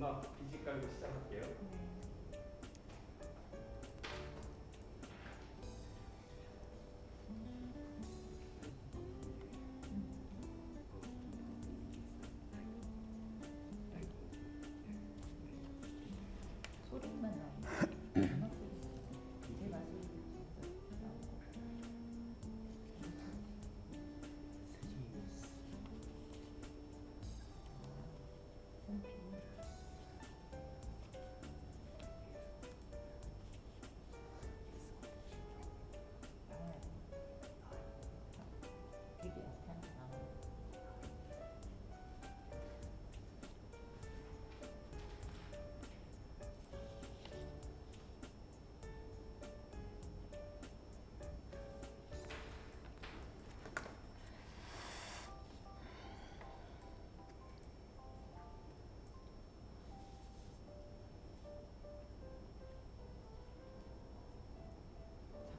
음악 BG 깔고 시작할게요. 소리만 나요. 음악 소리. 제 마소리 나오고. 되게 약간 나와요.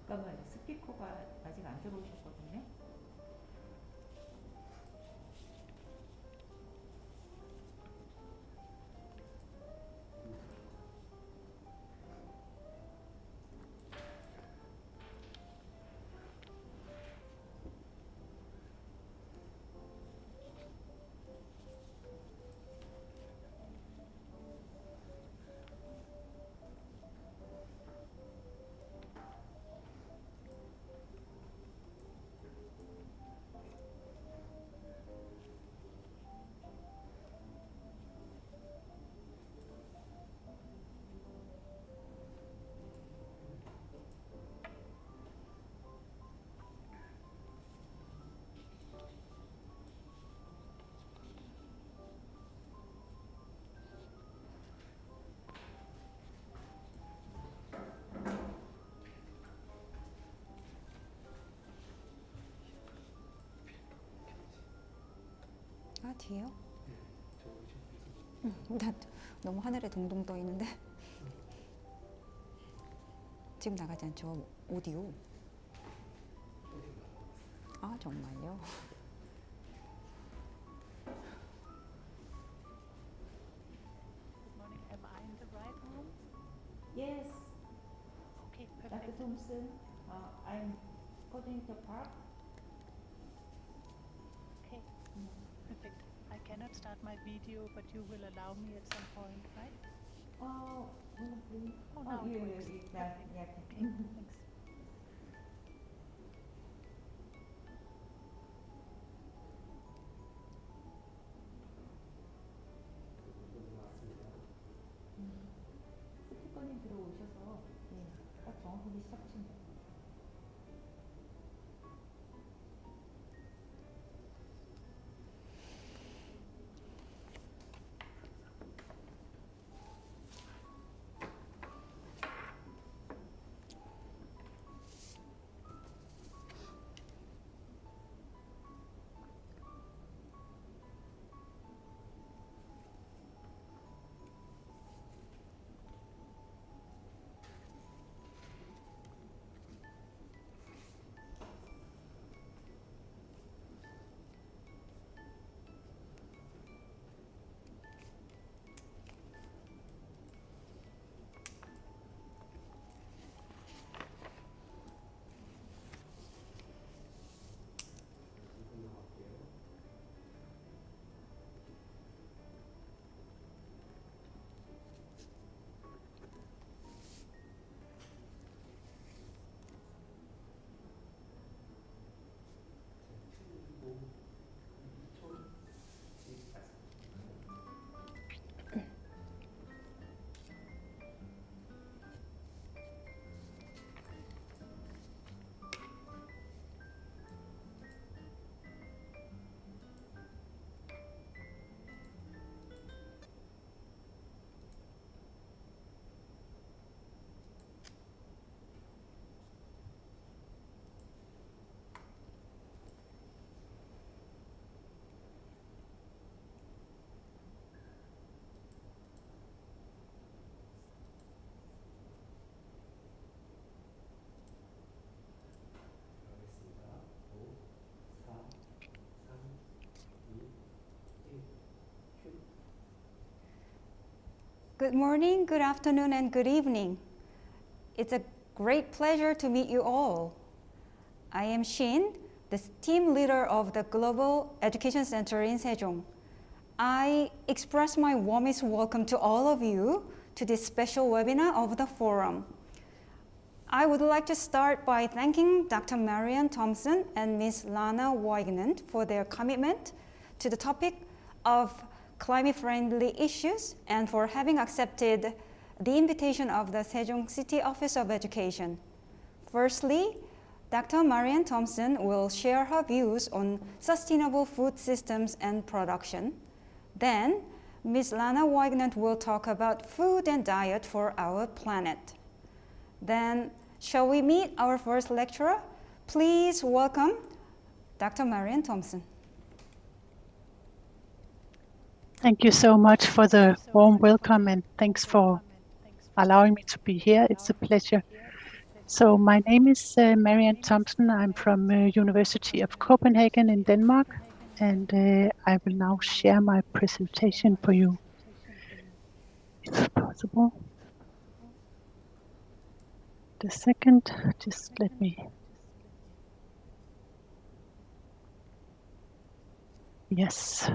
잠깐만요. 스피커가 아직 안 들어오셨거든요. 아, 뒤에요? 나 너무 하늘에 동동 떠 있는데. 지금 나가지 않죠? 오디오. 아, 정말요? Good morning. Am I in the right room? Yes, Okay, Dr. perfect. Thomsen. I'm going to park. Okay, perfect. I cannot start my video, but you will allow me at some point, right? Oh, Oh, now it yeah, works. yeah, Perfect. yeah. Okay, thanks. 스피커님 들어오셔서 딱 정확하게 시작하시면 돼요. Good morning, good afternoon, and good evening. It's a great pleasure to meet you all. I am Shin, the team leader of the Global Education Center in Sejong. I express my warmest welcome to all of you to this special webinar of the forum. I would like to start by thanking Dr. Marianne Thomsen and Ms. Lana Weidgenant for their commitment to the topic of climate-friendly issues and for having accepted the invitation of the Sejong City Office of Education. Firstly, Dr. Marianne Thomsen will share her views on sustainable food systems and production. Then, Ms. Lana Weidgenant will talk about food and diet for our planet. Then, shall we meet our first lecturer? Please welcome Dr. Marianne Thomsen. Thank you so much for the warm welcome, and thanks for allowing me to be here. It's a pleasure. So my name is Marianne Thomsen. I'm from University of Copenhagen in Denmark, and I will now share my presentation for you, if possible. The second, just let me. Yes.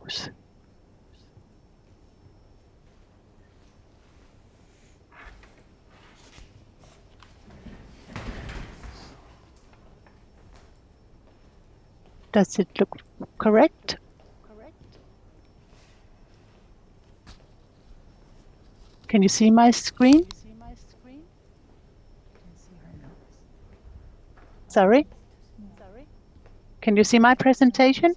Oops. Does it look correct? Can you see my screen? Sorry? Can you see my presentation?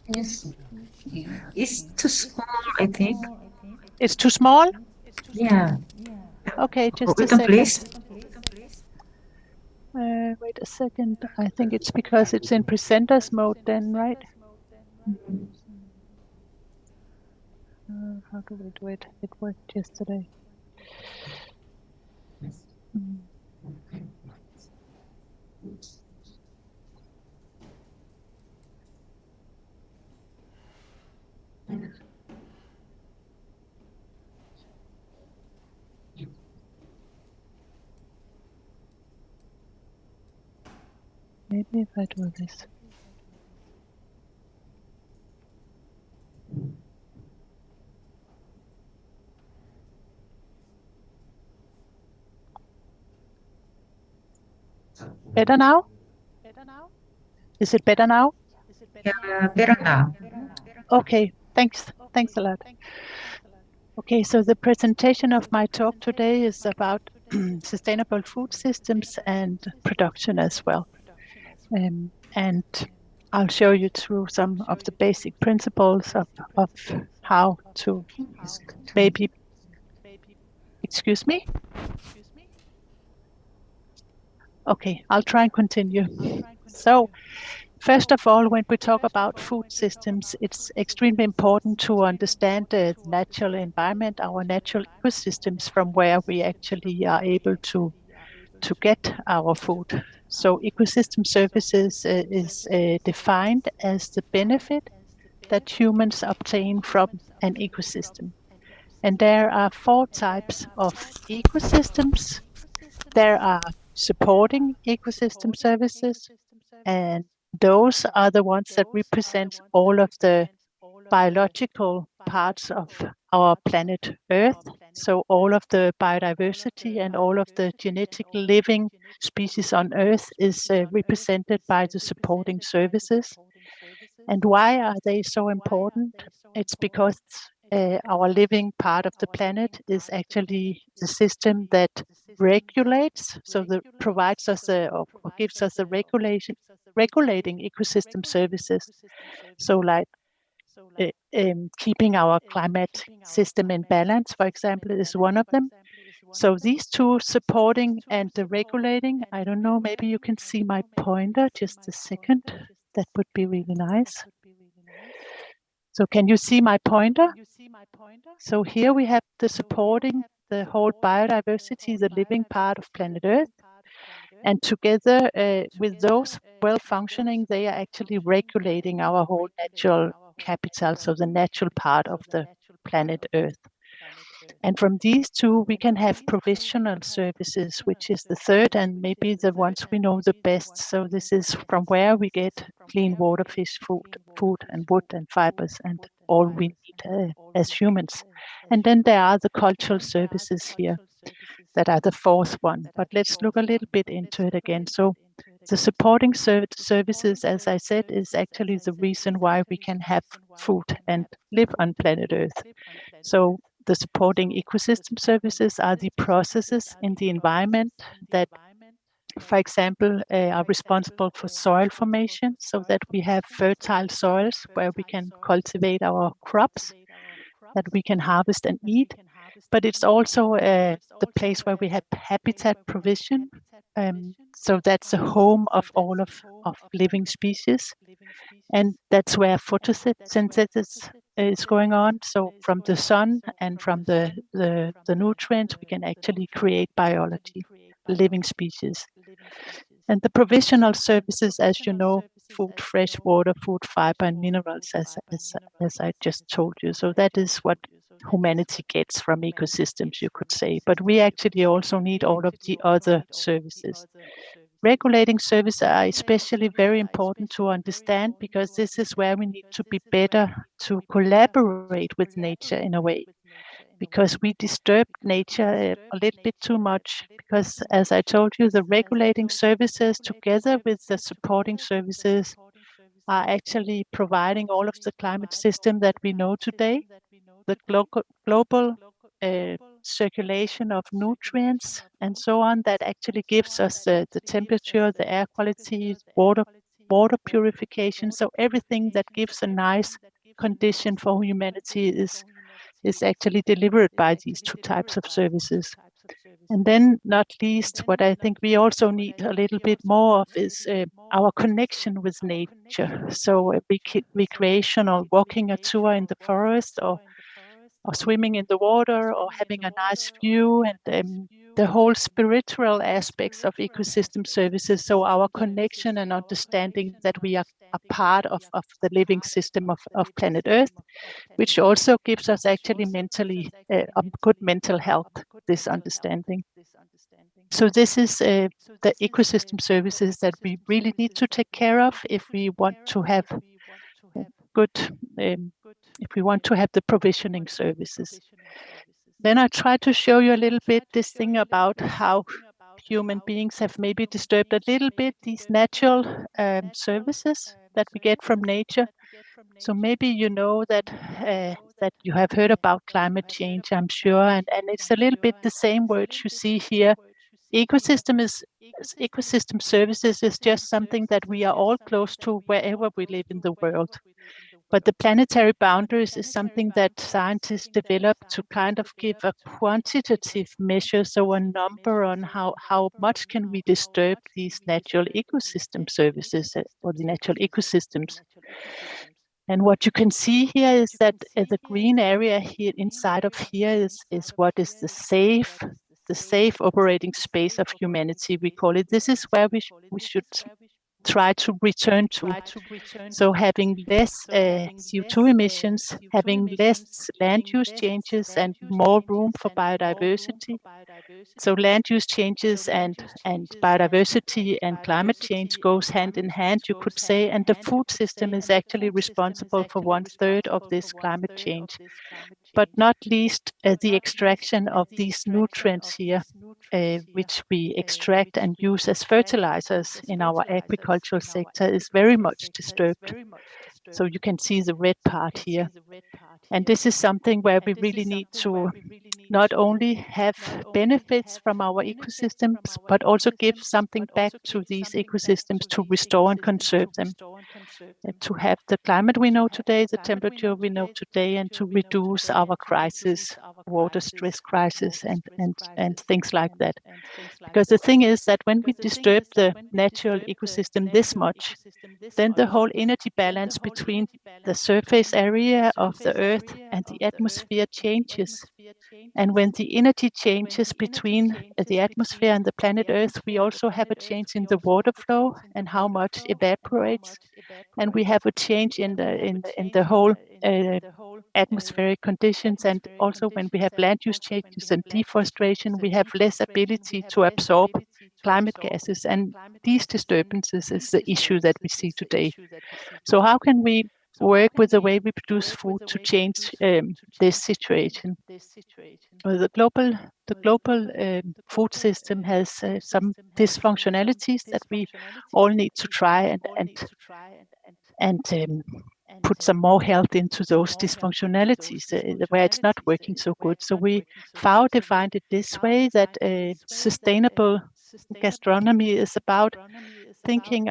Yes. It's too small, I think. It's too small? Yeah. Okay, just a Open, second. please. Wait a second. I think it's because it's in presenters mode then, right? How do we do it? It worked yesterday. Maybe if I do this. Better now? Is it better now? Yeah, better now. Okay, thanks. Thanks a lot. Okay, so the presentation of my talk today is about sustainable food systems and production as well. And I'll show you through some of the basic principles of how to maybe, excuse me? Okay, I'll try and continue. So, first of all, when we talk about food systems, it's extremely important to understand the natural environment, our natural ecosystems from where we actually are able to get our food. So ecosystem services is defined as the benefit that humans obtain from an ecosystem. And there are 4 types of ecosystems. There are supporting ecosystem services, and those are the ones that represent all of the biological parts of our planet Earth. So all of the biodiversity and all of the genetic living species on Earth is represented by the supporting services. And why are they so important? It's because our living part of the planet is actually the system that regulates, so that provides us or gives us a regulating ecosystem services. So like keeping our climate system in balance, for example, is one of them. So these 2, supporting and the regulating, I don't know, maybe you can see my pointer, just a second. That would be really nice. So can you see my pointer? So here we have the supporting the whole biodiversity, the living part of planet Earth. And together with those well-functioning, they are actually regulating our whole natural capital, so the natural part of the planet Earth. And from these two, we can have provisional services, which is the third and maybe the ones we know the best. So this is from where we get clean water, fish, food and wood and fibers and all we need as humans. And then there are the cultural services here that are the fourth one. But let's look a little bit into it again. So the supporting services, as I said, is actually the reason why we can have food and live on planet Earth. So the supporting ecosystem services are the processes in the environment that, for example, are responsible for soil formation so that we have fertile soils where we can cultivate our crops, that we can harvest and eat. But it's also the place where we have habitat provision. So that's a home of all of living species. And that's where photosynthesis is going on. So from the sun and from the nutrients, we can actually create biology, living species. And the provisional services, as you know, food, fresh water, food, fiber, and minerals, as I just told you. So that is what humanity gets from ecosystems, you could say. But we actually also need all of the other services. Regulating services are especially very important to understand because this is where we need to be better to collaborate with nature in a way. Because we disturb nature a little bit too much. Because as I told you, the regulating services together with the supporting services are actually providing all of the climate system that we know today, the global circulation of nutrients and so on, that actually gives us the temperature, the air quality, water purification. So everything that gives a nice condition for humanity is actually delivered by these two types of services. And then, not least, what I think we also need a little bit more of is our connection with nature. So recreational, walking a tour in the forest, or swimming in the water, or having a nice view, and the whole spiritual aspects of ecosystem services. So our connection and understanding that we are a part of the living system of planet Earth, which also gives us actually mentally good mental health, this understanding. So this is the ecosystem services that we really need to take care of if we want to have good, if we want to have the provisioning services. Then I try to show you a little bit this thing about how human beings have maybe disturbed a little bit these natural services that we get from nature. So maybe you know that that you have heard about climate change, I'm sure, and it's a little bit the same words you see here. Ecosystem services is just something that we are all close to wherever we live in the world. But the planetary boundaries is something that scientists develop to kind of give a quantitative measure, so a number on how much can we disturb these natural ecosystem services or the natural ecosystems. And what you can see here is that the green area here inside of here is what is the safe operating space of humanity, we call it. This is where we should try to return to. So having less CO2 emissions, having less land use changes, and more room for biodiversity. So land use changes and biodiversity and climate change goes hand in hand, you could say, and the food system is actually responsible for 1/3 of this climate change. But not least the extraction of these nutrients here, which we extract and use as fertilizers in our agricultural sector, is very much disturbed. So you can see the red part here. And this is something where we really need to not only have benefits from our ecosystems, but also give something back to these ecosystems to restore and conserve them. And to have the climate we know today, the temperature we know today, and to reduce our crisis, water stress crisis, and things like that. Because the thing is that when we disturb the natural ecosystem this much, then the whole energy balance between the surface area of the Earth and the atmosphere changes. And when the energy changes between the atmosphere and the planet Earth, we also have a change in the water flow and how much evaporates. And we have a change in the whole atmospheric conditions. And also when we have land use changes and deforestation, we have less ability to absorb climate gases. And these disturbances is the issue that we see today. So how can we work with the way we produce food to change this situation? Well, the global food system has some dysfunctionalities that we all need to try and put some more health into those dysfunctionalities where it's not working so good. So we FAO defined it this way, that sustainable gastronomy is about thinking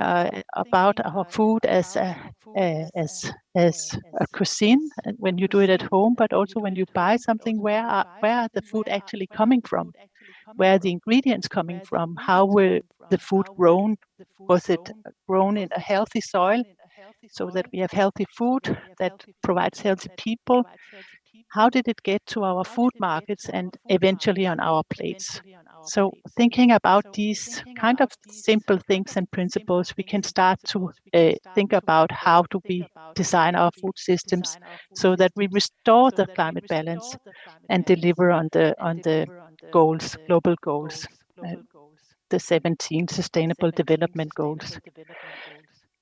about our food as a cuisine when you do it at home, but also when you buy something, where are the food actually coming from? Where are the ingredients coming from? How were the food grown? Was it grown in a healthy soil so that we have healthy food that provides healthy people? How did it get to our food markets and eventually on our plates? So thinking about these kind of simple things and principles, we can start to think about how do we design our food systems so that we restore the climate balance and deliver on the goals, global goals, the 17 Sustainable Development Goals.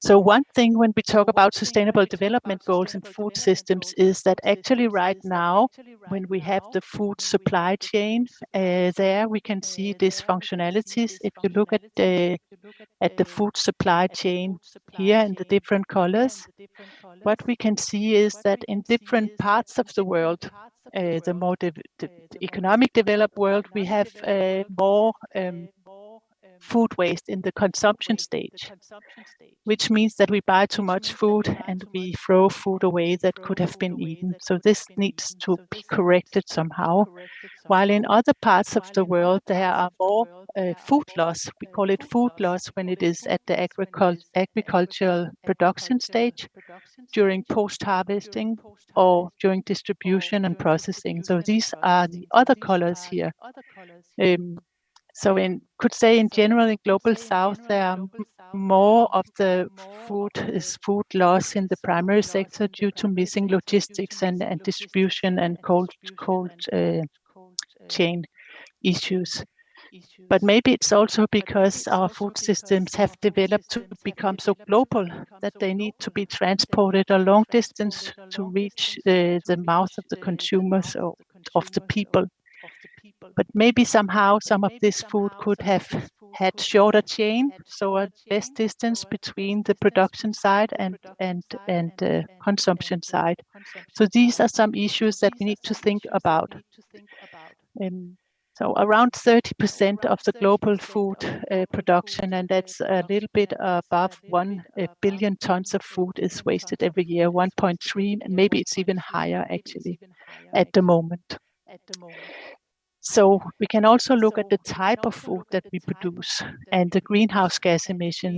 So one thing when we talk about sustainable development goals and food systems is that actually right now, when we have the food supply chain, there we can see dysfunctionalities. If you look at the food supply chain here in the different colors, what we can see is that in different parts of the world, the more economic developed world, we have more food waste in the consumption stage, which means that we buy too much food and we throw food away that could have been eaten. So this needs to be corrected somehow. While in other parts of the world, there are more food loss. We call it food loss when it is at the agricultural production stage, during post-harvesting, or during distribution and processing. So these are the other colors here. So could say in general in Global South, there are more of the food loss in the primary sector due to missing logistics and distribution and cold chain issues. But maybe it's also because our food systems have developed to become so global that they need to be transported a long distance to reach the mouth of the consumers or of the people. But maybe somehow some of this food could have had shorter chain, so a less distance between the production side and consumption side. So these are some issues that we need to think about. So around 30% of the global food production, and that's a little bit above 1 billion tons of food is wasted every year, 1.3, and maybe it's even higher actually at the moment. So we can also look at the type of food that we produce and the greenhouse gas emission.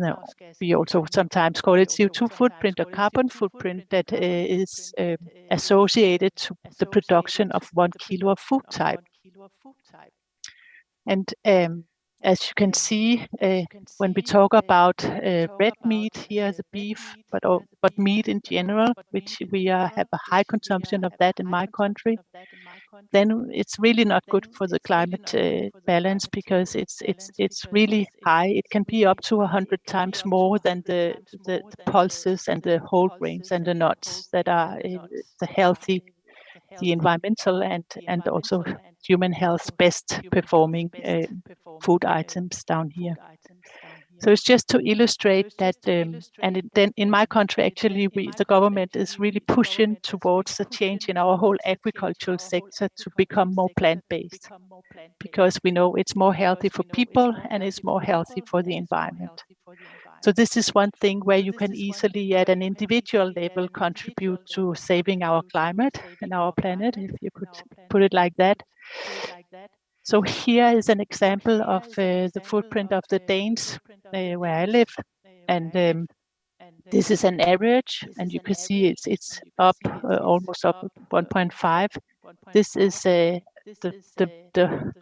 We also sometimes call it CO2 footprint or carbon footprint that is associated to the production of 1 kilo of food type. And as you can see, when we talk about red meat, here the beef, but meat in general, which we have a high consumption of that in my country, then it's really not good for the climate balance, because it's really high. It can be up to 100 times more than the pulses and the whole grains and the nuts that are the healthy, the environmental and also human health best performing food items down here. So it's just to illustrate that, and then in my country, actually, the government is really pushing towards a change in our whole agricultural sector to become more plant-based, because we know it's more healthy for people and it's more healthy for the environment. So this is one thing where you can easily, at an individual level, contribute to saving our climate and our planet, if you could put it like that. So here is an example of the footprint of the Danes where I live, and this is an average, and you can see it's up almost up 1.5. This is the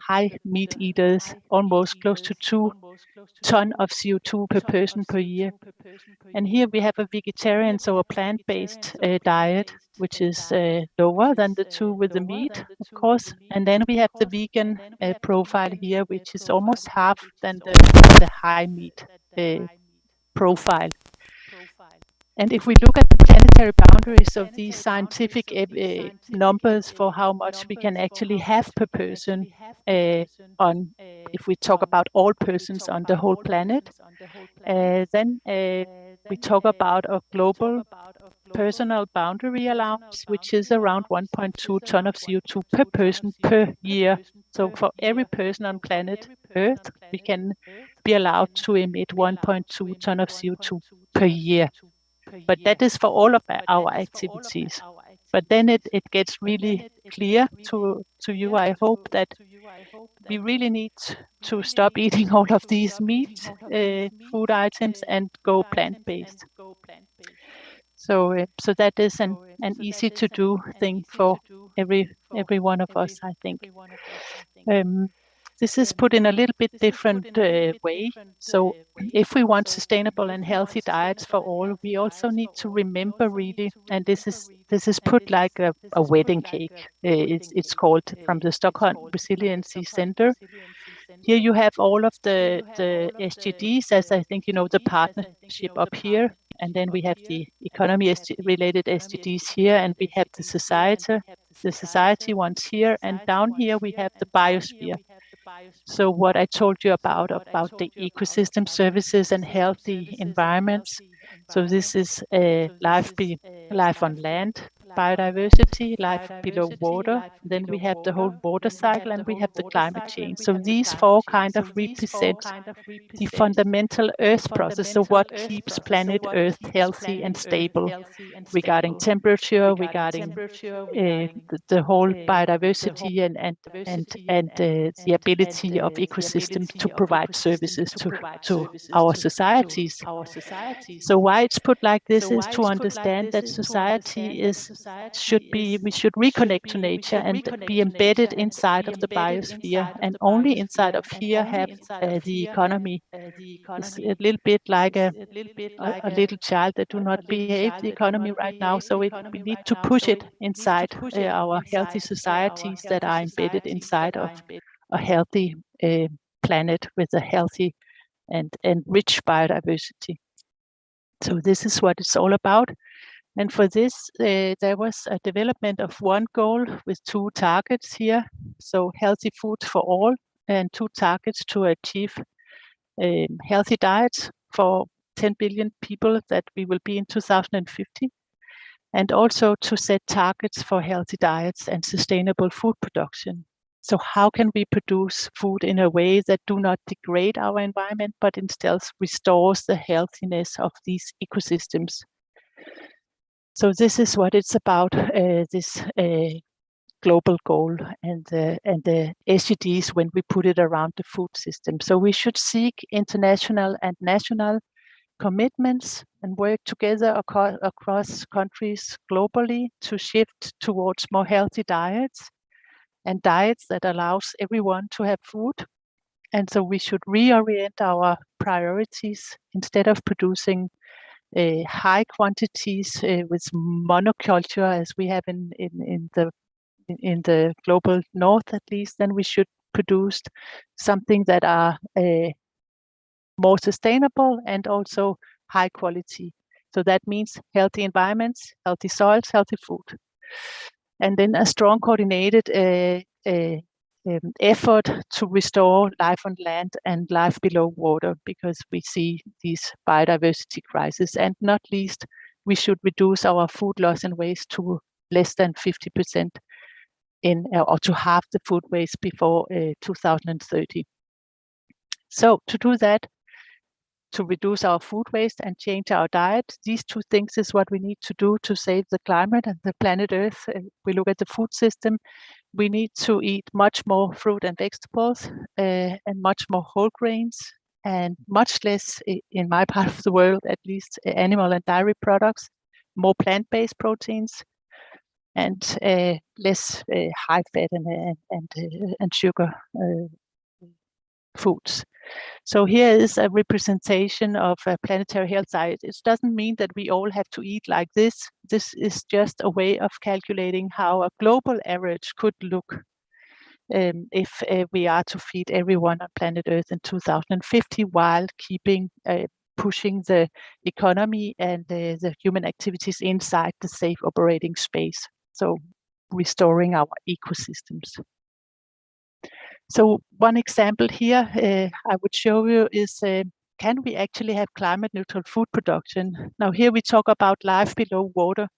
high meat eaters, almost close to 2 tons of CO2 per person per year. And here we have a vegetarian, so a plant-based diet, which is lower than the two with the meat, of course. And then we have the vegan profile here, which is almost half than the high meat profile. And if we look at the planetary boundaries of these scientific numbers for how much we can actually have per person if we talk about all persons on the whole planet, then we talk about a global personal boundary allowance, which is around 1.2 ton of CO2 per person per year. So for every person on planet Earth, we can be allowed to emit 1.2 ton of CO2 per year. But that is for all of our activities. But then it gets really clear to you, I hope, that we really need to stop eating all of these meat food items and go plant-based. So that is an easy to do thing for every one of us, I think. This is put in a little bit different way. So if we want sustainable and healthy diets for all, we also need to remember really, and this is put like a wedding cake. It's called from the Stockholm Resiliency Center. Here you have all of the SDGs, as I think you know, the partnership up here, and then we have the economy related SDGs here, and we have the society ones here, and down here we have the biosphere. So what I told you about the ecosystem services and healthy environments. So this is life on land, biodiversity, life below water. Then we have the whole water cycle, and we have the climate change. So these four kind of represent the fundamental Earth process. So what keeps planet Earth healthy and stable regarding temperature, regarding the whole biodiversity and the ability of ecosystems to provide services to our societies. So why it's put like this is to understand that society we should reconnect to nature and be embedded inside of the biosphere, and only inside of here have the economy. It's a little bit like a little child that do not behave the economy right now. So we need to push it inside our healthy societies that are embedded inside of a healthy planet with a healthy and rich biodiversity. So this is what it's all about. And for this, there was a development of one goal with 2 targets here. So healthy food for all, and 2 targets to achieve healthy diets for 10 billion people that we will be in 2050. And also to set targets for healthy diets and sustainable food production. So how can we produce food in a way that do not degrade our environment, but instead restores the healthiness of these ecosystems? So this is what it's about, this global goal and the SDGs when we put it around the food system. So we should seek international and national commitments and work together across countries globally to shift towards more healthy diets and diets that allows everyone to have food. And so we should reorient our priorities instead of producing high quantities with monoculture as we have in the global north, at least. Then we should produce something that are more sustainable and also high quality. So that means healthy environments, healthy soils, healthy food. And then a strong coordinated effort to restore life on land and life below water, because we see these biodiversity crises. And not least, we should reduce our food loss and waste to less than 50% or to half the food waste before 2030. So to do that, to reduce our food waste and change our diet, these 2 things is what we need to do to save the climate and the planet Earth. We look at the food system, we need to eat much more fruit and vegetables and much more whole grains, and much less, in my part of the world at least, animal and dairy products, more plant-based proteins, and less high fat and sugar foods. So here is a representation of a planetary health diet. It doesn't mean that we all have to eat like this. This is just a way of calculating how a global average could look if we are to feed everyone on planet Earth in 2050 while keeping pushing the economy and the human activities inside the safe operating space. So restoring our ecosystems. So one example here I would show you is, can we actually have climate neutral food production? Now here we talk about life below water.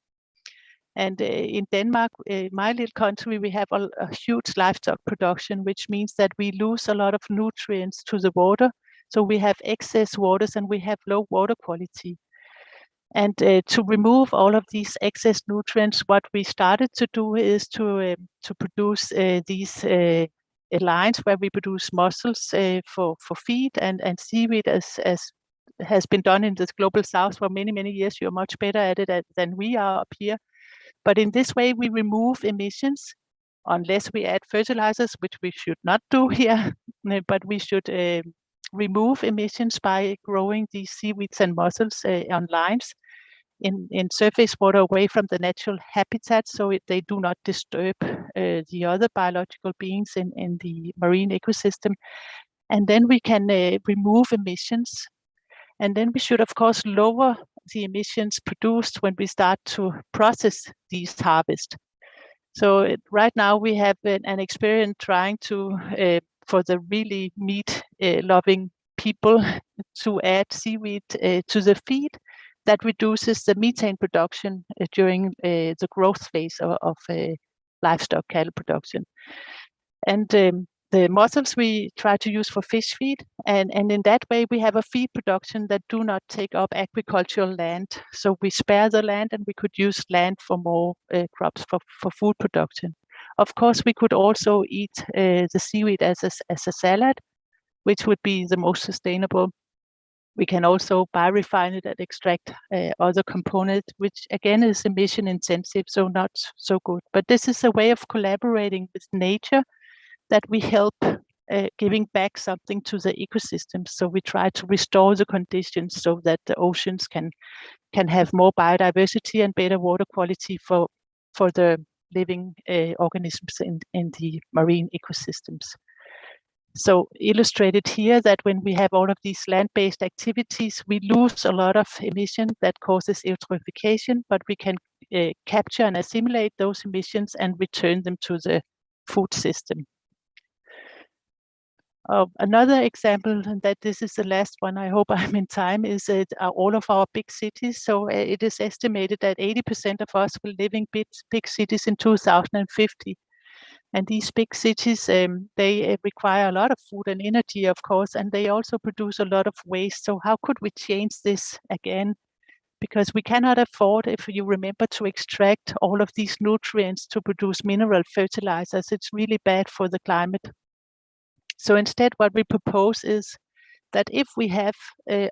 And in Denmark, my little country, we have a huge livestock production, which means that we lose a lot of nutrients to the water. So we have excess waters and we have low water quality. And to remove all of these excess nutrients, what we started to do is to produce these lines where we produce mussels for feed and seaweed, as has been done in the global south for many, many years. You're much better at it than we are up here. But in this way, we remove emissions unless we add fertilizers, which we should not do here, but we should remove emissions by growing these seaweeds and mussels on lines in surface water away from the natural habitat, so they do not disturb the other biological beings in the marine ecosystem. And then we can remove emissions. And then we should, of course, lower the emissions produced when we start to process these harvests. So right now we have an experiment trying to, for the really meat-loving people, to add seaweed to the feed that reduces the methane production during the growth phase of livestock cattle production. And the mussels we try to use for fish feed, and in that way we have a feed production that do not take up agricultural land. So we spare the land and we could use land for more crops for food production. Of course, we could also eat the seaweed as a salad, which would be the most sustainable. We can also biorefine it and extract other components, which again is emission intensive, so not so good. But this is a way of collaborating with nature that we help giving back something to the ecosystem. So we try to restore the conditions so that the oceans can have more biodiversity and better water quality for the living organisms in the marine ecosystems. So illustrated here that when we have all of these land-based activities, we lose a lot of emission that causes eutrophication, but we can capture and assimilate those emissions and return them to the food system. Another example, and that this is the last one, I hope I'm in time, is all of our big cities. So it is estimated that 80% of us will live in big cities in 2050. And these big cities, they require a lot of food and energy, of course, and they also produce a lot of waste. So how could we change this again? Because we cannot afford, if you remember, to extract all of these nutrients to produce mineral fertilizers. It's really bad for the climate. So instead, what we propose is that if we have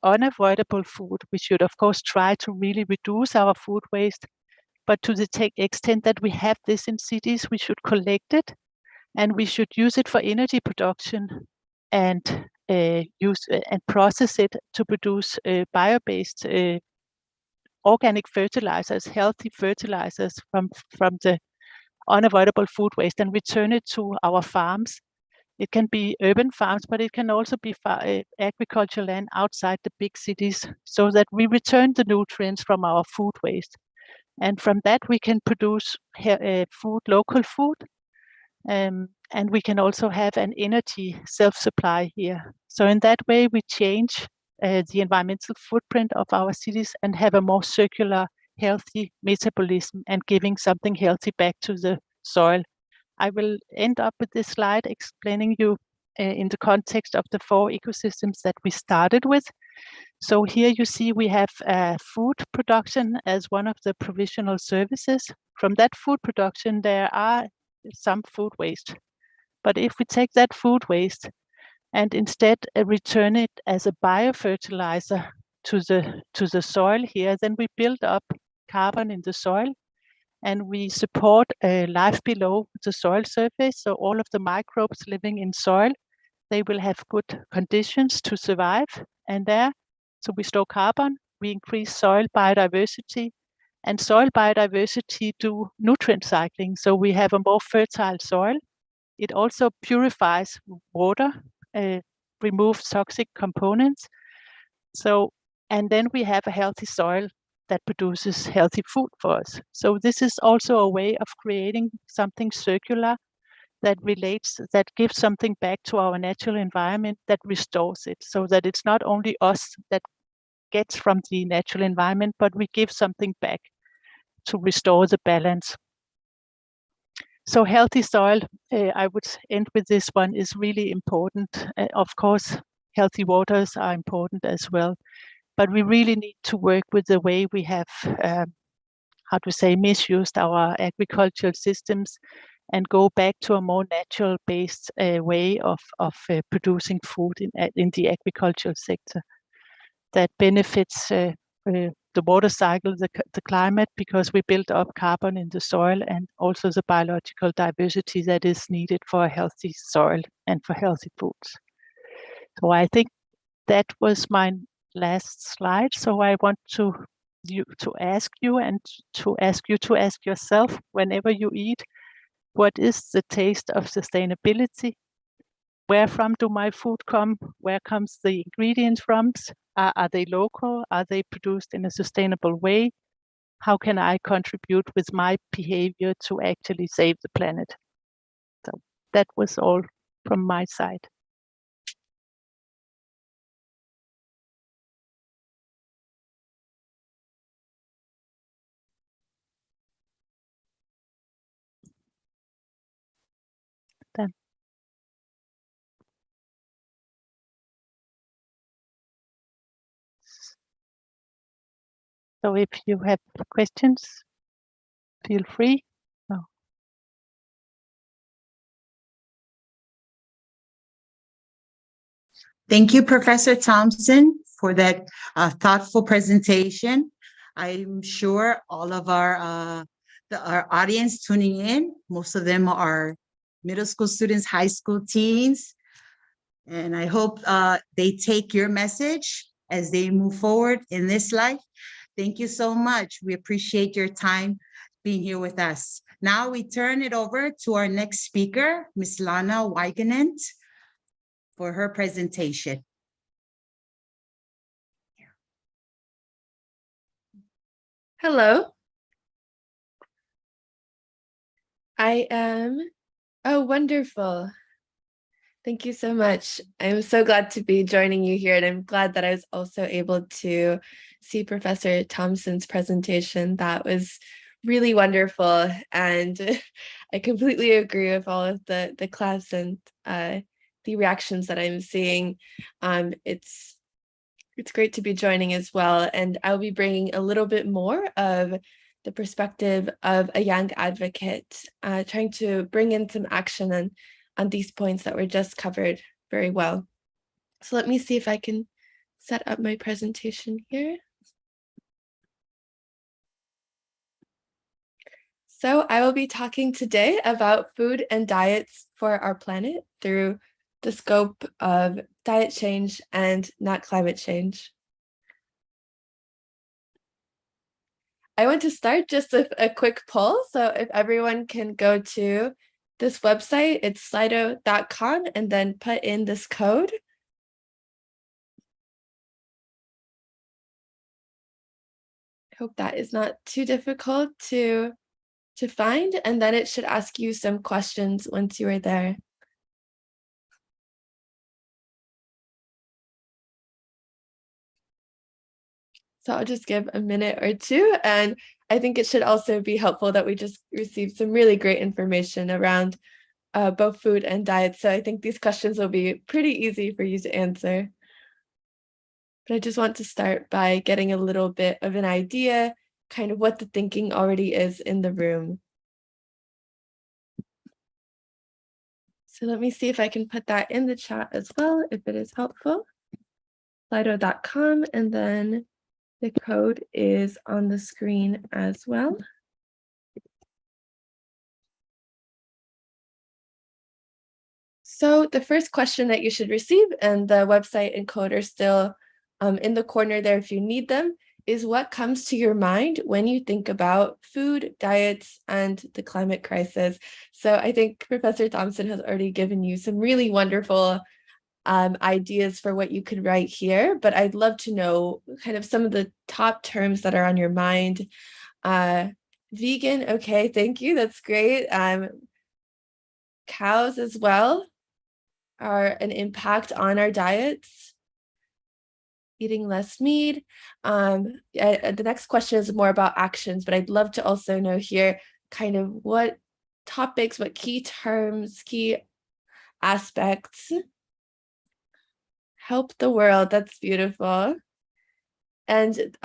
unavoidable food, we should, of course, try to really reduce our food waste. But to the extent that we have this in cities, we should collect it and we should use it for energy production and use and process it to produce bio-based organic fertilizers, healthy fertilizers from the unavoidable food waste, and return it to our farms. It can be urban farms, but it can also be agricultural land outside the big cities, so that we return the nutrients from our food waste. And from that, we can produce local food, and we can also have an energy self-supply here. So in that way, we change the environmental footprint of our cities and have a more circular, healthy metabolism and giving something healthy back to the soil. I will end up with this slide explaining you in the context of the 4 ecosystems that we started with. So here you see we have food production as one of the provisional services. From that food production, there are some food waste. But if we take that food waste and instead return it as a biofertilizer to the soil here, then we build up carbon in the soil. and we support life below the soil surface. So all of the microbes living in soil, they will have good conditions to survive. And there, so we store carbon, we increase soil biodiversity, and soil biodiversity do nutrient cycling. So we have a more fertile soil. It also purifies water, removes toxic components. So, and then we have a healthy soil that produces healthy food for us. So this is also a way of creating something circular that relates, that gives something back to our natural environment, that restores it, so that it's not only us that gets from the natural environment, but we give something back to restore the balance. So healthy soil, I would end with this one, is really important. Of course, healthy waters are important as well. But we really need to work with the way we have, misused our agricultural systems, and go back to a more natural-based way of producing food in the agricultural sector that benefits the water cycle, the climate, because we build up carbon in the soil, and also the biological diversity that is needed for a healthy soil and for healthy foods. So I think that was my last slide. So I want to ask you to ask yourself, whenever you eat, what is the taste of sustainability? Where from do my food come? Where comes the ingredients from? Are they local? Are they produced in a sustainable way? How can I contribute with my behavior to actually save the planet? So that was all from my side. Then. So if you have questions, feel free. Oh. Thank you, Professor Thomsen, for that thoughtful presentation. I'm sure all of our audience tuning in, most of them are middle school students, high school teens, and I hope they take your message as they move forward in this life. Thank you so much. We appreciate your time being here with us. Now we turn it over to our next speaker, Ms. Lana Weidgenant, for her presentation. Hello. I am, oh, wonderful. Thank you so much. I'm so glad to be joining you here, and I'm glad that I was also able to see Professor Thomsen's presentation. That was really wonderful, and I completely agree with all of the class and the reactions that I'm seeing. It's great to be joining as well, and I'll be bringing a little bit more of the perspective of a young advocate, trying to bring in some action on these points that were just covered very well. So let me see if I can set up my presentation here. So I will be talking today about food and diets for our planet through the scope of diet change and not climate change. I want to start just with a quick poll. So if everyone can go to this website, it's slido.com, and then put in this code. I hope that is not too difficult to find, and then it should ask you some questions once you are there. So I'll just give a minute or two, and I think it should also be helpful that we just received some really great information around both food and diet. So I think these questions will be pretty easy for you to answer. But I just want to start by getting a little bit of an idea, kind of what the thinking already is in the room. So let me see if I can put that in the chat as well, if it is helpful. Slido.com, and then the code is on the screen as well. So the first question that you should receive, and the website and code are still in the corner there if you need them, is what comes to your mind when you think about food, diets, and the climate crisis. So I think Professor Thomsen has already given you some really wonderful ideas for what you could write here, but I'd love to know kind of some of the top terms that are on your mind. Vegan, okay, thank you, that's great. Cows as well are an impact on our diets. Eating less meat. The next question is more about actions, but I'd love to also know here kind of what topics, what key terms, key aspects help the world. That's beautiful. And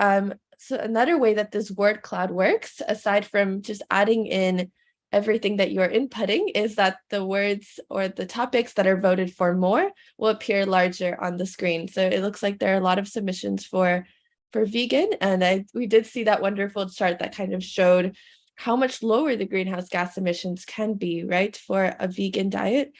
so another way that this word cloud works, aside from just adding in everything that you're inputting, is that the words or the topics that are voted for more will appear larger on the screen. So it looks like there are a lot of submissions for vegan, and we did see that wonderful chart that kind of showed how much lower the greenhouse gas emissions can be, right, for a vegan diet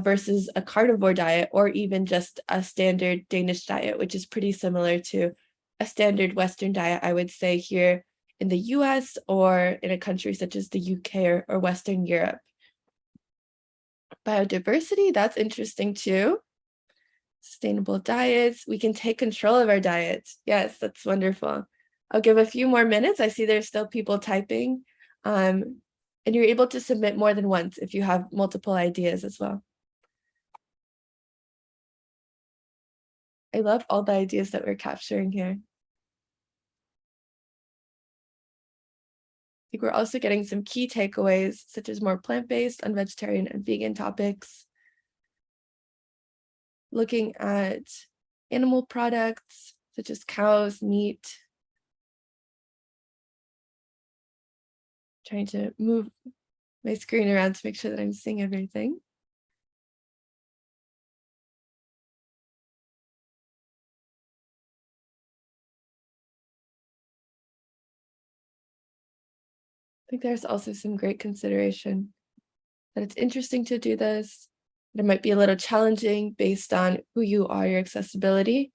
versus a carnivore diet, or even just a standard Danish diet, which is pretty similar to a standard Western diet, I would say, here in the US or in a country such as the UK or Western Europe. Biodiversity, that's interesting too. Sustainable diets, we can take control of our diets. Yes, that's wonderful. I'll give a few more minutes. I see there's still people typing. And you're able to submit more than once if you have multiple ideas as well. I love all the ideas that we're capturing here. I think we're also getting some key takeaways, such as more plant-based, unvegetarian, and vegan topics. Looking at animal products, such as cows, meat. Trying to move my screen around to make sure that I'm seeing everything. I think there's also some great consideration that it's interesting to do this, but it might be a little challenging based on who you are, your accessibility.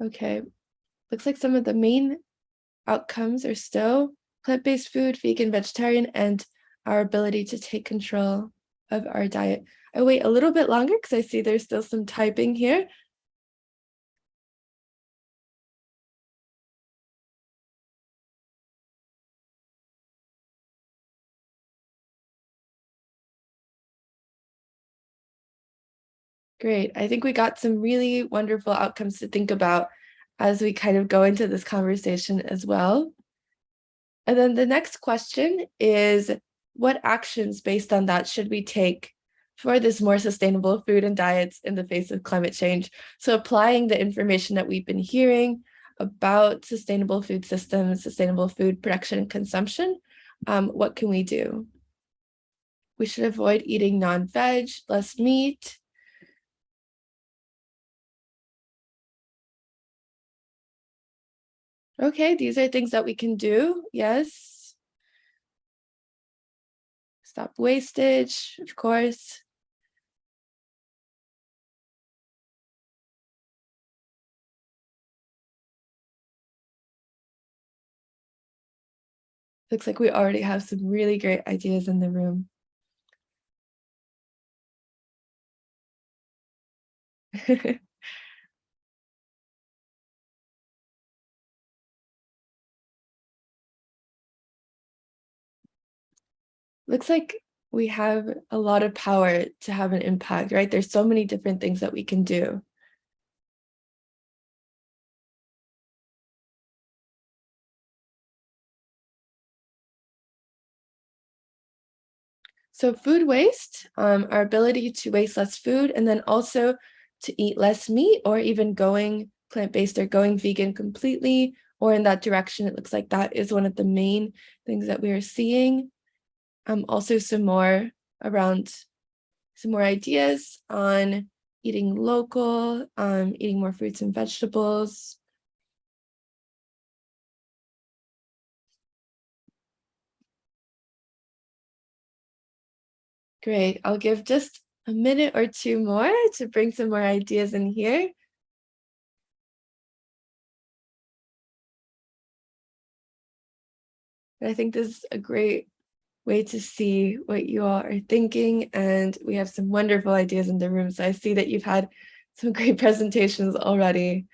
Okay, looks like some of the main outcomes are still plant-based food, vegan, vegetarian, and our ability to take control of our diet. I wait a little bit longer because I see there's still some typing here. Great. I think we got some really wonderful outcomes to think about as we kind of go into this conversation as well. And then the next question is, what actions based on that should we take for this more sustainable food and diets in the face of climate change? So applying the information that we've been hearing about sustainable food systems, sustainable food production and consumption, what can we do? We should avoid eating non-veg, less meat. Okay, these are things that we can do, yes. Stop wastage, of course. Looks like we already have some really great ideas in the room. Looks like we have a lot of power to have an impact, right? There's so many different things that we can do. So food waste, our ability to waste less food, and then also to eat less meat, or even going plant-based or going vegan completely, or in that direction. It looks like that is one of the main things that we are seeing. Also some more around some more ideas on eating local, eating more fruits and vegetables. Great. I'll give just a minute or two more to bring some more ideas in here. I think this is a great way to see what you all are thinking, and we have some wonderful ideas in the room. So I see that you've had some great presentations already.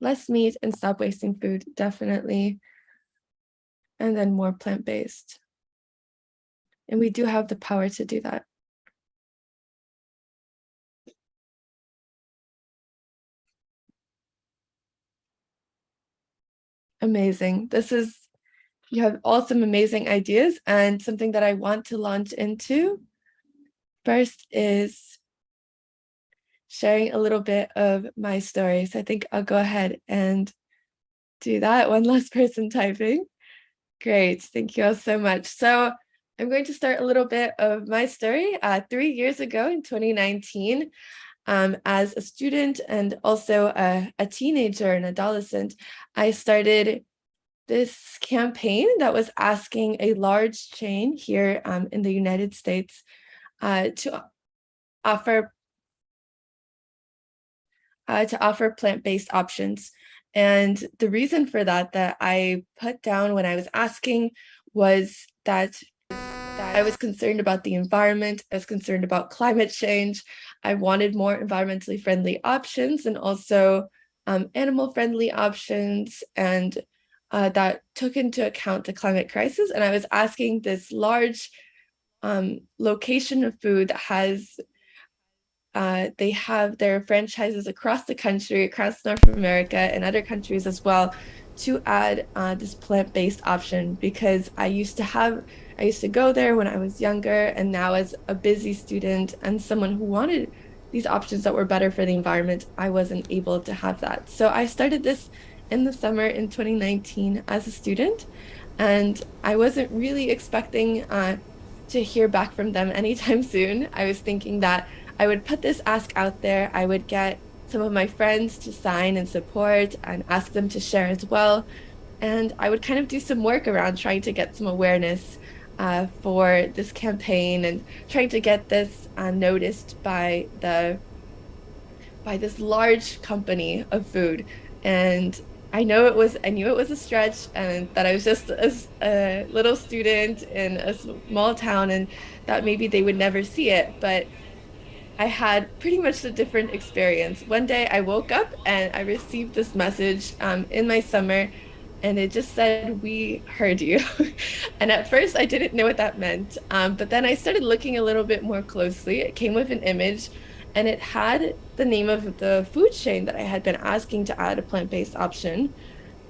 Less meat and stop wasting food, definitely. And then more plant-based. And we do have the power to do that. Amazing. You have all some amazing ideas, and something that I want to launch into. First is sharing a little bit of my story. So I think I'll go ahead and do that. One last person typing. Great. Thank you all so much. So I'm going to start a little bit of my story. 3 years ago in 2019, as a student and also a teenager and adolescent, I started this campaign that was asking a large chain here in the United States to offer plant-based options. And the reason for that I put down when I was asking was that I was concerned about the environment. I was concerned about climate change. I wanted more environmentally friendly options and also animal-friendly options, and that took into account the climate crisis. And I was asking this large location of food that has they have their franchises across the country, across North America and other countries as well, to add this plant-based option, because I used to go there when I was younger, and now as a busy student and someone who wanted these options that were better for the environment, I wasn't able to have that. So I started this in the summer in 2019 as a student, and I wasn't really expecting to hear back from them anytime soon. I was thinking that I would put this ask out there, I would get some of my friends to sign and support and ask them to share as well. And I would kind of do some work around trying to get some awareness for this campaign and trying to get this noticed by this large company of food. And I knew it was a stretch, and that I was just a little student in a small town, and that maybe they would never see it. But I had pretty much a different experience. One day I woke up and I received this message in my summer, and it just said, "We heard you." And at first I didn't know what that meant, but then I started looking a little bit more closely. It came with an image, and it had the name of the food chain that I had been asking to add a plant-based option,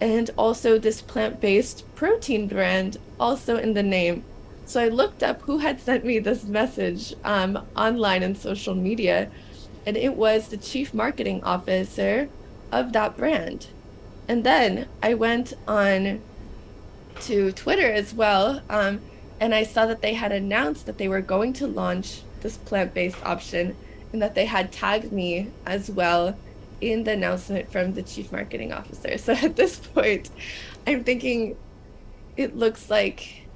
and also this plant-based protein brand also in the name. So I looked up who had sent me this message online and social media, and it was the chief marketing officer of that brand. And then I went on to Twitter as well, and I saw that they had announced that they were going to launch this plant-based option, and that they had tagged me as well in the announcement from the chief marketing officer. So at this point, I'm thinking it looks like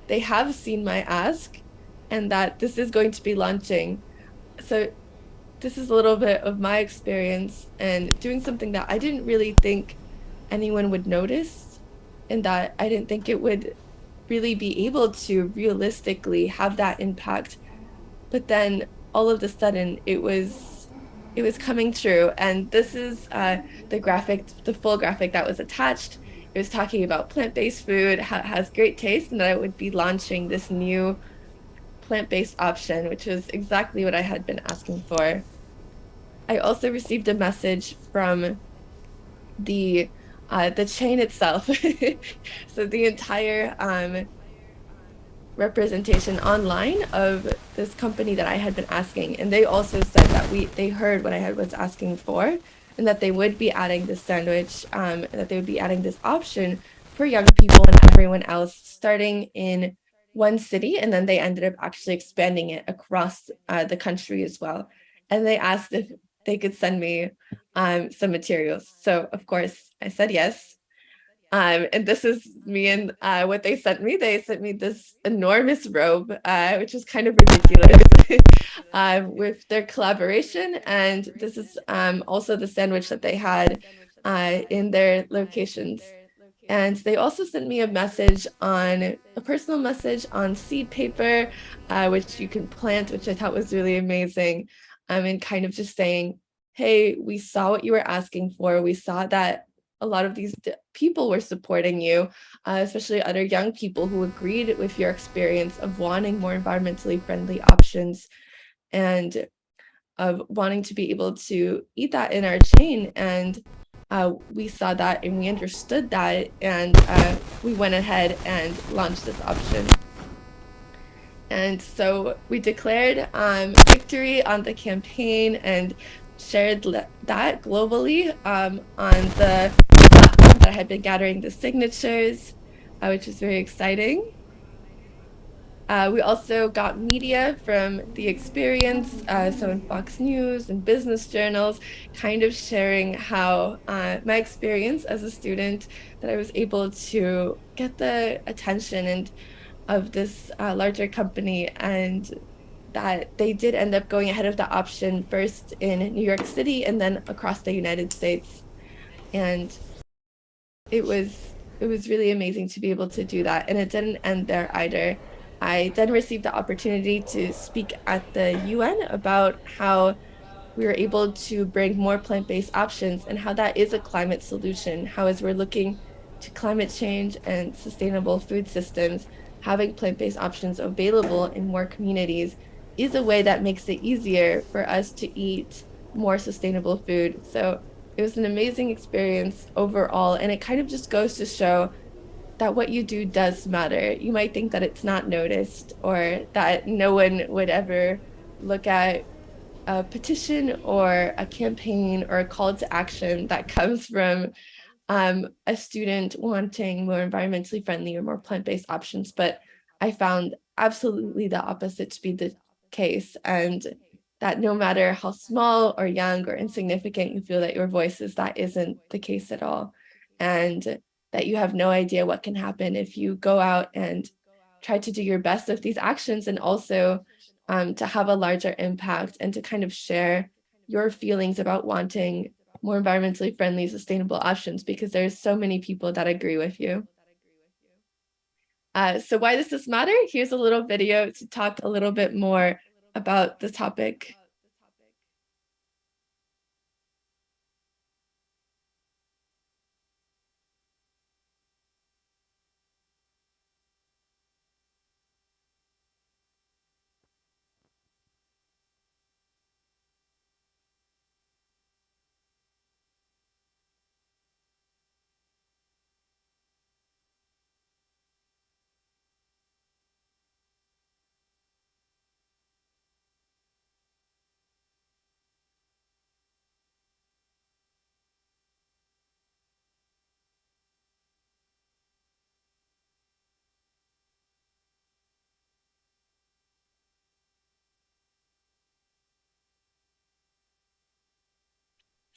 they have seen my ask and that this is going to be launching. So this is a little bit of my experience and doing something that I didn't really think anyone would notice, and that I didn't think it would really be able to realistically have that impact. But then all of a sudden it was coming true. And this is the full graphic that was attached. It was talking about plant-based food, has great taste, and that I would be launching this new plant-based option, which is exactly what I had been asking for. I also received a message from the chain itself. So the entire representation online of this company that I had been asking, and they also said that they heard what I was asking for, and that they would be adding this sandwich, and that they would be adding this option for young people and everyone else, starting in one city, and then they ended up actually expanding it across the country as well. And they asked if they could send me some materials. So of course I said yes. And this is me and what they sent me. They sent me this enormous robe, which is kind of ridiculous with their collaboration. And this is also the sandwich that they had in their locations. And they also sent me a personal message on seed paper, which you can plant, which I thought was really amazing. And kind of just saying, hey, we saw what you were asking for. We saw that a lot of these people were supporting you, especially other young people who agreed with your experience of wanting more environmentally friendly options and of wanting to be able to eat that in our chain. And we saw that and we understood that, and we went ahead and launched this option. And so we declared victory on the campaign and shared that globally on the platform that had been gathering the signatures, which is very exciting. We also got media from the experience, so in Fox News and business journals, kind of sharing how my experience as a student, that I was able to get the attention and of this larger company, and that they did end up going ahead of the option first in New York City and then across the United States. And it was really amazing to be able to do that. And it didn't end there either. I then received the opportunity to speak at the UN about how we were able to bring more plant-based options and how that is a climate solution. How, as we're looking to climate change and sustainable food systems, having plant-based options available in more communities is a way that makes it easier for us to eat more sustainable food. So it was an amazing experience overall. And it kind of just goes to show that what you do does matter. You might think that it's not noticed or that no one would ever look at a petition or a campaign or a call to action that comes from a student wanting more environmentally friendly or more plant-based options. But I found absolutely the opposite to be the case, and that no matter how small or young or insignificant you feel that your voice is, that isn't the case at all. And that you have no idea what can happen if you go out and try to do your best with these actions, and also to have a larger impact and to kind of share your feelings about wanting more environmentally friendly, sustainable options, because there's so many people that agree with you. So why does this matter? Here's a little video to talk a little bit more about the topic.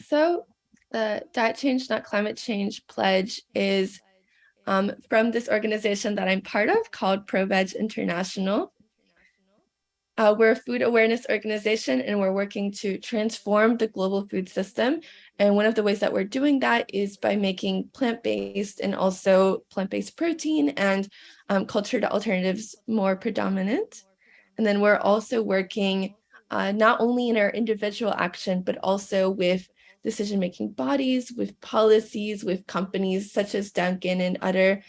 So the Diet Change, Not Climate Change pledge is from this organization that I'm part of called ProVeg International. We're a food awareness organization, and we're working to transform the global food system. And one of the ways that we're doing that is by making plant-based and also plant-based protein and cultured alternatives more predominant. And then we're also working not only in our individual action, but also with decision-making bodies, with policies, with companies such as Dunkin' and other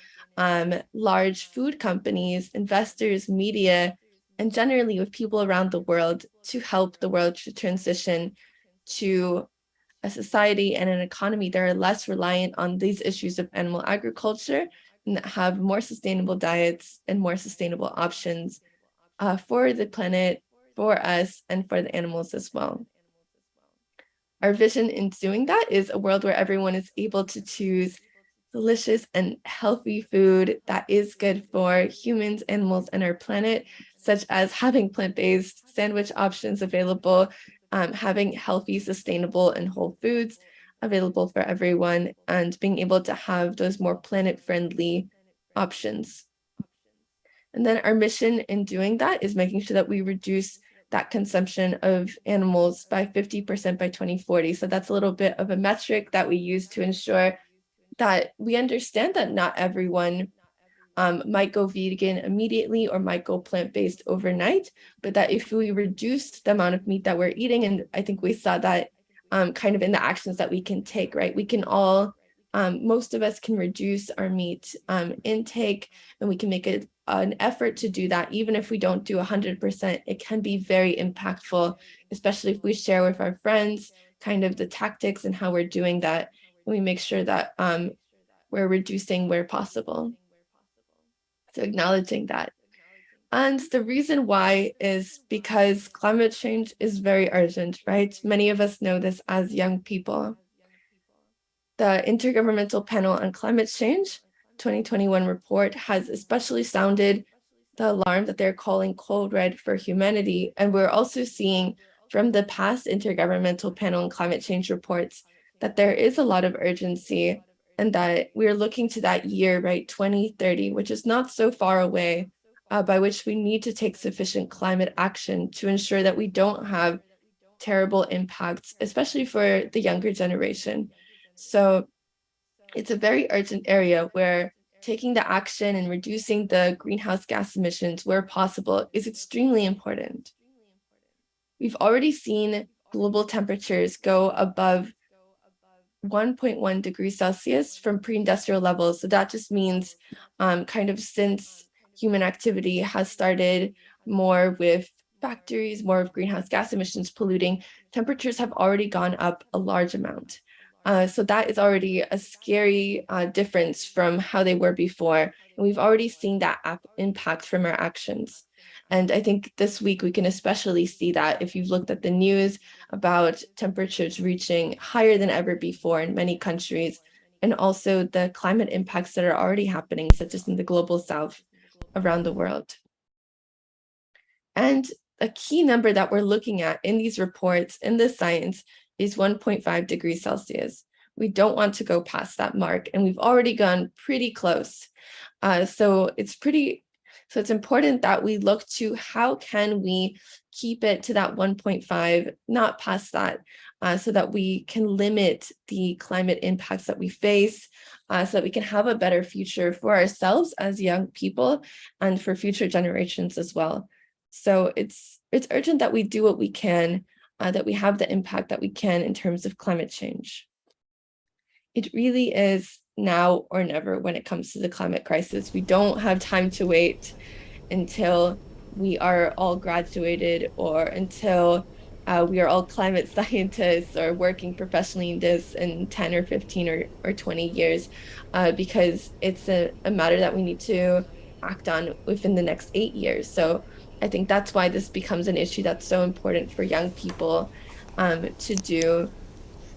large food companies, investors, media, and generally with people around the world to help the world to transition to a society and an economy that are less reliant on these issues of animal agriculture and that have more sustainable diets and more sustainable options for the planet, for us, and for the animals as well. Our vision in doing that is a world where everyone is able to choose delicious and healthy food that is good for humans, animals, and our planet, such as having plant-based sandwich options available, having healthy, sustainable, and whole foods available for everyone, and being able to have those more planet-friendly options. And then our mission in doing that is making sure that we reduce that consumption of animals by 50% by 2040. So that's a little bit of a metric that we use to ensure that we understand that not everyone might go vegan immediately or might go plant-based overnight, but that if we reduce the amount of meat that we're eating, and I think we saw that kind of in the actions that we can take, right? We can all, most of us can reduce our meat intake, and we can make an effort to do that. Even if we don't do 100%, it can be very impactful, especially if we share with our friends kind of the tactics and how we're doing that. And we make sure that we're reducing where possible. So acknowledging that. And the reason why is because climate change is very urgent, right? Many of us know this as young people. The Intergovernmental Panel on Climate Change 2021 report has especially sounded the alarm that they're calling code red for humanity. And we're also seeing from the past Intergovernmental Panel on Climate Change reports that there is a lot of urgency, and that we're looking to that year, right, 2030, which is not so far away, by which we need to take sufficient climate action to ensure that we don't have terrible impacts, especially for the younger generation. So it's a very urgent area where taking the action and reducing the greenhouse gas emissions where possible is extremely important. We've already seen global temperatures go above 1.1 degrees Celsius from pre-industrial levels. So that just means kind of since human activity has started more with factories, more of greenhouse gas emissions polluting, temperatures have already gone up a large amount. So that is already a scary difference from how they were before. And we've already seen that impact from our actions. And I think this week we can especially see that if you've looked at the news about temperatures reaching higher than ever before in many countries, and also the climate impacts that are already happening, such as in the global south around the world. And a key number that we're looking at in these reports, in this science, is 1.5 degrees Celsius. We don't want to go past that mark, and we've already gone pretty close. So it's important that we look to how can we keep it to that 1.5, not past that, so that we can limit the climate impacts that we face, so that we can have a better future for ourselves as young people and for future generations as well. So it's urgent that we do what we can, that we have the impact that we can in terms of climate change. It really is now or never when it comes to the climate crisis. We don't have time to wait until we are all graduated or until we are all climate scientists or working professionally in this in 10 or 15 or 20 years, because it's a matter that we need to act on within the next 8 years. So I think that's why this becomes an issue that's so important for young people, to do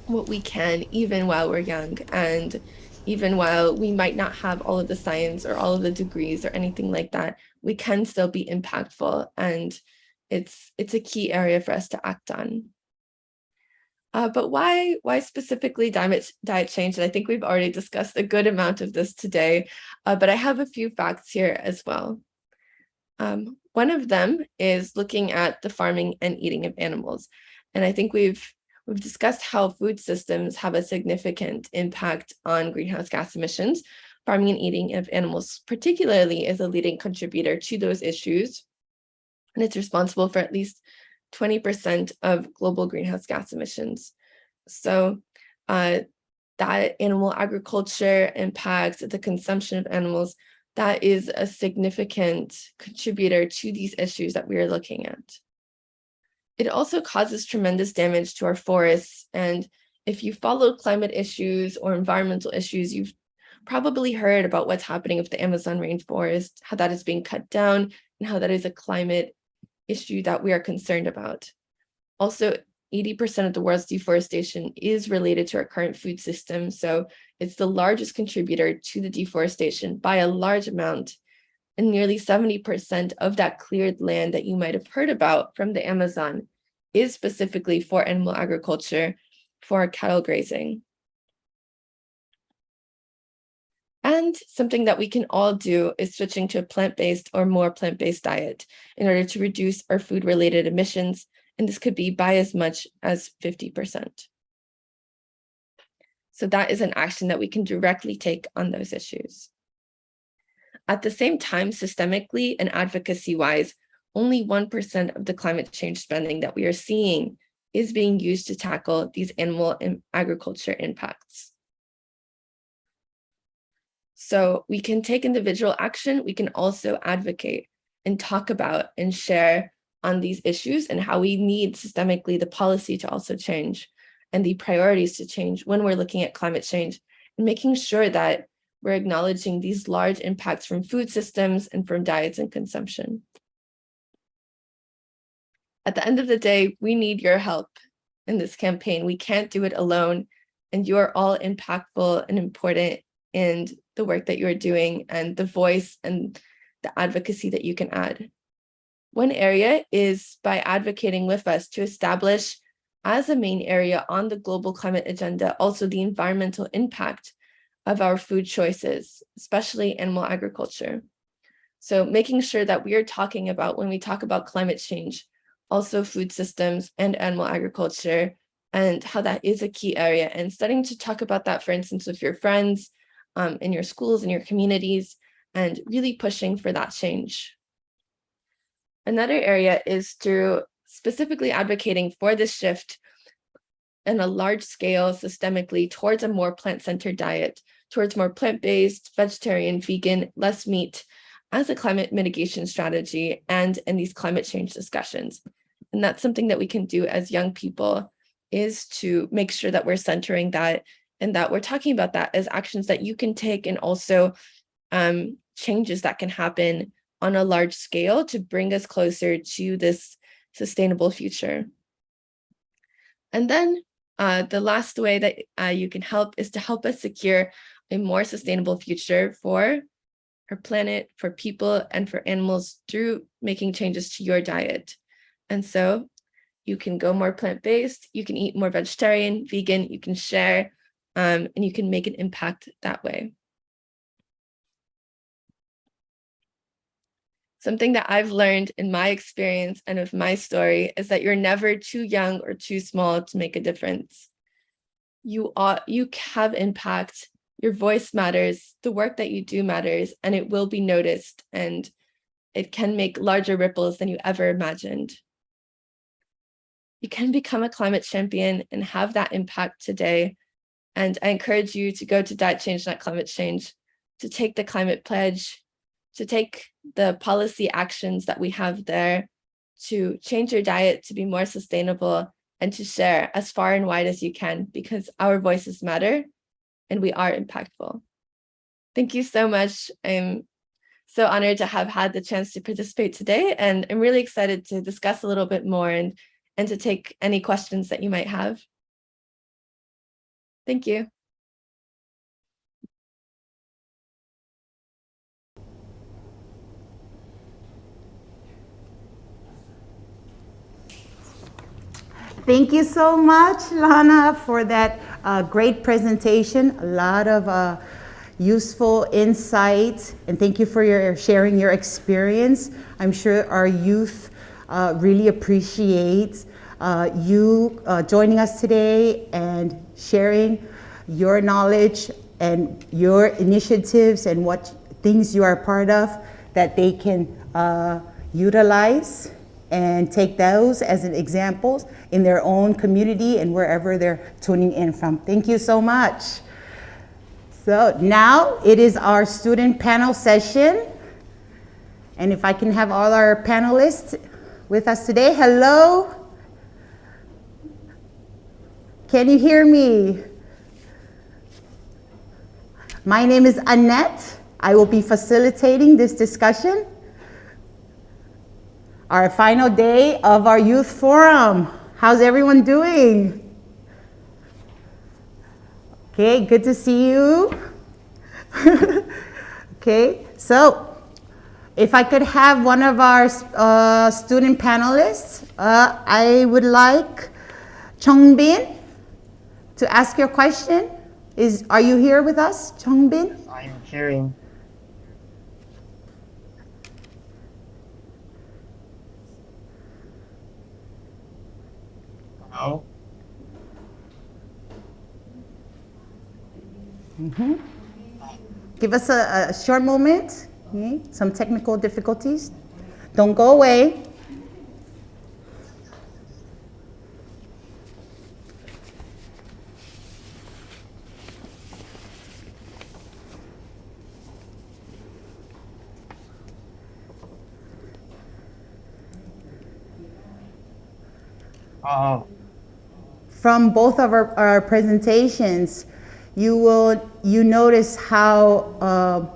what we can even while we're young, and even while we might not have all of the science or all of the degrees or anything like that, we can still be impactful, and it's a key area for us to act on. But why specifically diet change? And I think we've already discussed a good amount of this today, but I have a few facts here as well. One of them is looking at the farming and eating of animals. And I think we've discussed how food systems have a significant impact on greenhouse gas emissions. Farming and eating of animals particularly is a leading contributor to those issues, and it's responsible for at least 20% of global greenhouse gas emissions. So that animal agriculture impacts the consumption of animals, that is a significant contributor to these issues that we are looking at. It also causes tremendous damage to our forests. And if you follow climate issues or environmental issues, you've probably heard about what's happening with the Amazon rainforest, how that is being cut down, and how that is a climate issue that we are concerned about. Also, 80% of the world's deforestation is related to our current food system. So it's the largest contributor to the deforestation by a large amount. And nearly 70% of that cleared land that you might have heard about from the Amazon is specifically for animal agriculture, for cattle grazing. And something that we can all do is switching to a plant-based or more plant-based diet in order to reduce our food-related emissions, and this could be by as much as 50%. So that is an action that we can directly take on those issues. At the same time, systemically and advocacy-wise, only 1% of the climate change spending that we are seeing is being used to tackle these animal and agriculture impacts. So we can take individual action, we can also advocate and talk about and share on these issues and how we need systemically the policy to also change and the priorities to change when we're looking at climate change and making sure that we're acknowledging these large impacts from food systems and from diets and consumption. At the end of the day, we need your help in this campaign. We can't do it alone, and you are all impactful and important in the work that you're doing and the voice and the advocacy that you can add. One area is by advocating with us to establish as a main area on the global climate agenda, also the environmental impact of our food choices, especially animal agriculture. So making sure that we are talking about, when we talk about climate change, also food systems and animal agriculture, and how that is a key area, and starting to talk about that, for instance, with your friends, in your schools, in your communities, and really pushing for that change. Another area is through specifically advocating for this shift in a large scale systemically towards a more plant-centered diet, towards more plant-based, vegetarian, vegan, less meat as a climate mitigation strategy and in these climate change discussions. And that's something that we can do as young people, is to make sure that we're centering that and that we're talking about that as actions that you can take, and also changes that can happen on a large scale to bring us closer to this sustainable future. And then the last way that you can help is to help us secure a more sustainable future for our planet, for people, and for animals through making changes to your diet. And so you can go more plant-based, you can eat more vegetarian, vegan, you can share, and you can make an impact that way. Something that I've learned in my experience and with my story is that you're never too young or too small to make a difference. You have impact, your voice matters, the work that you do matters, and it will be noticed, and it can make larger ripples than you ever imagined. You can become a climate champion and have that impact today. And I encourage you to go to Diet Change, Not Climate Change, to take the climate pledge, to take the policy actions that we have there, to change your diet to be more sustainable, and to share as far and wide as you can, because our voices matter and we are impactful. Thank you so much. I'm so honored to have had the chance to participate today, and I'm really excited to discuss a little bit more and to take any questions that you might have. Thank you. Thank you so much, Lana, for that great presentation. A lot of useful insights, and thank you for sharing your experience. I'm sure our youth really appreciate you joining us today and sharing your knowledge and your initiatives and what things you are a part of that they can utilize and take those as an examples in their own community and wherever they're tuning in from. Thank you so much. So now it is our student panel session. And if I can have all our panelists with us today. Hello? Can you hear me? My name is Annette. I will be facilitating this discussion. Our final day of our youth forum. How's everyone doing? Okay, good to see you. Okay, so if I could have one of our student panelists, I would like Chongbin to ask your question. Are you here with us, Chongbin? I'm hearing. Hello? Give us a short moment. Okay, some technical difficulties. Don't go away. From both of our presentations, you notice how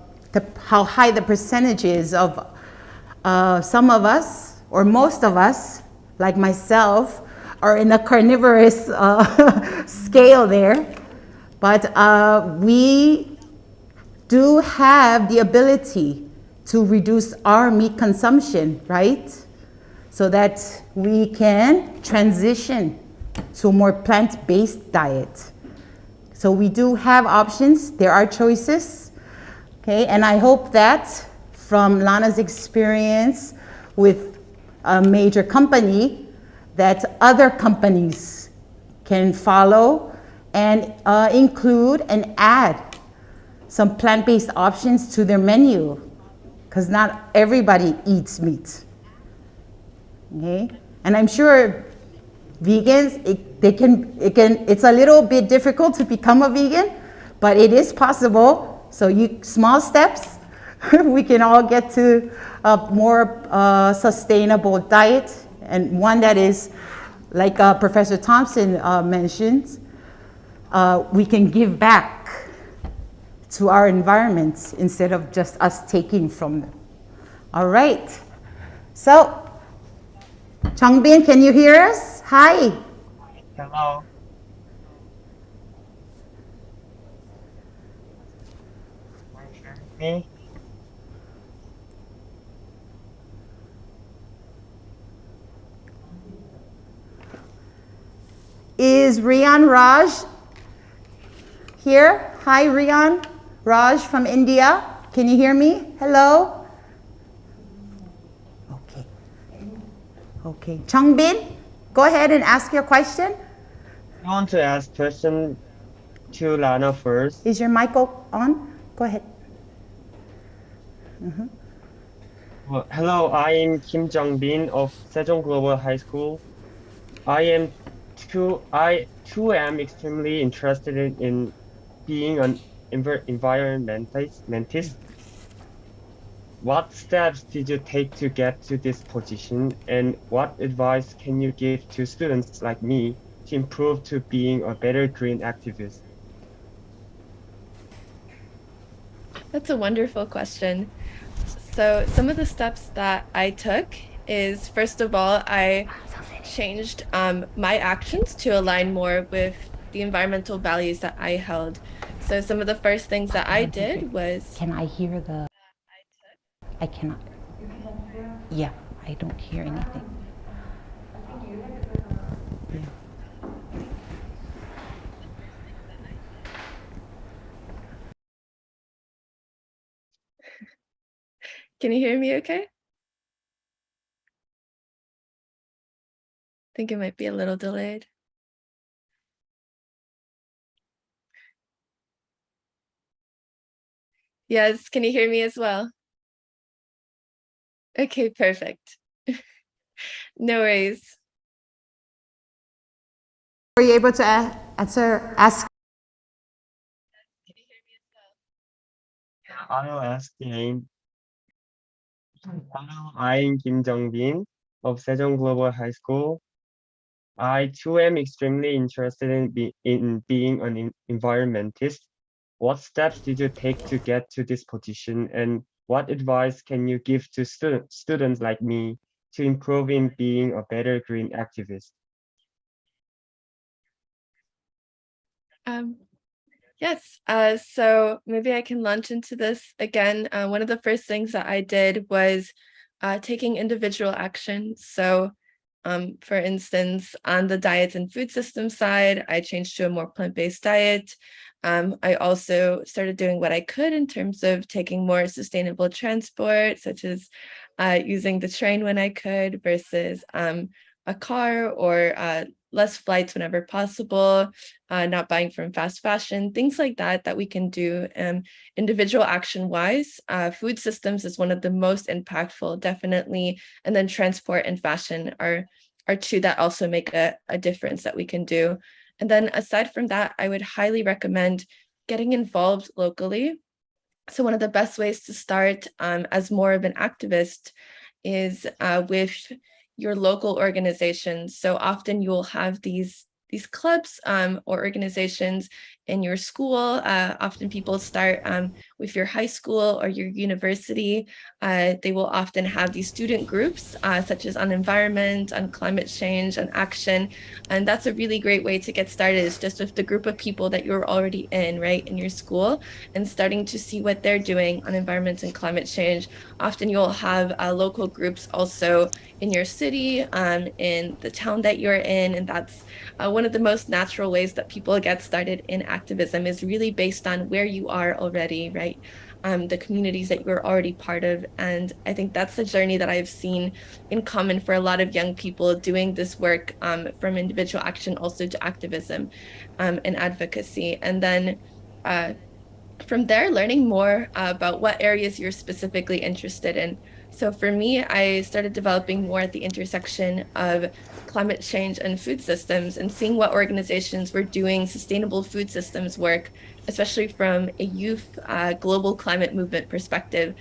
high the percentages of some of us, or most of us, like myself, are in a carnivorous scale there. But we do have the ability to reduce our meat consumption, right? So that we can transition to a more plant-based diet. So we do have options, there are choices, okay? And I hope that from Lana's experience with a major company, that other companies can follow and include and add some plant-based options to their menu, because not everybody eats meat, okay? And I'm sure vegans, it's a little bit difficult to become a vegan, but it is possible. So small steps, we can all get to a more sustainable diet, and one that is, like Professor Thomsen mentioned, we can give back to our environment instead of just us taking from them. All right, so Changbin, can you hear us? Hi. Hello. Can you hear me? Is Rian Raj here? Hi, Rian. Raj from India. Can you hear me? Hello? Okay. Okay. Changbin, go ahead and ask your question. I want to ask question to Lana first. Is your mic on? Go ahead. Well, hello, I am Kim Jong-bin of Sejong Global High School. I too am extremely interested in being an environmentalist. What steps did you take to get to this position, and what advice can you give to students like me to improve to being a better green activist? That's a wonderful question. So some of the steps that I took is, first of all, I changed my actions to align more with the environmental values that I held. So some of the first things that I did was... Can I hear the... I cannot. Yeah, I don't hear anything. Yeah. Can you hear me okay? I think it might be a little delayed. Yes, can you hear me as well? Okay, perfect. No worries. Were you able to ask? Can you hear me as well? I'll ask again. Hello, I'm Kim Jong-bin of Sejong Global High School. I too am extremely interested in being an environmentalist. What steps did you take to get to this position, and what advice can you give to students like me to improve in being a better green activist? Yes, so maybe I can launch into this again. One of the first things that I did was taking individual action. So, for instance, on the diet and food system side, I changed to a more plant-based diet. I also started doing what I could in terms of taking more sustainable transport, such as using the train when I could versus a car, or less flights whenever possible, not buying from fast fashion, things like that that we can do individual action wise. Food systems is one of the most impactful, definitely. And then transport and fashion are two that also make a difference that we can do. And then aside from that, I would highly recommend getting involved locally. So one of the best ways to start as more of an activist is with your local organizations. So often you will have these clubs or organizations in your school. Often people start with your high school or your university. They will often have these student groups, such as on environment, on climate change, on action. And that's a really great way to get started, is just with the group of people that you're already in, right, in your school, and starting to see what they're doing on environment and climate change. Often you'll have local groups also in your city, in the town that you're in. And that's one of the most natural ways that people get started in activism, is really based on where you are already, right? The communities that you're already part of. And I think that's the journey that I've seen in common for a lot of young people doing this work, from individual action also to activism and advocacy. And then from there, learning more about what areas you're specifically interested in. So for me, I started developing more at the intersection of climate change and food systems, and seeing what organizations were doing sustainable food systems work, especially from a youth global climate movement perspective.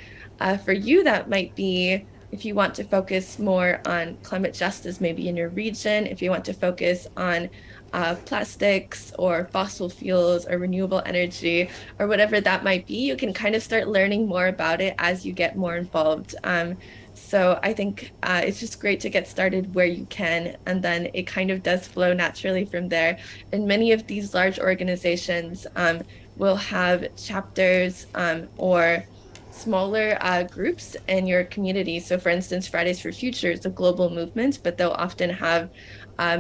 For you, that might be if you want to focus more on climate justice, maybe in your region, if you want to focus on plastics or fossil fuels or renewable energy or whatever that might be, you can kind of start learning more about it as you get more involved. So I think it's just great to get started where you can, and then it kind of does flow naturally from there. And many of these large organizations will have chapters or smaller groups in your community. So for instance, Fridays for Future is a global movement, but they'll often have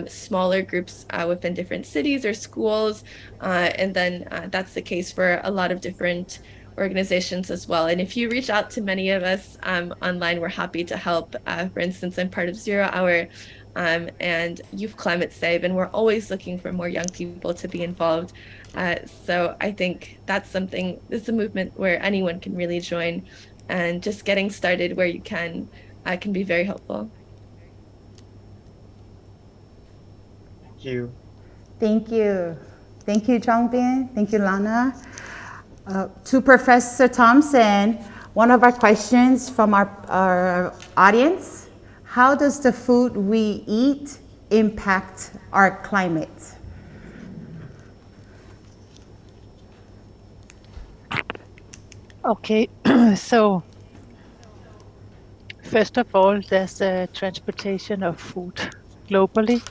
smaller groups within different cities or schools. And then that's the case for a lot of different organizations as well. And if you reach out to many of us online, we're happy to help. For instance, I'm part of Zero Hour and Youth Climate Save, and we're always looking for more young people to be involved. So I think that's something, it's a movement where anyone can really join, and just getting started where you can be very helpful. Thank you. Thank you. Thank you, Jongbin. Thank you, Lana. To Professor Thomsen, one of our questions from our audience: how does the food we eat impact our climate? Okay, so first of all, there's transportation of food globally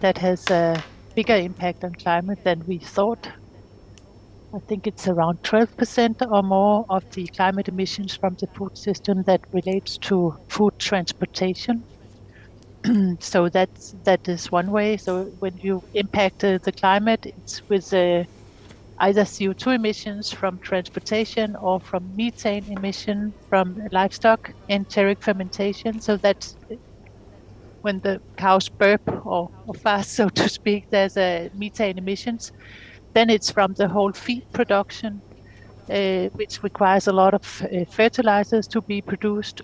that has a bigger impact on climate than we thought. I think it's around 12% or more of the climate emissions from the food system that relates to food transportation. So that is one way. So when you impact the climate, it's with either CO2 emissions from transportation or from methane emission from livestock, enteric fermentation. So that's when the cows burp or fast, so to speak, there's methane emissions. Then it's from the whole feed production, which requires a lot of fertilizers to be produced.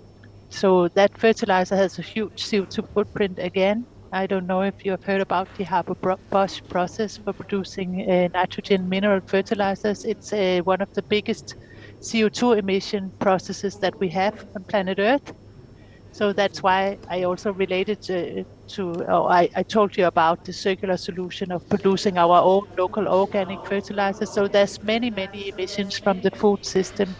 So that fertilizer has a huge CO2 footprint again. I don't know if you have heard about the Haber-Bosch process for producing nitrogen mineral fertilizers. It's one of the biggest CO2 emission processes that we have on planet Earth. So that's why I also related I told you about the circular solution of producing our own local organic fertilizer. So there's many emissions from the food system.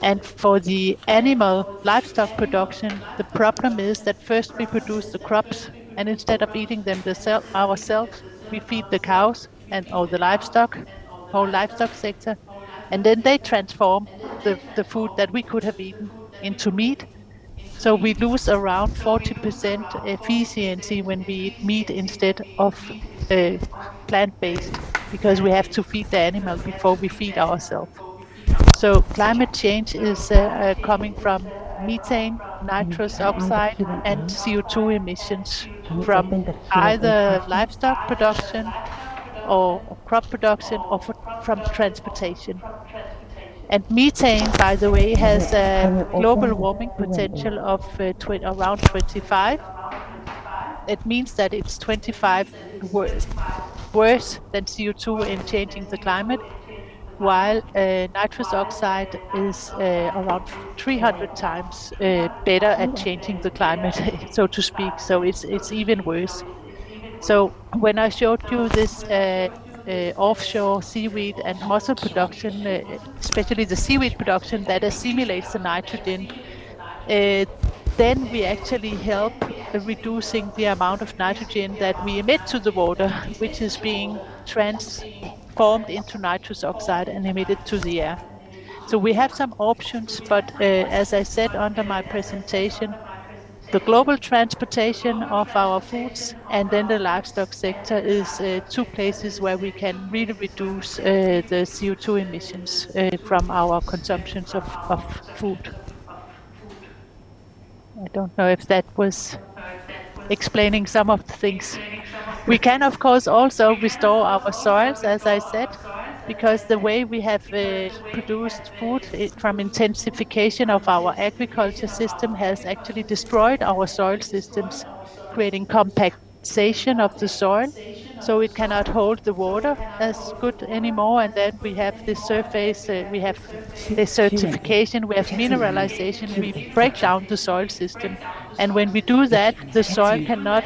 And for the animal livestock production, the problem is that first we produce the crops, and instead of eating them ourselves, we feed the cows, or the livestock, whole livestock sector, and then they transform the food that we could have eaten into meat. So we lose around 40% efficiency when we eat meat instead of plant-based, because we have to feed the animal before we feed ourselves. So climate change is coming from methane, nitrous oxide, and CO2 emissions from either livestock production or crop production or from transportation. And methane, by the way, has a global warming potential of around 25. It means that it's 25 worse than CO2 in changing the climate, while nitrous oxide is around 300 times better at changing the climate, so to speak. So it's even worse. So when I showed you this offshore seaweed and mussel production, especially the seaweed production that assimilates the nitrogen, then we actually help reducing the amount of nitrogen that we emit to the water, which is being transformed into nitrous oxide and emitted to the air. So we have some options, but as I said under my presentation, the global transportation of our foods and then the livestock sector is two places where we can really reduce the CO2 emissions from our consumptions of food. I don't know if that was explaining some of the things. We can, of course, also restore our soils, as I said, because the way we have produced food from intensification of our agriculture system has actually destroyed our soil systems, creating compactation of the soil. So it cannot hold the water as good anymore. And then we have the surface, we have desertification, we have mineralization, we break down the soil system. And when we do that, the soil cannot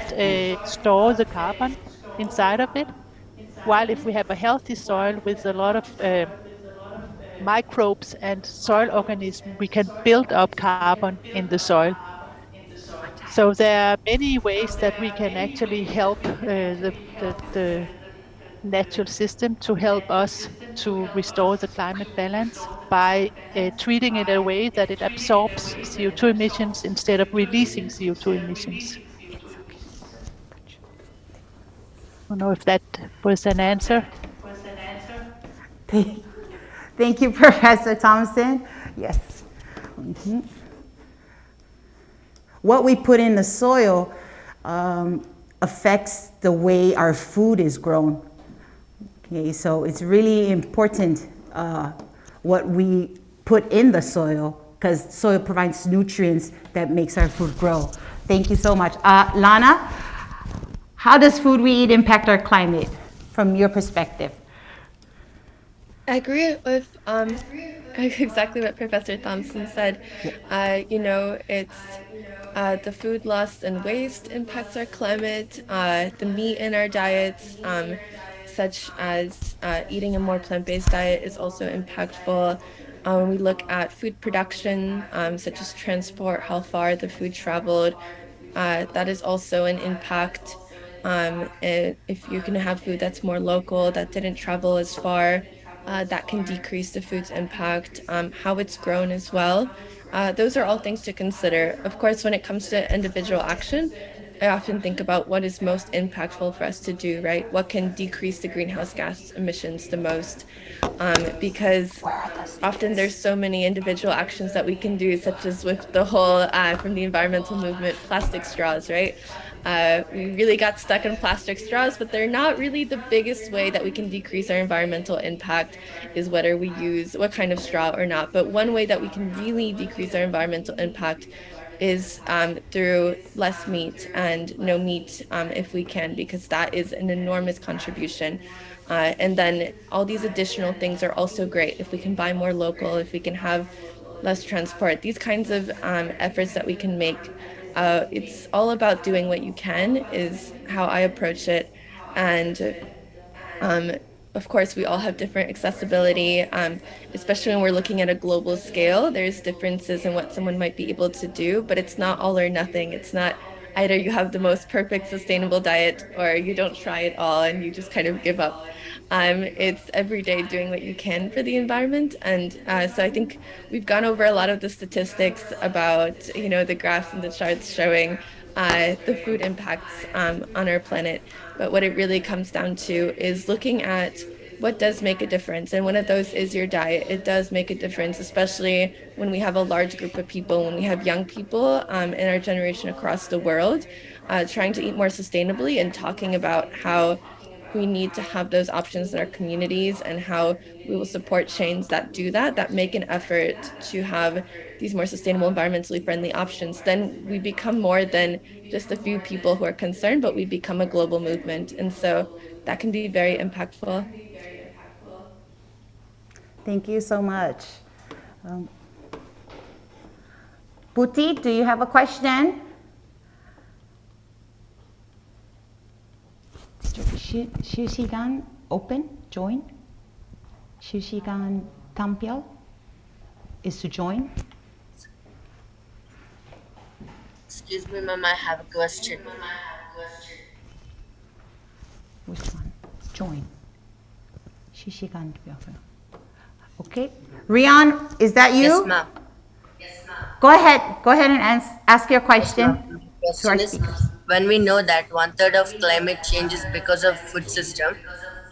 store the carbon inside of it. While if we have a healthy soil with a lot of microbes and soil organisms, we can build up carbon in the soil. So there are many ways that we can actually help the natural system to help us to restore the climate balance by treating it in a way that it absorbs CO2 emissions instead of releasing CO2 emissions. I don't know if that was an answer. Thank you, Professor Thomsen. Yes. Mhm. What we put in the soil affects the way our food is grown. Okay, so it's really important what we put in the soil, because soil provides nutrients that makes our food grow. Thank you so much. Lana, how does food we eat impact our climate from your perspective? I agree with exactly what Professor Thomsen said. It's the food loss and waste impacts our climate. The meat in our diets, such as eating a more plant-based diet, is also impactful. When we look at food production, such as transport, how far the food traveled, that is also an impact. If you're going to have food that's more local, that didn't travel as far, that can decrease the food's impact, how it's grown as well. Those are all things to consider. Of course, when it comes to individual action, I often think about what is most impactful for us to do, right? What can decrease the greenhouse gas emissions the most? Because often there's so many individual actions that we can do, such as with the whole, from the environmental movement, plastic straws, right? We really got stuck in plastic straws, but they're not really the biggest way that we can decrease our environmental impact, is whether we use what kind of straw or not. But one way that we can really decrease our environmental impact is through less meat and no meat if we can, because that is an enormous contribution. And then all these additional things are also great. If we can buy more local, if we can have less transport, these kinds of efforts that we can make. It's all about doing what you can, is how I approach it. And of course, we all have different accessibility, especially when we're looking at a global scale. There's differences in what someone might be able to do, but it's not all or nothing. It's not either you have the most perfect sustainable diet or you don't try it all and you just kind of give up. It's every day doing what you can for the environment. And so I think we've gone over a lot of the statistics about, the graphs and the charts showing the food impacts on our planet. But what it really comes down to is looking at what does make a difference. And one of those is your diet. It does make a difference, especially when we have a large group of people, when we have young people in our generation across the world, trying to eat more sustainably and talking about how we need to have those options in our communities and how we will support chains that do that, that make an effort to have these more sustainable, environmentally friendly options. Then we become more than just a few people who are concerned, but we become a global movement. And so that can be very impactful. Thank you so much. Puti, do you have a question? 실시간 open, join. 실시간 탐별 is to join. Excuse me, ma'am, I have a question. Which one? Join. 실시간 별. Okay. Rian, is that you? Yes, ma'am. Go ahead. Go ahead and ask your question to our Question is, speakers. when we know that 1/3 of climate change is because of food system,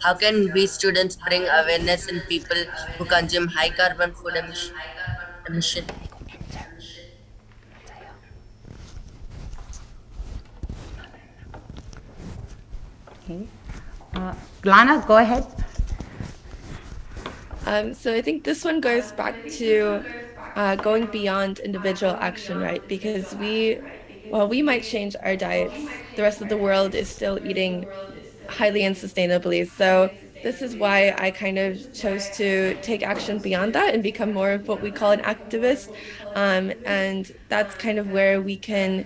how can we students bring awareness in people who consume high carbon food emission? Okay. Lana, go ahead. So I think this one goes back to going beyond individual action, right? Because while we might change our diets, the rest of the world is still eating highly unsustainably. So this is why I kind of chose to take action beyond that and become more of what we call an activist. And that's kind of where we can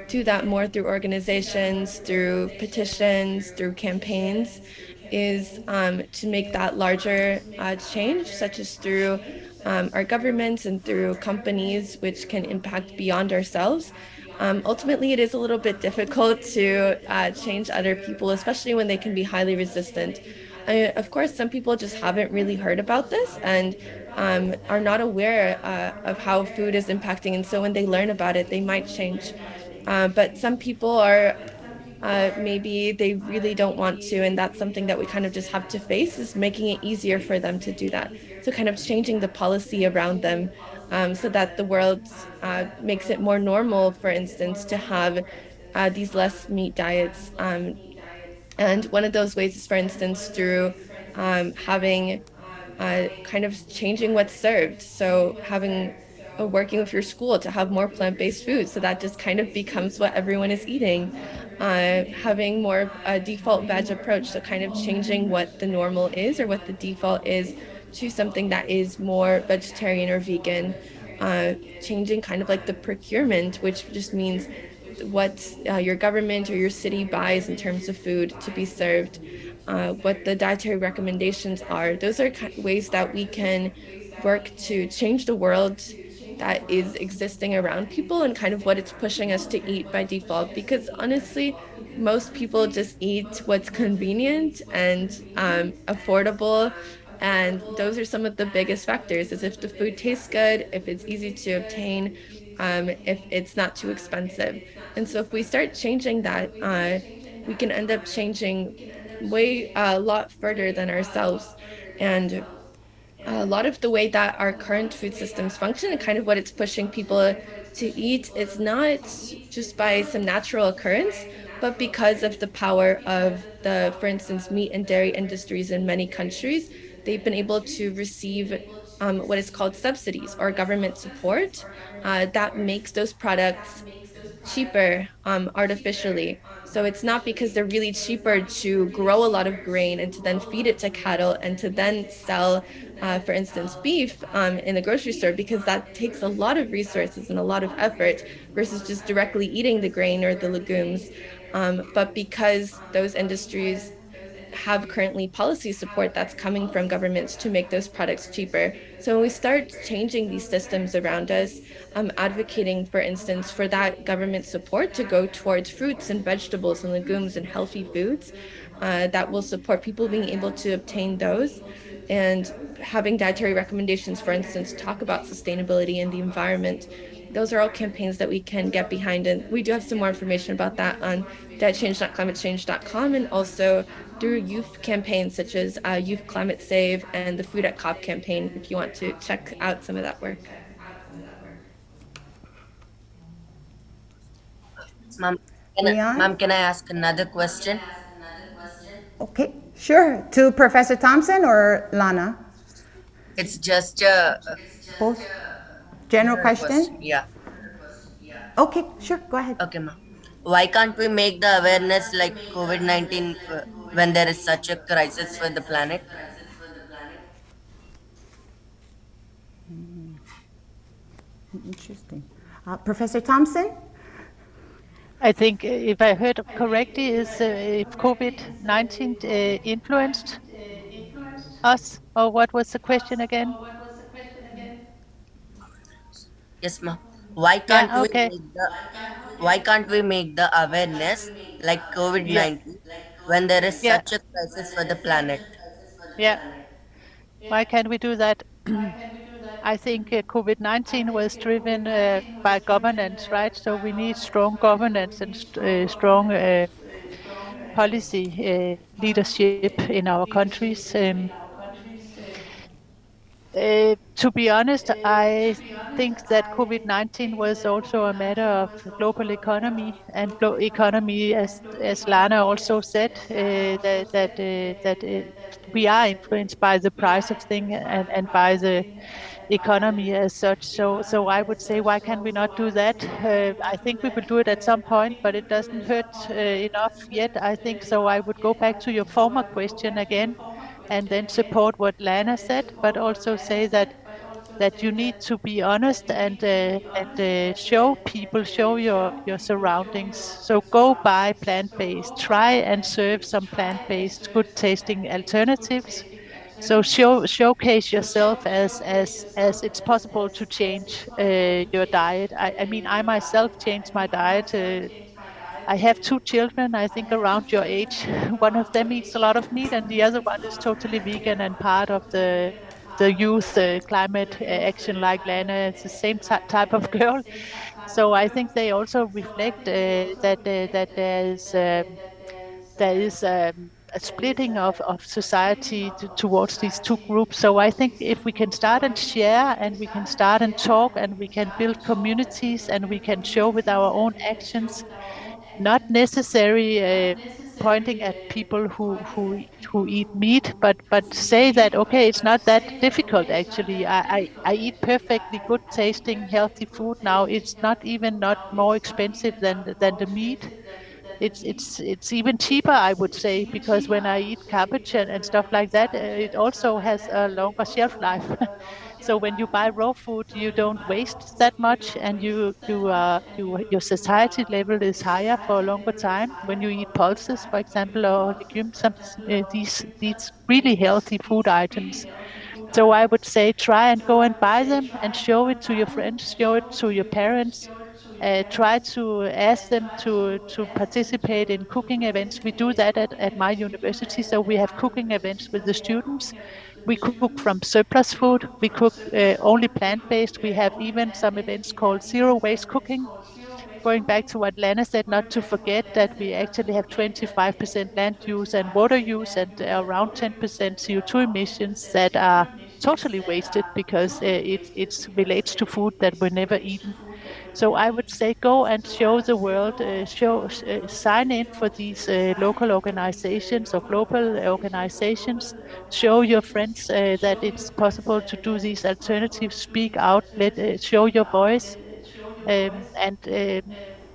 do that more through organizations, through petitions, through campaigns, is to make that larger change, such as through our governments and through companies, which can impact beyond ourselves. Ultimately, it is a little bit difficult to change other people, especially when they can be highly resistant. Of course, some people just haven't really heard about this and are not aware of how food is impacting. And so when they learn about it, they might change. But some people are maybe they really don't want to, and that's something that we kind of just have to face, is making it easier for them to do that. So kind of changing the policy around them so that the world makes it more normal, for instance, to have these less meat diets. And one of those ways is, for instance, through having kind of changing what's served. So having working with your school to have more plant-based food. So that just kind of becomes what everyone is eating. Having more a default veg approach. So kind of changing what the normal is or what the default is to something that is more vegetarian or vegan. Changing kind of like the procurement, which just means what your government or your city buys in terms of food to be served, what the dietary recommendations are. Those are ways that we can work to change the world that is existing around people and kind of what it's pushing us to eat by default. Because honestly, most people just eat what's convenient and affordable. And those are some of the biggest factors, is if the food tastes good, if it's easy to obtain, if it's not too expensive. And so if we start changing that, we can end up changing way a lot further than ourselves. And a lot of the way that our current food systems function and kind of what it's pushing people to eat is not just by some natural occurrence, but because of the power of the, for instance, meat and dairy industries in many countries. They've been able to receive what is called subsidies or government support that makes those products cheaper artificially. So it's not because they're really cheaper to grow a lot of grain and to then feed it to cattle and to then sell, for instance, beef in the grocery store, because that takes a lot of resources and a lot of effort versus just directly eating the grain or the legumes. But because those industries have currently policy support that's coming from governments to make those products cheaper. So when we start changing these systems around us, advocating, for instance, for that government support to go towards fruits and vegetables and legumes and healthy foods, that will support people being able to obtain those, and having dietary recommendations, for instance, talk about sustainability and the environment. Those are all campaigns that we can get behind. And we do have some more information about that on dietchange.climatechange.com, and also through youth campaigns such as Youth Climate Save and the Food at COP campaign, if you want to check out some of that work. Ma'am, Marianne? can I ask another question? Okay, sure. To Professor Thompson or Lana? It's just a Both? General general question? Yeah. Okay, sure, go ahead. Okay, ma'am. Why can't we make the awareness like COVID-19 when there is such a crisis for the planet? Interesting. Professor Thompson? I think if I heard correctly, is if COVID-19 influenced us, or what was the question again? Yes, ma'am. Why can't Yeah, we okay. make the awareness like Yeah, COVID-19 when there is yeah, such a crisis for the planet? yeah. Why can't we do that? I think COVID-19 was driven by governance, right? So we need strong governance and strong policy leadership in our countries. To be honest, I think that COVID-19 was also a matter of global economy and economy, as Lana also said, that we are influenced by the price of things and by the economy as such. So I would say, why can we not do that? I think we will do it at some point, but it doesn't hurt enough yet, I think. So I would go back to your former question again, and then support what Lana said, but also say that you need to be honest and show people, show your surroundings. So go buy plant-based, try and serve some plant-based, good tasting alternatives. So showcase yourself as it's possible to change your diet. I mean, I myself changed my diet. I have two children, I think around your age. One of them eats a lot of meat, and the other one is totally vegan and part of the youth climate action like Lana. It's the same type of girl. So I think they also reflect that there is a splitting of society towards these two groups. So I think if we can start and share, and we can start and talk, and we can build communities, and we can show with our own actions, not necessarily pointing at people who eat meat, but say that, okay, it's not that difficult actually. I eat perfectly good tasting healthy food now. It's not more expensive than the meat. It's even cheaper, I would say, because when I eat cabbage and stuff like that, it also has a longer shelf life. So when you buy raw food, you don't waste that much, and your satiety level is higher for a longer time. When you eat pulses, for example, or legumes, these really healthy food items. So I would say, try and go and buy them and show it to your friends, show it to your parents. Try to ask them to participate in cooking events. We do that at my university. So we have cooking events with the students. We cook from surplus food. We cook only plant-based. We have even some events called zero waste cooking. Going back to what Lana said, not to forget that we actually have 25% land use and water use, and around 10% CO2 emissions that are totally wasted because it relates to food that were never eaten. So I would say, go and show the world, sign in for these local organizations or global organizations. Show your friends that it's possible to do these alternatives. Speak out, show your voice.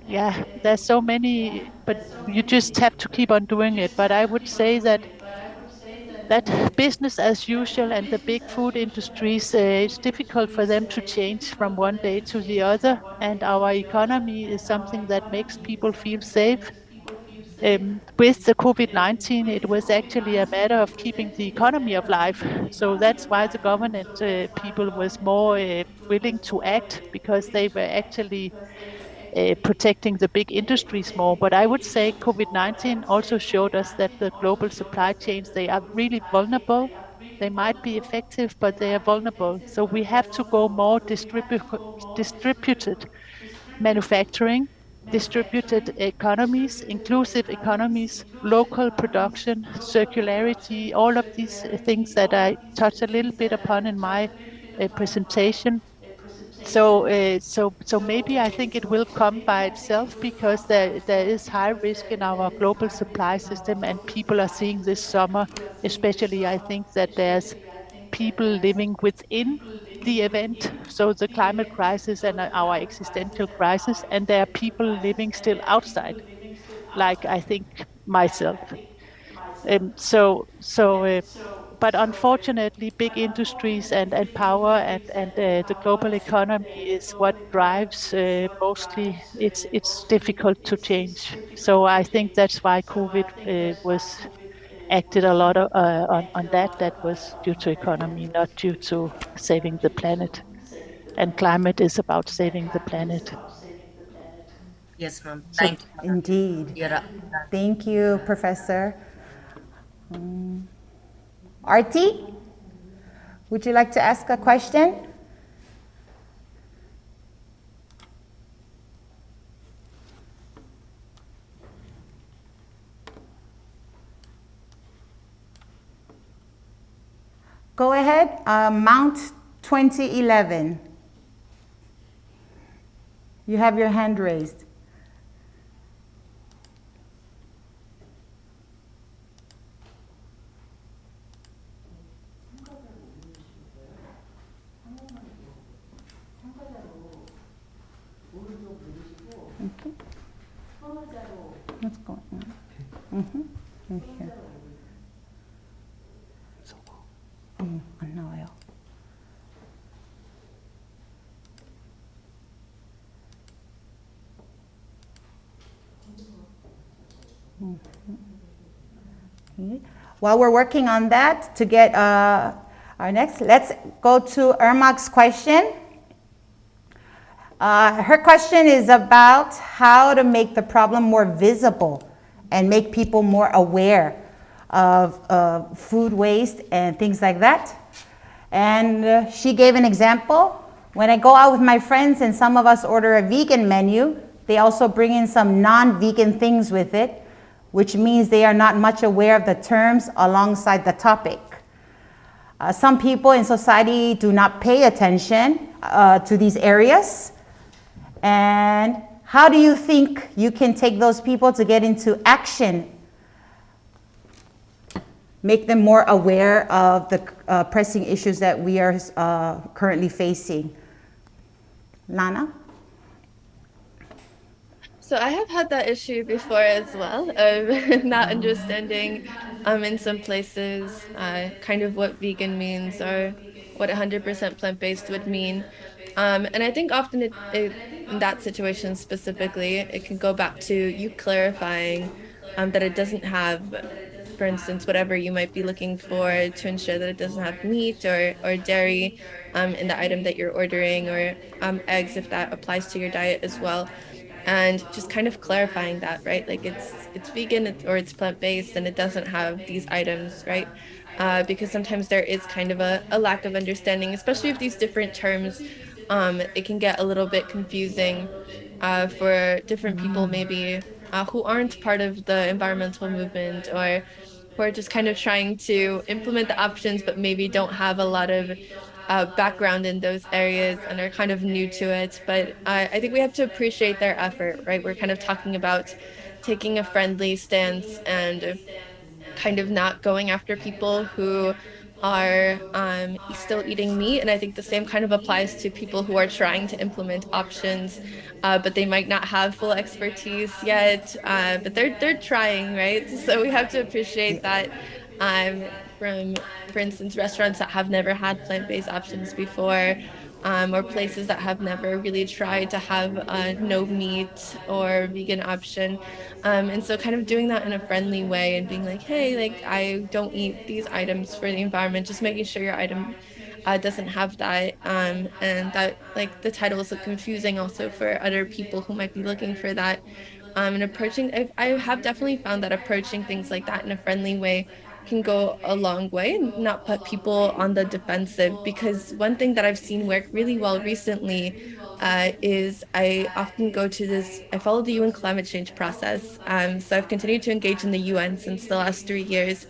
Yeah, there's so many, but you just have to keep on doing it. But I would say that business as usual and the big food industries, it's difficult for them to change from one day to the other. And our economy is something that makes people feel safe. With the COVID-19, it was actually a matter of keeping the economy of life. So that's why the government people was more willing to act, because they were actually protecting the big industries more. But I would say COVID-19 also showed us that the global supply chains, they are really vulnerable. They might be effective, but they are vulnerable. So we have to go more distributed manufacturing, distributed economies, inclusive economies, local production, circularity, all of these things that I touched a little bit upon in my presentation. So maybe I think it will come by itself, because there is high risk in our global supply system, and people are seeing this summer, especially I think that there's people living within the event, so the climate crisis and our existential crisis, and there are people living still outside, like I think myself. But unfortunately, big industries and power and the global economy is what drives mostly. It's difficult to change. So I think that's why COVID was acted a lot on that. That was due to economy, not due to saving the planet. And climate is about saving the planet. Yes, ma'am. So, Thank you for indeed. your Thank you, Professor. Artie, would you like to ask a question? Go ahead, Mount 2011. You have your hand raised. Okay. What's going on? Here. 안 나와요. Okay. While we're working on that, to get our next, let's go to Irmak's question. Her question is about how to make the problem more visible and make people more aware of food waste and things like that. And she gave an example. When I go out with my friends and some of us order a vegan menu, they also bring in some non-vegan things with it, which means they are not much aware of the terms alongside the topic. Some people in society do not pay attention to these areas. And how do you think you can take those people to get into action? Make them more aware of the pressing issues that we are currently facing. Lana? So I have had that issue before as well, of not understanding in some places kind of what vegan means or what 100% plant-based would mean. And I think often in that situation specifically, it can go back to you clarifying that it doesn't have, for instance, whatever you might be looking for to ensure that it doesn't have meat or dairy in the item that you're ordering, or eggs if that applies to your diet as well. And just kind of clarifying that, right? Like it's vegan or it's plant-based and it doesn't have these items, right? Because sometimes there is kind of a lack of understanding, especially with these different terms. It can get a little bit confusing for different people maybe who aren't part of the environmental movement, or who are just kind of trying to implement the options but maybe don't have a lot of background in those areas and are kind of new to it. But I think we have to appreciate their effort, right? We're kind of talking about taking a friendly stance and kind of not going after people who are still eating meat. And I think the same kind of applies to people who are trying to implement options, but they might not have full expertise yet, but they're trying, right? So we have to appreciate that from, for instance, restaurants that have never had plant-based options before, or places that have never really tried to have a no meat or vegan option. And so kind of doing that in a friendly way and being like, hey, like I don't eat these items for the environment, just making sure your item doesn't have that. And that like the title is confusing also for other people who might be looking for that. And I have definitely found that approaching things like that in a friendly way can go a long way and not put people on the defensive. Because one thing that I've seen work really well recently is I often go to I follow the UN climate change process. So I've continued to engage in the UN since the last 3 years,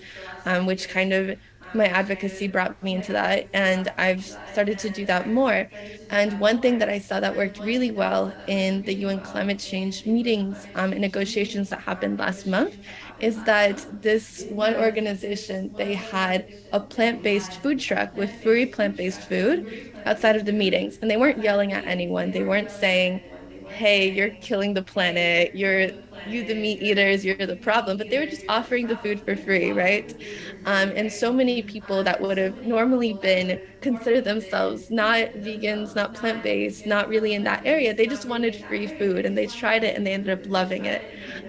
which kind of my advocacy brought me into that. And I've started to do that more. And one thing that I saw that worked really well in the UN climate change meetings and negotiations that happened last month is that this one organization, they had a plant-based food truck with free plant-based food outside of the meetings. And they weren't yelling at anyone. They weren't saying, hey, you're killing the planet. You, the meat eaters, you're the problem. But they were just offering the food for free, right? And so many people that would have normally been consider themselves not vegans, not plant-based, not really in that area. They just wanted free food and they tried it and they ended up loving it.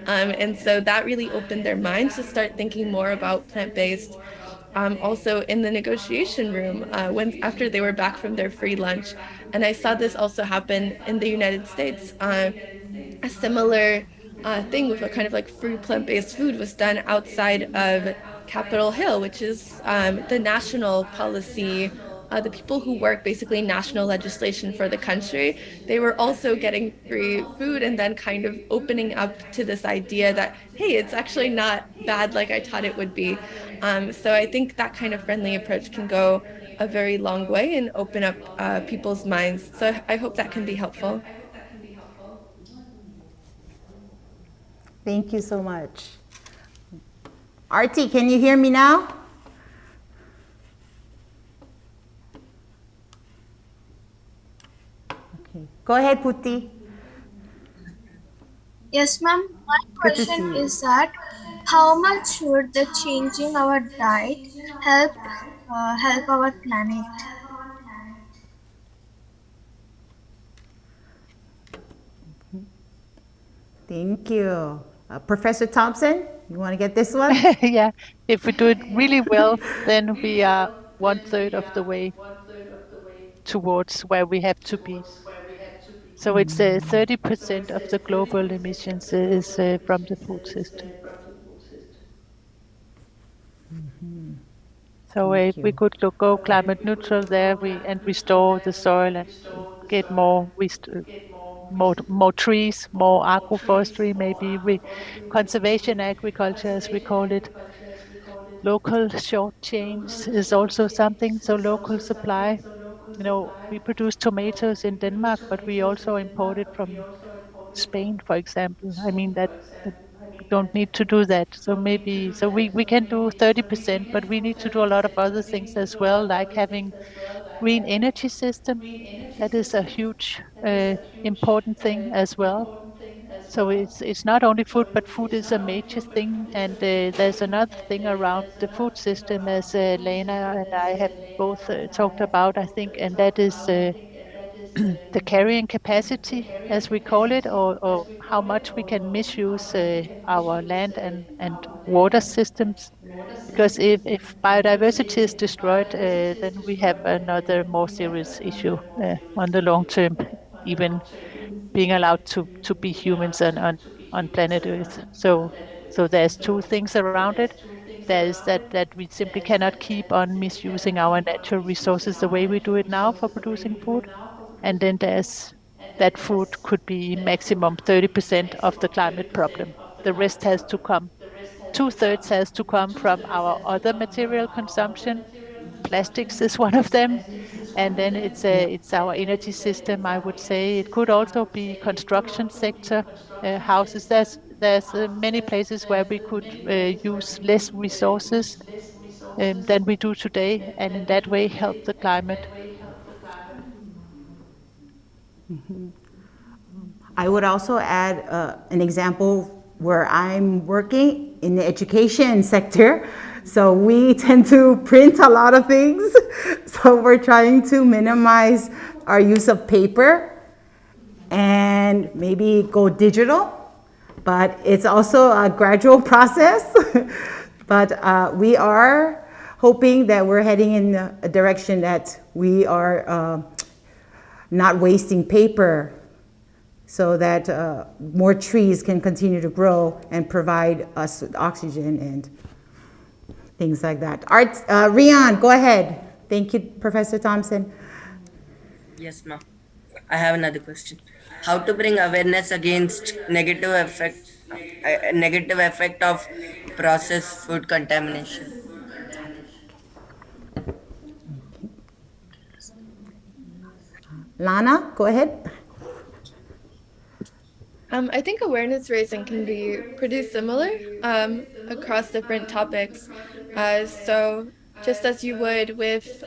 And so that really opened their minds to start thinking more about plant-based. Also in the negotiation room when after they were back from their free lunch. And I saw this also happen in the United States. A similar thing with a kind of like free plant-based food was done outside of Capitol Hill, which is the national policy. The people who work basically national legislation for the country, they were also getting free food and then kind of opening up to this idea that, hey, it's actually not bad like I thought it would be. So I think that kind of friendly approach can go a very long way and open up people's minds. So I hope that can be helpful. Thank you so much. Artie, can you hear me now? Okay, go ahead, Putti. Yes, ma'am. My Good to see question you. is that how much would the changing our diet help our planet? Thank you. Professor Thompson, you want to get this one? Yeah, if we do it really well, then we are 1/3 of the way towards where we have to be. So it's 30% of the global emissions is from the food system. So if we could go climate neutral there, and restore the soil and get more trees, more agroforestry, maybe conservation agriculture, as we call it. Local short chains is also something. So local supply. We produce tomatoes in Denmark, but we also import it from Spain, for example. I mean that we don't need to do that. So we can do 30%, but we need to do a lot of other things as well, like having green energy system. That is a huge important thing as well. So it's not only food, but food is a major thing. And there's another thing around the food system, as Lana and I have both talked about, I think, and that is the carrying capacity, as we call it, or how much we can misuse our land and water systems. Because if biodiversity is destroyed, then we have another more serious issue on the long term, even being allowed to be humans on planet Earth. So there's two things around it. There is that we simply cannot keep on misusing our natural resources the way we do it now for producing food. And then there's that food could be maximum 30% of the climate problem. The rest has to come. 2/3 has to come from our other material consumption. Plastics is one of them. And then it's our energy system, I would say. It could also be construction sector, houses. There's many places where we could use less resources than we do today, and in that way help the climate. I would also add an example where I'm working in the education sector. So we tend to print a lot of things. So we're trying to minimize our use of paper and maybe go digital, but it's also a gradual process. But we are hoping that we're heading in a direction that we are not wasting paper, so that more trees can continue to grow and provide us with oxygen and things like that. Rian, go ahead. Thank you, Professor Thomsen. Yes, ma'am. I have another question. How to bring awareness against negative effect of processed food contamination? Lana, go ahead. I think awareness raising can be pretty similar across different topics. So just as you would with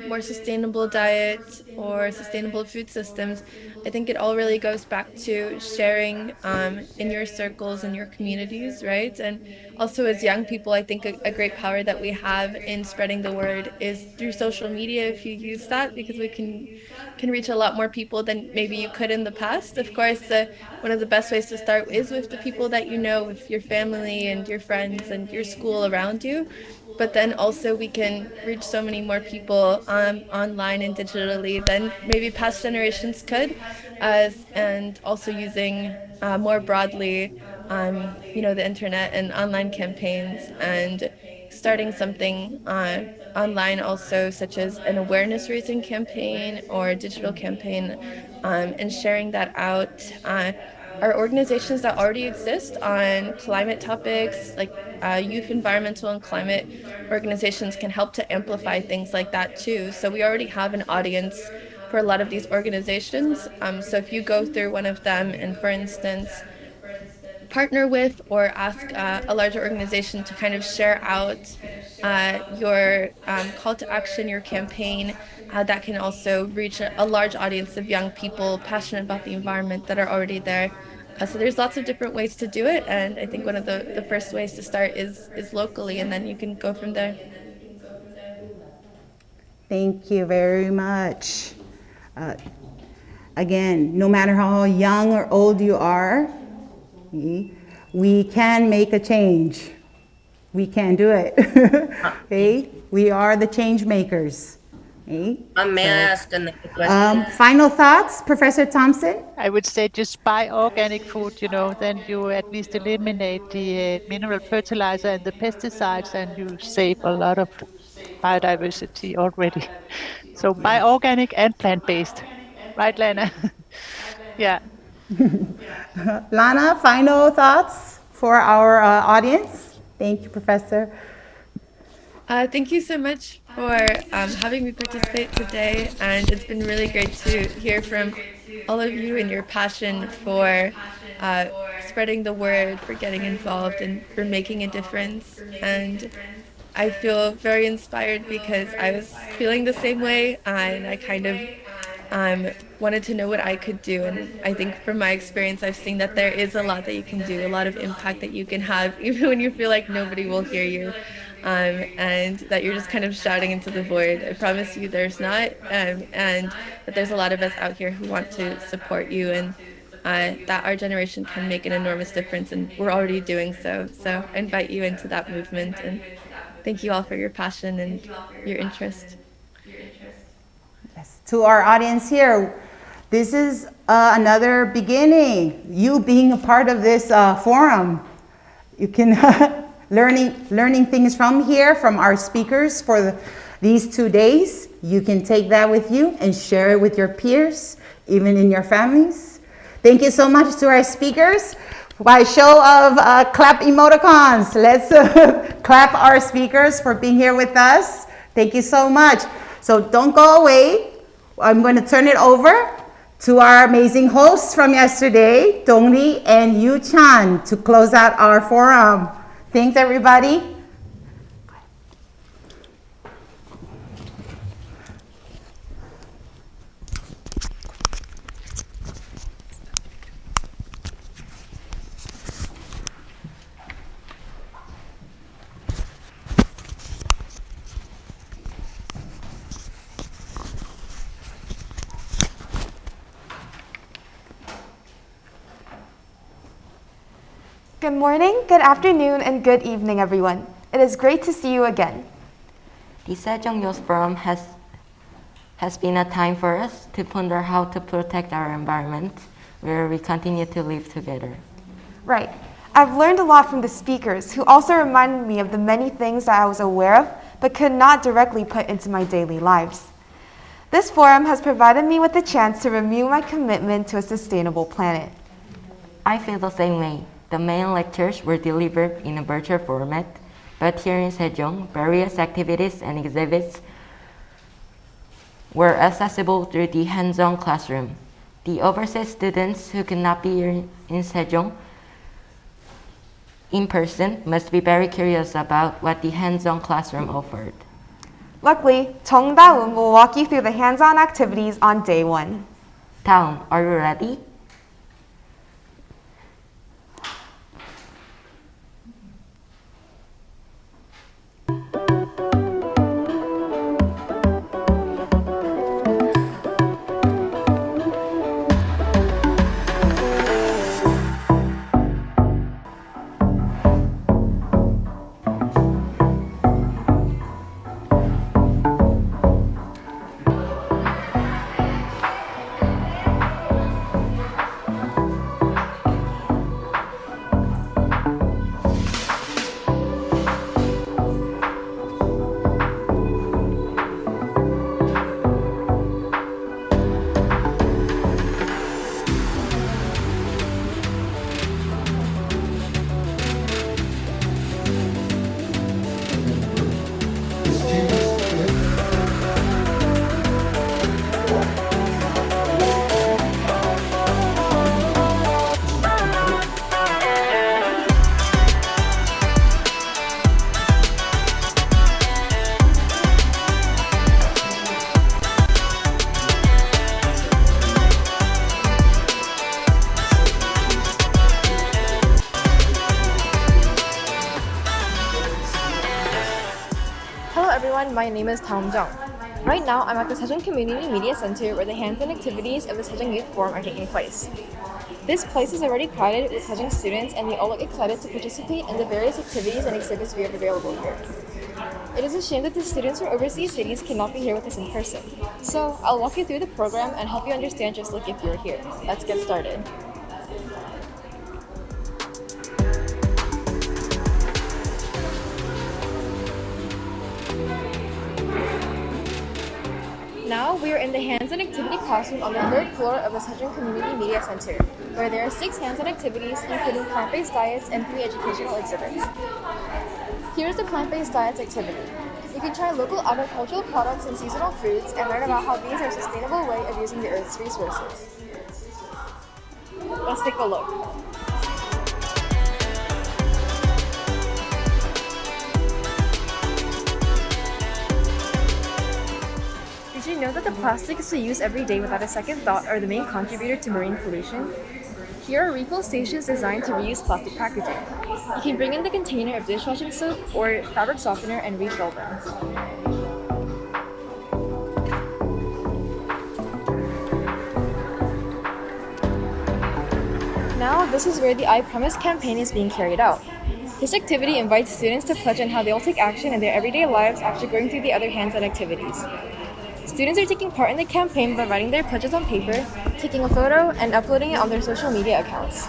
more sustainable diet or sustainable food systems, I think it all really goes back to sharing in your circles and your communities, right? And also as young people, I think a great power that we have in spreading the word is through social media, if you use that, because we can reach a lot more people than maybe you could in the past. Of course, one of the best ways to start is with the people that you know, with your family and your friends and your school around you. But then also we can reach so many more people online and digitally than maybe past generations could, and also using more broadly, the internet and online campaigns, and starting something online also, such as an awareness raising campaign or a digital campaign, and sharing that out. Are organizations that already exist on climate topics, like youth environmental and climate organizations, can help to amplify things like that too. So we already have an audience for a lot of these organizations. So if you go through one of them and, for instance, partner with or ask a larger organization to kind of share out your call to action, your campaign, that can also reach a large audience of young people passionate about the environment that are already there. So there's lots of different ways to do it, and I think one of the first ways to start is locally, and then you can go from there. Thank you very much. Again, no matter how young or old you are, we can make a change. We can do it. Okay? We are the change makers. Okay? May I ask another question? Final thoughts, Professor Thomsen? I would say just buy organic food, then you at least eliminate the mineral fertilizer and the pesticides, and you save a lot of biodiversity already. So buy organic and plant-based. Right, Lana? Yeah. Lana, final thoughts for our audience? Thank you, Professor. Thank you so much for having me participate today, and it's been really great to hear from all of you and your passion for spreading the word, for getting involved, and for making a difference. And I feel very inspired because I was feeling the same way, and I kind of wanted to know what I could do. And I think from my experience, I've seen that there is a lot that you can do, a lot of impact that you can have, even when you feel like nobody will hear you, and that you're just kind of shouting into the void. I promise you there's not, and that there's a lot of us out here who want to support you, and that our generation can make an enormous difference, and we're already doing so. So I invite you into that movement, and thank you all for your passion and your interest. Yes. To our audience here, this is another beginning. You being a part of this forum, you can learning things from here, from our speakers for these 2 days. You can take that with you and share it with your peers, even in your families. Thank you so much to our speakers. By show of clap emoticons, let's clap our speakers for being here with us. Thank you so much. So don't go away. I'm going to turn it over to our amazing hosts from yesterday, Dongri and Yu Chan, to close out our forum. Thanks, everybody. Good morning, good afternoon, and good evening, everyone. It is great to see you again. The Sejong Youth Forum has been a time for us to ponder how to protect our environment where we continue to live together. Right. I've learned a lot from the speakers who also reminded me of the many things that I was aware of but could not directly put into my daily lives. This forum has provided me with the chance to renew my commitment to a sustainable planet. I feel the same way. The main lectures were delivered in a virtual format, but here in Sejong, various activities and exhibits were accessible through the hands-on classroom. The overseas students who could not be here in Sejong in person must be very curious about what the hands-on classroom offered. Luckily, Jong Da-eun will walk you through the hands-on activities on day 1. Taeun, are you ready? Hello everyone, my name is Thomsen. Right now, I'm at the Sejong Community Media Center where the hands-on activities of the Sejong Youth Forum are taking place. This place is already crowded with Sejong students and they all look excited to participate in the various activities and exhibits we have available here. It is a shame that the students from overseas cities cannot be here with us in person. So, I'll walk you through the program and help you understand just like if you were here. Let's get started. Now, we are in the hands-on activity classroom on the 3rd floor of the Sejong Community Media Center, where there are 6 hands-on activities, including plant-based diets and 3 educational exhibits. Here's the plant-based diets activity. You can try local agricultural products and seasonal foods and learn about how these are a sustainable way of using the Earth's resources. Let's take a look. Did you know that the plastics we use every day without a second thought are the main contributor to marine pollution? Here are refill stations designed to reuse plastic packaging. You can bring in the container of dishwashing soap or fabric softener and refill them. Now, this is where the I Promise campaign is being carried out. This activity invites students to pledge on how they'll take action in their everyday lives after going through the other hands-on activities. Students are taking part in the campaign by writing their pledges on paper, taking a photo, and uploading it on their social media accounts.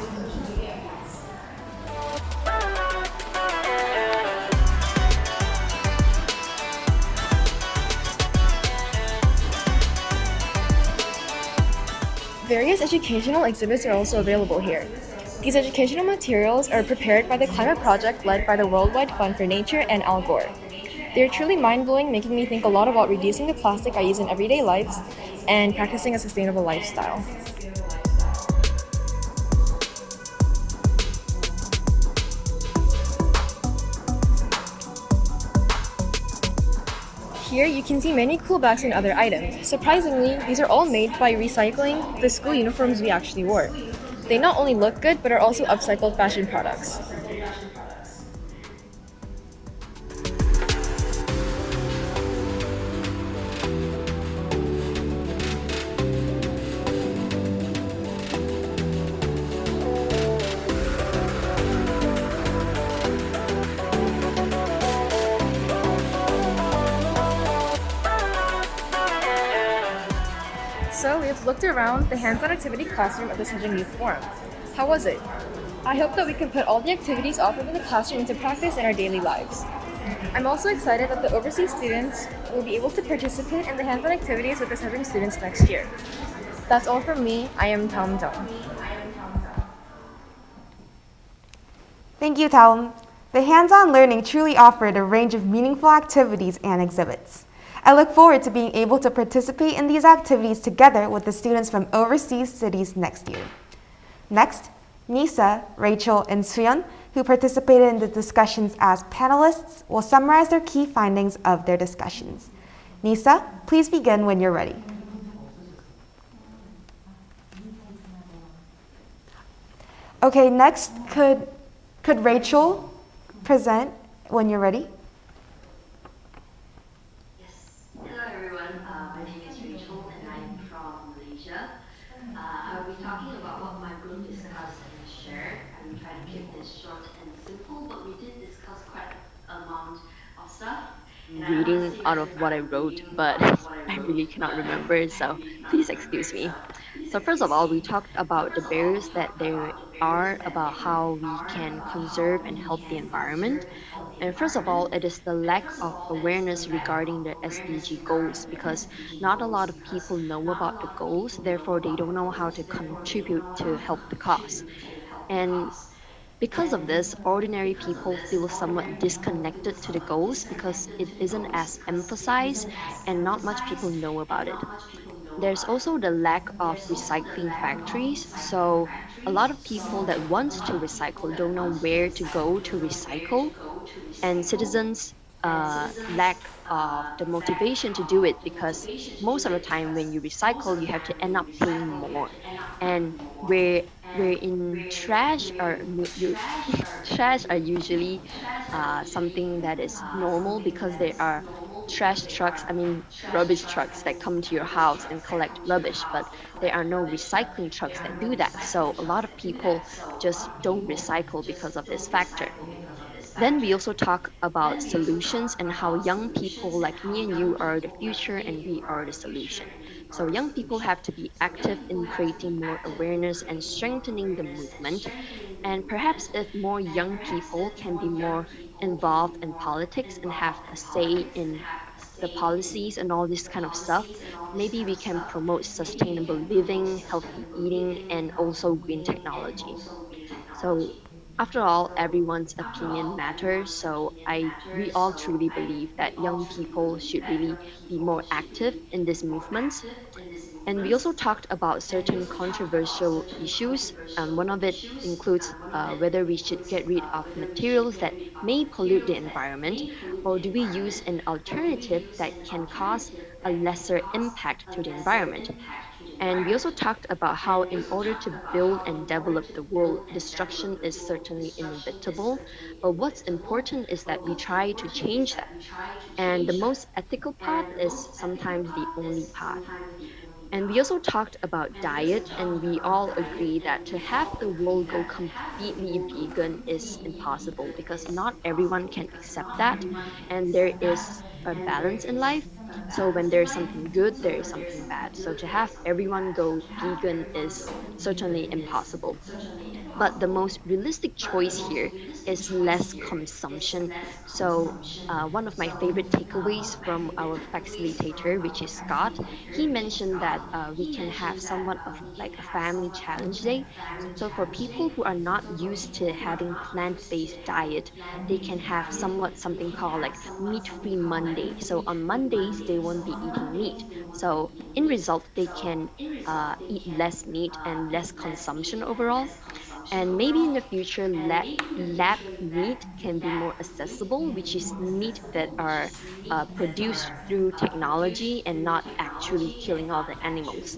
Various educational exhibits are also available here. These educational materials are prepared by the Climate Project led by the Worldwide Fund for Nature and Al Gore. They are truly mind-blowing, making me think a lot about reducing the plastic I use in everyday lives and practicing a sustainable lifestyle. Here you can see many cool bags and other items. Surprisingly, these are all made by recycling the school uniforms we actually wore. They not only look good, but are also upcycled fashion products. have looked around the hands-on activity classroom of the Sejong Youth Forum. How was it? I hope that we can put all the activities offered in the classroom into practice in our daily lives. I'm also excited that the overseas students will be able to participate in the hands-on activities with the Sejong students next year. That's all from me. I am Thomsen. Thank you, Talum. The hands-on learning truly offered a range of meaningful activities and exhibits. I look forward to being able to participate in these activities together with the students from overseas cities next year. Next, Nisa, Rachel, and Suyeon, who participated in the discussions as panelists, will summarize their key findings of their discussions. Nisa, please begin when you're ready. Okay, next, could Rachel present when you're ready? Yes. Hello everyone, my name is Rachel and I'm from Malaysia. I'll be talking about what my group discussed and shared. I will try to keep this short and simple, but we did discuss quite an amount of stuff. Reading out of what I wrote, but I really cannot remember, so please excuse me. So first of all, we talked about the barriers that there are about how we can conserve and help the environment. And first of all, it is the lack of awareness regarding the SDG goals because not a lot of people know about the goals, therefore they don't know how to contribute to help the cause. And because of this, ordinary people feel somewhat disconnected to the goals because it isn't as emphasized and not much people know about it. There's also the lack of recycling factories. So a lot of people that want to recycle don't know where to go to recycle, and citizens lack of the motivation to do it because most of the time when you recycle you have to end up paying more, and we're in trash or you trash are usually something that is normal because there are trash trucks, I mean rubbish trucks that come to your house and collect rubbish, but there are no recycling trucks that do that, so a lot of people just don't recycle because of this factor. Then we also talk about solutions and how young people like me and you are the future and we are the solution. So young people have to be active in creating more awareness and strengthening the movement. And perhaps if more young people can be more involved in politics and have a say in the policies and all this kind of stuff, maybe we can promote sustainable living, healthy eating, and also green technology. So after all, everyone's opinion matters. So we all truly believe that young people should really be more active in these movements. And we also talked about certain controversial issues. One of it includes whether we should get rid of materials that may pollute the environment, or do we use an alternative that can cause a lesser impact to the environment. And we also talked about how, in order to build and develop the world, destruction is certainly inevitable. But what's important is that we try to change that. And the most ethical path is sometimes the only path. And we also talked about diet, and we all agree that to have the world go completely vegan is impossible because not everyone can accept that, and there is a balance in life. So when there's something good, there is something bad. So to have everyone go vegan is certainly impossible. But the most realistic choice here is less consumption. So one of my favorite takeaways from our facilitator, which is Scott, he mentioned that we can have somewhat of like a family challenge day. So for people who are not used to having plant-based diet, they can have somewhat something called like meat-free Monday. So on Mondays, they won't be eating meat. So in result, they can eat less meat and less consumption overall. And maybe in the future, lab meat can be more accessible, which is meat that are produced through technology and not actually killing all the animals.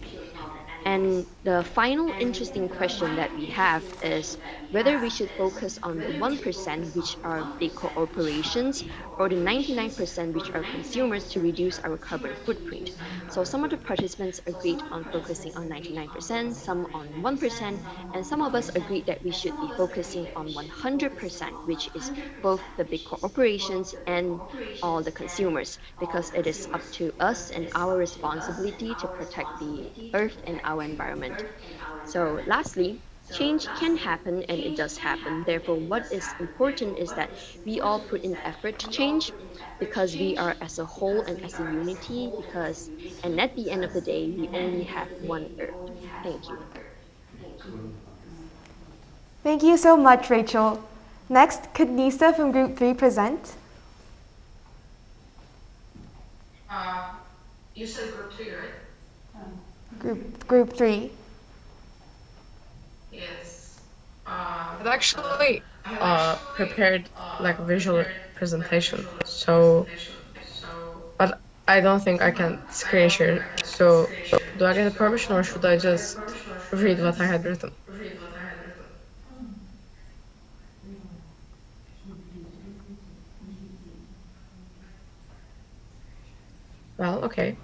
And the final interesting question that we have is whether we should focus on the 1%, which are big corporations, or the 99% which are consumers to reduce our carbon footprint. So some of the participants agreed on focusing on 99%, some on 1%, and some of us agreed that we should be focusing on 100%, which is both the big corporations and all the consumers, because it is up to us and our responsibility to protect the earth and our environment. So lastly, change can happen and it does happen. Therefore, what is important is that we all put in effort to change because we are as a whole and as a unity and at the end of the day, we only have one earth. Thank you. Thank you so much, Rachel. Next, could Nisa from Group 3 present? You said group 3, right? Group 3. Yes. I've actually prepared like a visual presentation, but I don't think I can screen share. So do I get a permission or should I just read what I had written? Well, okay.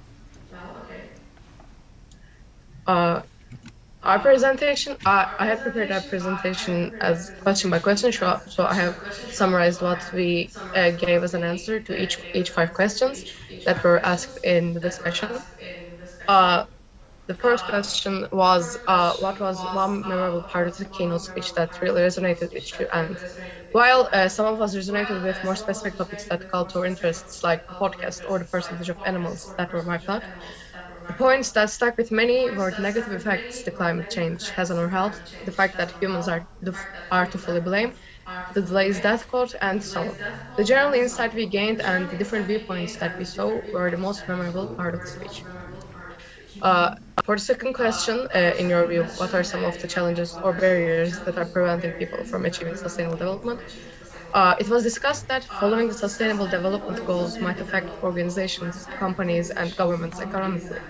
Our presentation, I had prepared our presentation as question by question, so I have summarized what we gave as an answer to each 5 questions that were asked in the discussion. The first question was, what was one memorable part of the keynote speech that really resonated with you? And while some of us resonated with more specific topics that call to our interests, like the podcast or the percentage of animals that were wiped out, the points that stuck with many were the negative effects the climate change has on our health, the fact that humans are to fully blame, the delays that caused, and so on. The general insight we gained and the different viewpoints that we saw were the most memorable part of the speech. For the second question, in your view, what are some of the challenges or barriers that are preventing people from achieving sustainable development? It was discussed that following the sustainable development goals might affect organizations, companies, and governments economically,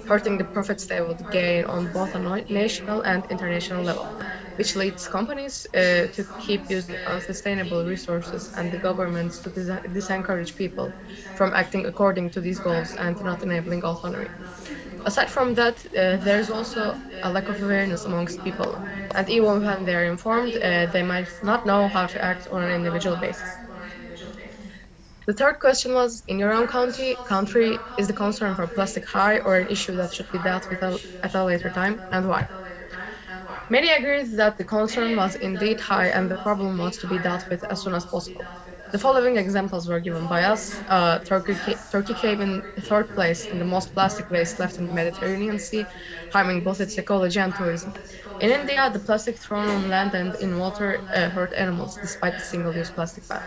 hurting the profits they would gain on both a national and international level, which leads companies to keep using unsustainable resources and the governments to disencourage people from acting according to these goals and not enabling autonomy. Aside from that, there's also a lack of awareness amongst people, and even when they're informed, they might not know how to act on an individual basis. The third question was, in your own country, is the concern for plastic high or an issue that should be dealt with at a later time, and why? Many agreed that the concern was indeed high and the problem was to be dealt with as soon as possible. The following examples were given by us. Turkey came in third place in the most plastic waste left in the Mediterranean Sea, harming both its ecology and tourism. In India, the plastic thrown on land and in water hurt animals despite the single-use plastic ban.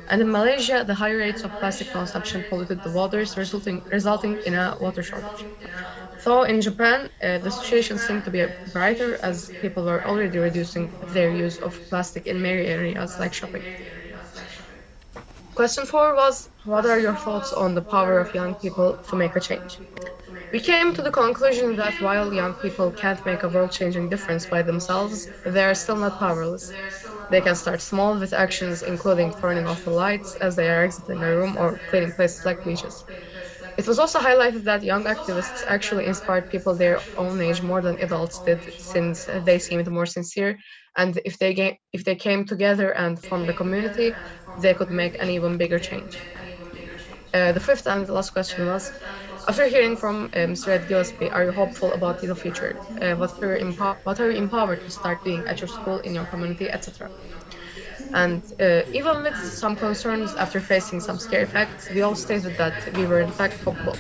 And in Malaysia, the high rates of plastic consumption polluted the waters, resulting in a water shortage. So in Japan, the situation seemed to be brighter as people were already reducing their use of plastic in many areas like shopping. Question 4 was, what are your thoughts on the power of young people to make a change? We came to the conclusion that while young people can't make a world-changing difference by themselves, they are still not powerless. They can start small with actions including turning off the lights as they are exiting a room or cleaning places like beaches. It was also highlighted that young activists actually inspired people their own age more than adults did, since they seemed more sincere, and if they came together and formed a community, they could make an even bigger change. The fifth and last question was, after hearing from Mr. Ed Gillespie, are you hopeful about the future? What are you empowered to start doing at your school, in your community, etc.? And even with some concerns after facing some scary facts, we all stated that we were in fact hopeful.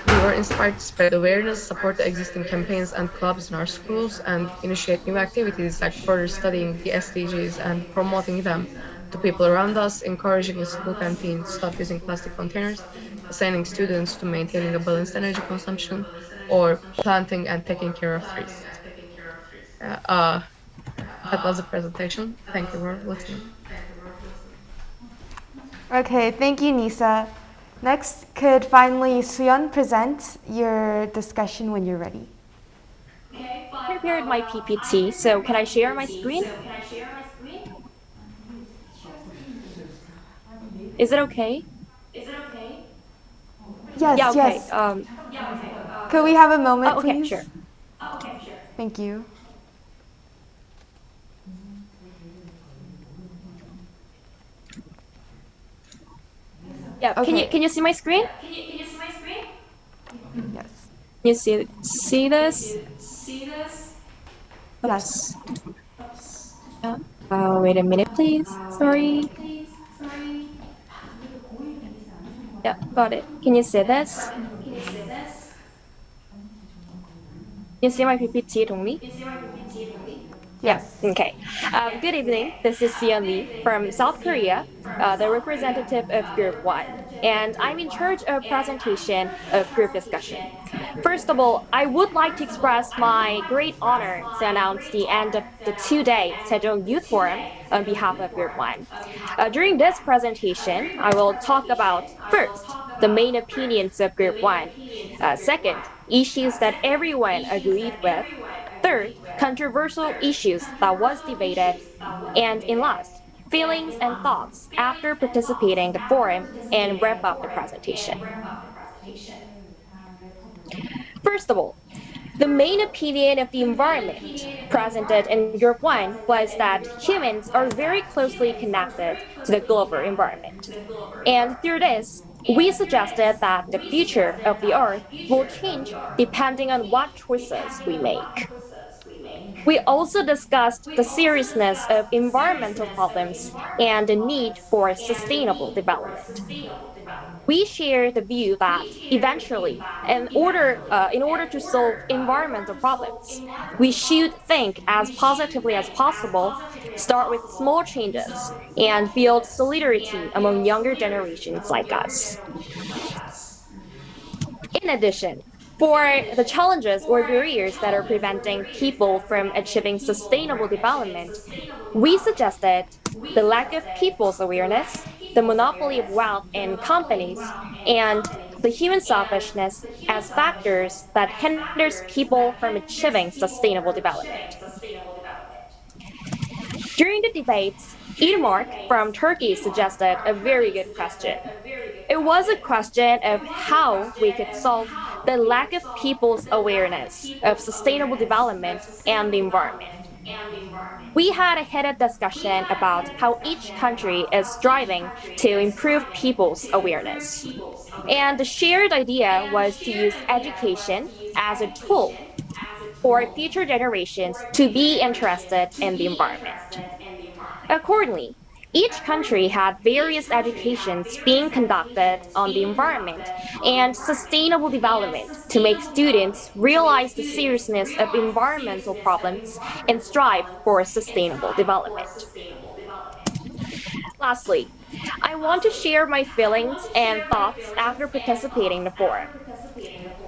We were inspired to spread awareness, support the existing campaigns and clubs in our schools, and initiate new activities like further studying the SDGs and promoting them to people around us, encouraging the school canteen to stop using plastic containers, assigning students to maintaining a balanced energy consumption, or planting and taking care of trees. That was the presentation. Thank you for listening. Okay, thank you, Nisa. Next, could finally Suyeon present your discussion when you're ready? I prepared my PPT, so can I share my screen? Is it okay? Yes, Yeah, okay. yes. Could we have a moment, Oh, okay, please? sure. Thank you. Yeah, Okay. can you see my screen? Yes. Can you see this? Yes. Yeah. Wait a minute, please. Sorry. Yeah, got it. Can you see this? Can you see my PPT, Dongmi? Yeah. Yes. Okay. Good evening. This is Sia Lee from South Korea, the representative of Group 1, and I'm in charge of presentation of group discussion. First of all, I would like to express my great honor to announce the end of the two-day Sejong Youth Forum on behalf of Group 1. During this presentation, I will talk about, first, the main opinions of Group 1, second, issues that everyone agreed with, third, controversial issues that was debated, and in last, feelings and thoughts after participating in the forum, and wrap up the presentation. First of all, the main opinion of the environment presented in Group 1 was that humans are very closely connected to the global environment. And through this, we suggested that the future of the Earth will change depending on what choices we make. We also discussed the seriousness of environmental problems and the need for sustainable development. We share the view that eventually, in order to solve environmental problems, we should think as positively as possible, start with small changes, and build solidarity among younger generations like us. In addition, for the challenges or barriers that are preventing people from achieving sustainable development, we suggested the lack of people's awareness, the monopoly of wealth in companies, and the human selfishness as factors that hinders people from achieving sustainable development. During the debates, Irmark from Turkey suggested a very good question. It was a question of how we could solve the lack of people's awareness of sustainable development and the environment. We had a heated discussion about how each country is striving to improve people's awareness. And the shared idea was to use education as a tool for future generations to be interested in the environment. Accordingly, each country had various educations being conducted on the environment and sustainable development to make students realize the seriousness of environmental problems and strive for sustainable development. Lastly, I want to share my feelings and thoughts after participating in the forum.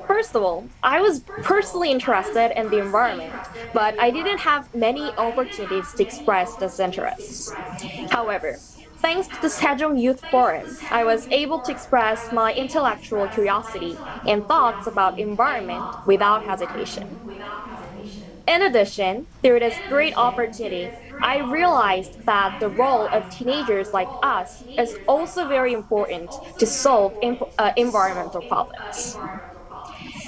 First of all, I was personally interested in the environment, but I didn't have many opportunities to express those interests. However, thanks to the Sejong Youth Forum, I was able to express my intellectual curiosity and thoughts about environment without hesitation. In addition, through this great opportunity, I realized that the role of teenagers like us is also very important to solve environmental problems.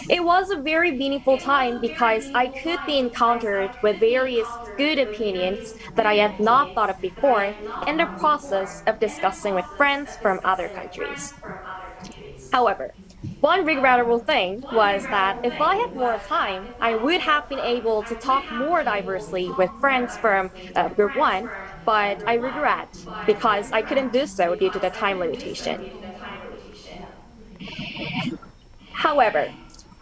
It was a very meaningful time because I could be encountered with various good opinions that I had not thought of before in the process of discussing with friends from other countries. However, one regrettable thing was that if I had more time, I would have been able to talk more diversely with friends from Group 1, but I regret because I couldn't do so due to the time limitation. However,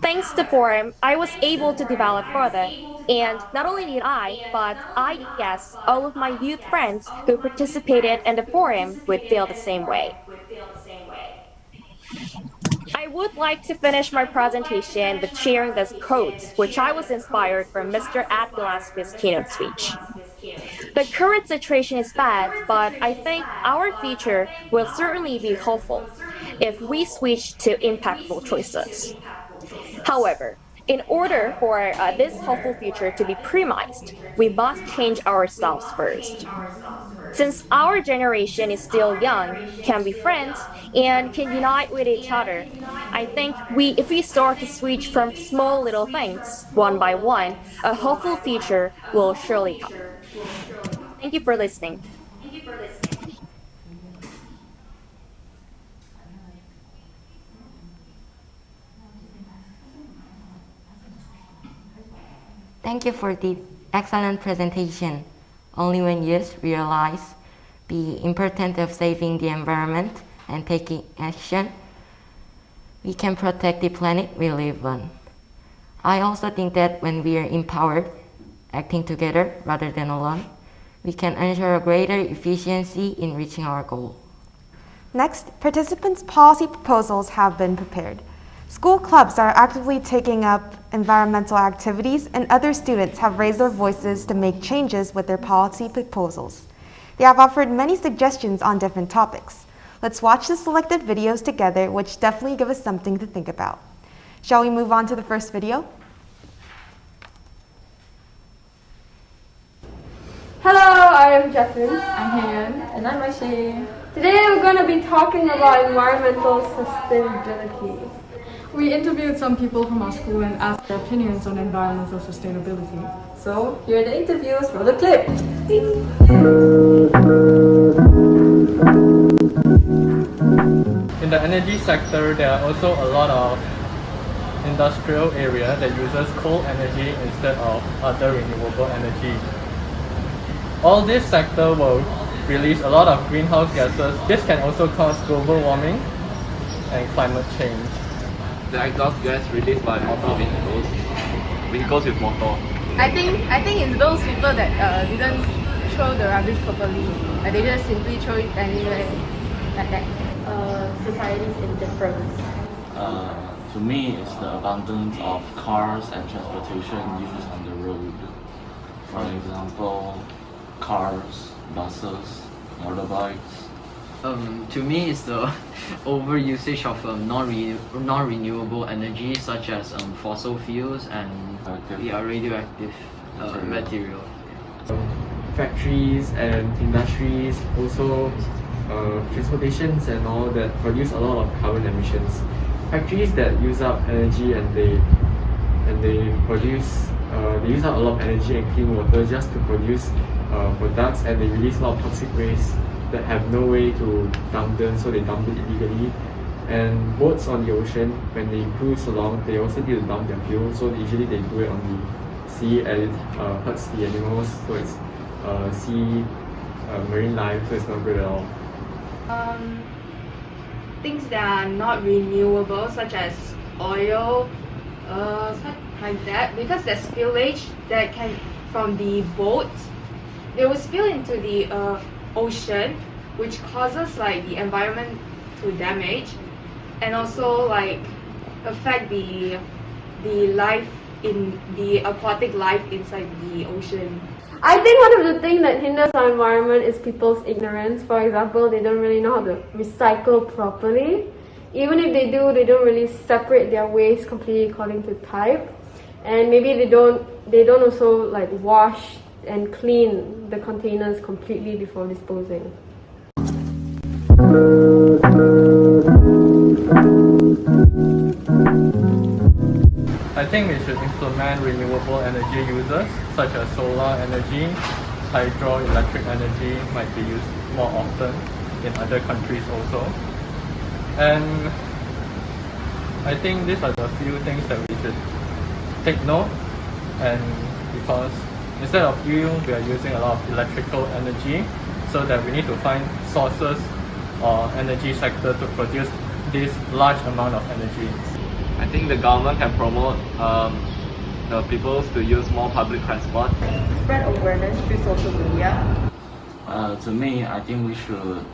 thanks to forum, I was able to develop further. And not only did I, but I guess all of my youth friends who participated in the forum would feel the same way. I would like to finish my presentation with sharing this quote, which I was inspired from Mr. Ed Gillespie's keynote speech. The current situation is bad, but I think our future will certainly be hopeful if we switch to impactful choices. However, in order for this hopeful future to be premised, we must change ourselves first. Since our generation is still young, can be friends, and can unite with each other, I think if we start to switch from small little things, one by one, a hopeful future will surely come. Thank you for listening. Thank you for the excellent presentation. Only when youth realize the importance of saving the environment and taking action, we can protect the planet we live on. I also think that when we are empowered, acting together rather than alone, we can ensure a greater efficiency in reaching our goal. Next, participants' policy proposals have been prepared. School clubs are actively taking up environmental activities, and other students have raised their voices to make changes with their policy proposals. They have offered many suggestions on different topics. Let's watch the selected videos together, which definitely give us something to think about. Shall we move on to the first video? Hello, I am Jeffin. I'm Marianne. And I'm Marianne. Today we're going to be talking about environmental sustainability. We interviewed some people from our school and asked their opinions on environmental sustainability. So here are the interviews for the clip. In the energy sector, there are also a lot of industrial area that uses coal energy instead of other renewable energy. All this sector will release a lot of greenhouse gases. This can also cause global warming and climate change. The exhaust gas released by motor vehicles with motor. I think it's those people that didn't throw the rubbish properly. They just simply throw it anywhere like that. Society's indifference. To me, it's the abundance of cars and transportation used on the road. For example, cars, buses, motorbikes. To me, it's the overusage of non-renewable energy such as fossil fuels and radioactive material. Factories and industries, also transportations and all that produce a lot of carbon emissions. Factories that use up energy and they produce they use up a lot of energy and clean water just to produce products, and they release a lot of toxic waste that have no way to dump them, so they dump it illegally. And boats on the ocean, when they cruise along, they also need to dump their fuel, so usually they do it on the sea, and it hurts the animals, so it's marine life, so it's not good at all. Things that are not renewable, such as oil, such like that, because there's spillage that can from the boat, they will spill into the ocean, which causes like the environment to damage, and also like affect the life in the aquatic life inside the ocean. I think one of the things that hinders our environment is people's ignorance. For example, they don't really know how to recycle properly. Even if they do, they don't really separate their waste completely according to type. And maybe they don't also like wash and clean the containers completely before disposing. I think we should implement renewable energy uses such as solar energy, hydroelectric energy might be used more often in other countries also. And I think these are the few things that we should take note, and because instead of fuel, we are using a lot of electrical energy, so that we need to find sources or energy sector to produce this large amount of energy. I think the government can promote the people to use more public transport. Spread awareness through social media. To me, I think we should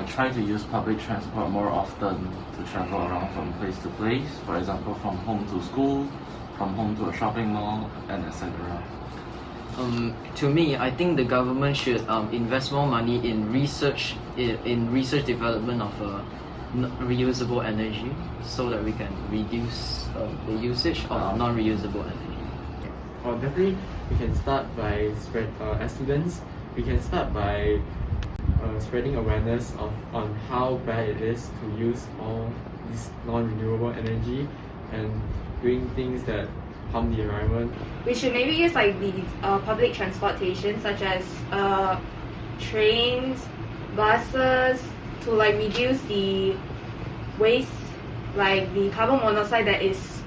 try to use public transport more often to travel around from place to place. For example, from home to school, from home to a shopping mall, and etc. To me, I think the government should invest more money in research development of reusable energy, so that we can reduce the usage of non-reusable energy. Definitely, we can start by as students, We can start by spreading awareness on how bad it is to use all this non-renewable energy and doing things that harm the environment. We should maybe use like the public transportation such as trains, buses to like reduce the waste, like the carbon monoxide that is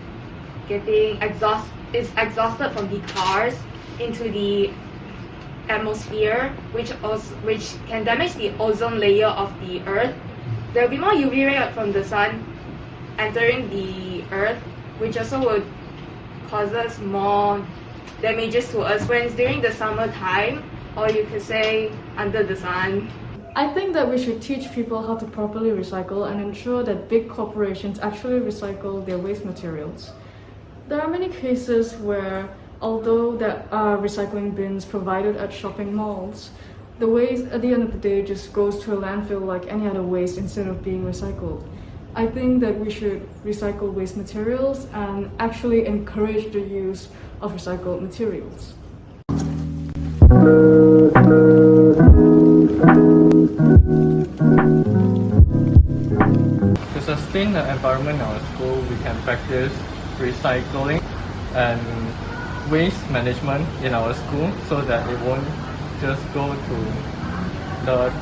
getting exhausted from the cars into the atmosphere, which can damage the ozone layer of the earth. There will be more UV ray from the sun entering the earth, which also would causes more damages to us when it's during the summertime, or you could say under the sun. I think that we should teach people how to properly recycle and ensure that big corporations actually recycle their waste materials. There are many cases where, although there are recycling bins provided at shopping malls, the waste at the end of the day just goes to a landfill like any other waste instead of being recycled. I think that we should recycle waste materials and actually encourage the use of recycled materials. To sustain the environment in our school, we can practice recycling and waste management in our school so that it won't just go to the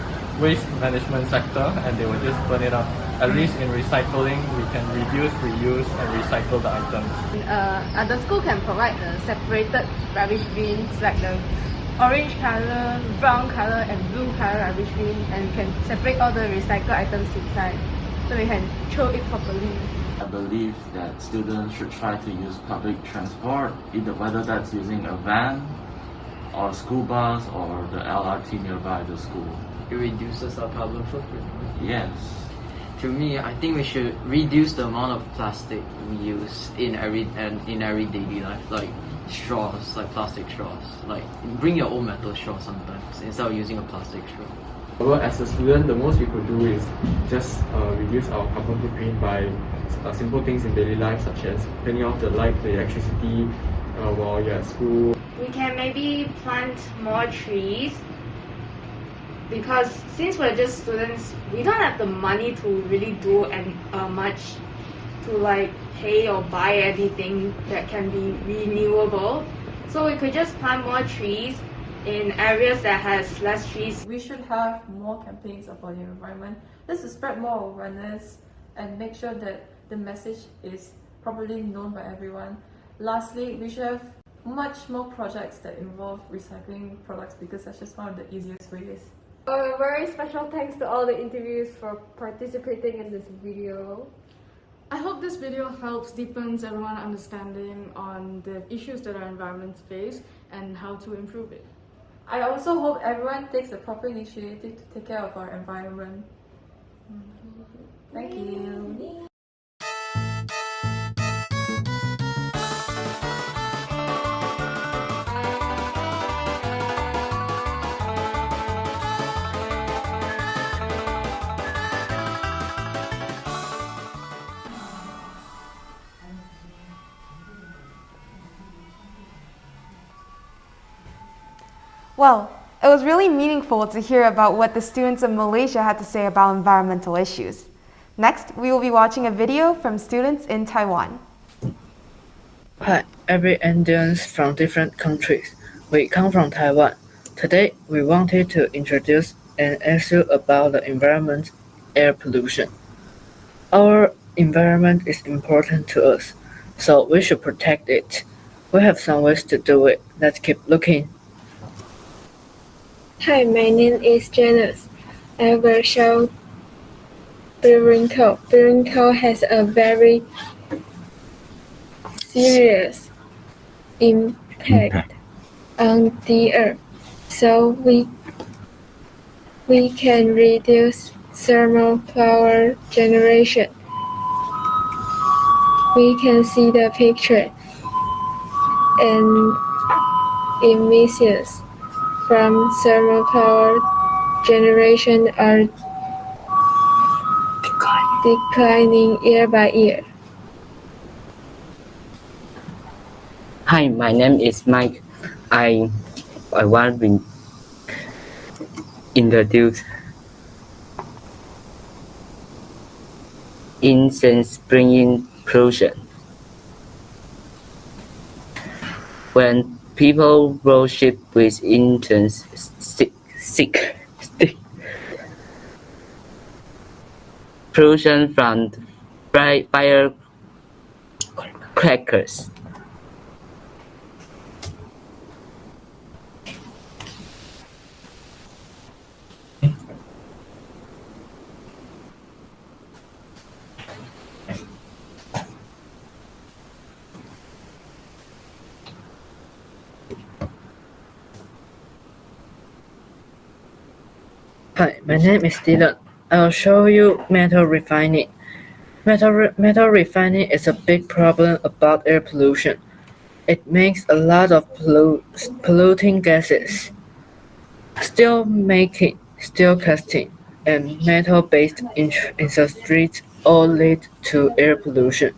waste management sector and they will just burn it up. At least in recycling, we can reduce, reuse and recycle the items. The school can provide the separated rubbish bins like the orange color, brown color and blue color rubbish bin, and can separate all the recycled items inside so we can throw it properly. I believe that students should try to use public transport, whether that's using a van or a school bus or the LRT nearby the school. It reduces our carbon footprint. Yes. To me, I think we should reduce the amount of plastic we use in every daily life, like straws, like plastic straws. Like bring your own metal straw sometimes instead of using a plastic straw. Well, as a student, the most we could do is just reduce our carbon footprint by simple things in daily life, such as turning off the light, the electricity while you're at school. We can maybe plant more trees, because since we're just students, we don't have the money to really do much to like pay or buy anything that can be renewable. So we could just plant more trees in areas that has less trees. We should have more campaigns about the environment. This will spread more awareness and make sure that the message is properly known by everyone. Lastly, we should have much more projects that involve recycling products, because that's just one of the easiest ways. A very special thanks to all the interviews for participating in this video. I hope this video helps deepens everyone's understanding on the issues that our environments face and how to improve it. I also hope everyone takes the proper initiative to take care of our environment. Thank you. Well, it was really meaningful to hear about what the students of Malaysia had to say about environmental issues. Next, we will be watching a video from students in Taiwan. Hi, every Indians from different countries. We come from Taiwan. Today, we wanted to introduce an issue about the environment, air pollution. Our environment is important to us, so we should protect it. We have some ways to do it. Let's keep looking. Hi, my name is Janice. I will show burning coal. Burning coal has a very serious impact on the earth. So we can reduce thermal power generation. We can see the picture, and emissions from thermal power generation are declining year by year. Hi, my name is Mike. I want introduce incense bringing pollution. When people worship with incense stick, pollution from firecrackers. Hi, my name is Dylan. I'll show you metal refining. Metal refining is a big problem about air pollution. It makes a lot of polluting gases. Steel making, steel casting, and metal-based industries all lead to air pollution.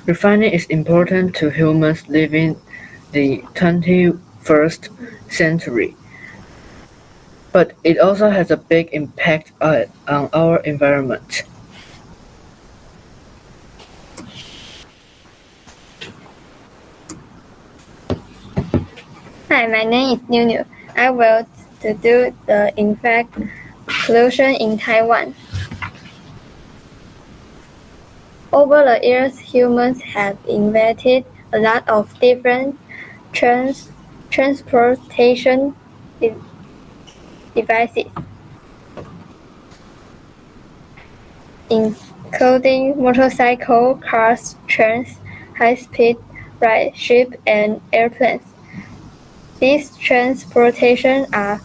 Refining is important to humans living the 21st century, but it also has a big impact on our environment. Hi, my name is Niu. I will do the impact pollution in Taiwan. Over the years, humans have invented a lot of different transportation devices, including motorcycles, cars, trains, high-speed rail ships, and airplanes. These transportation are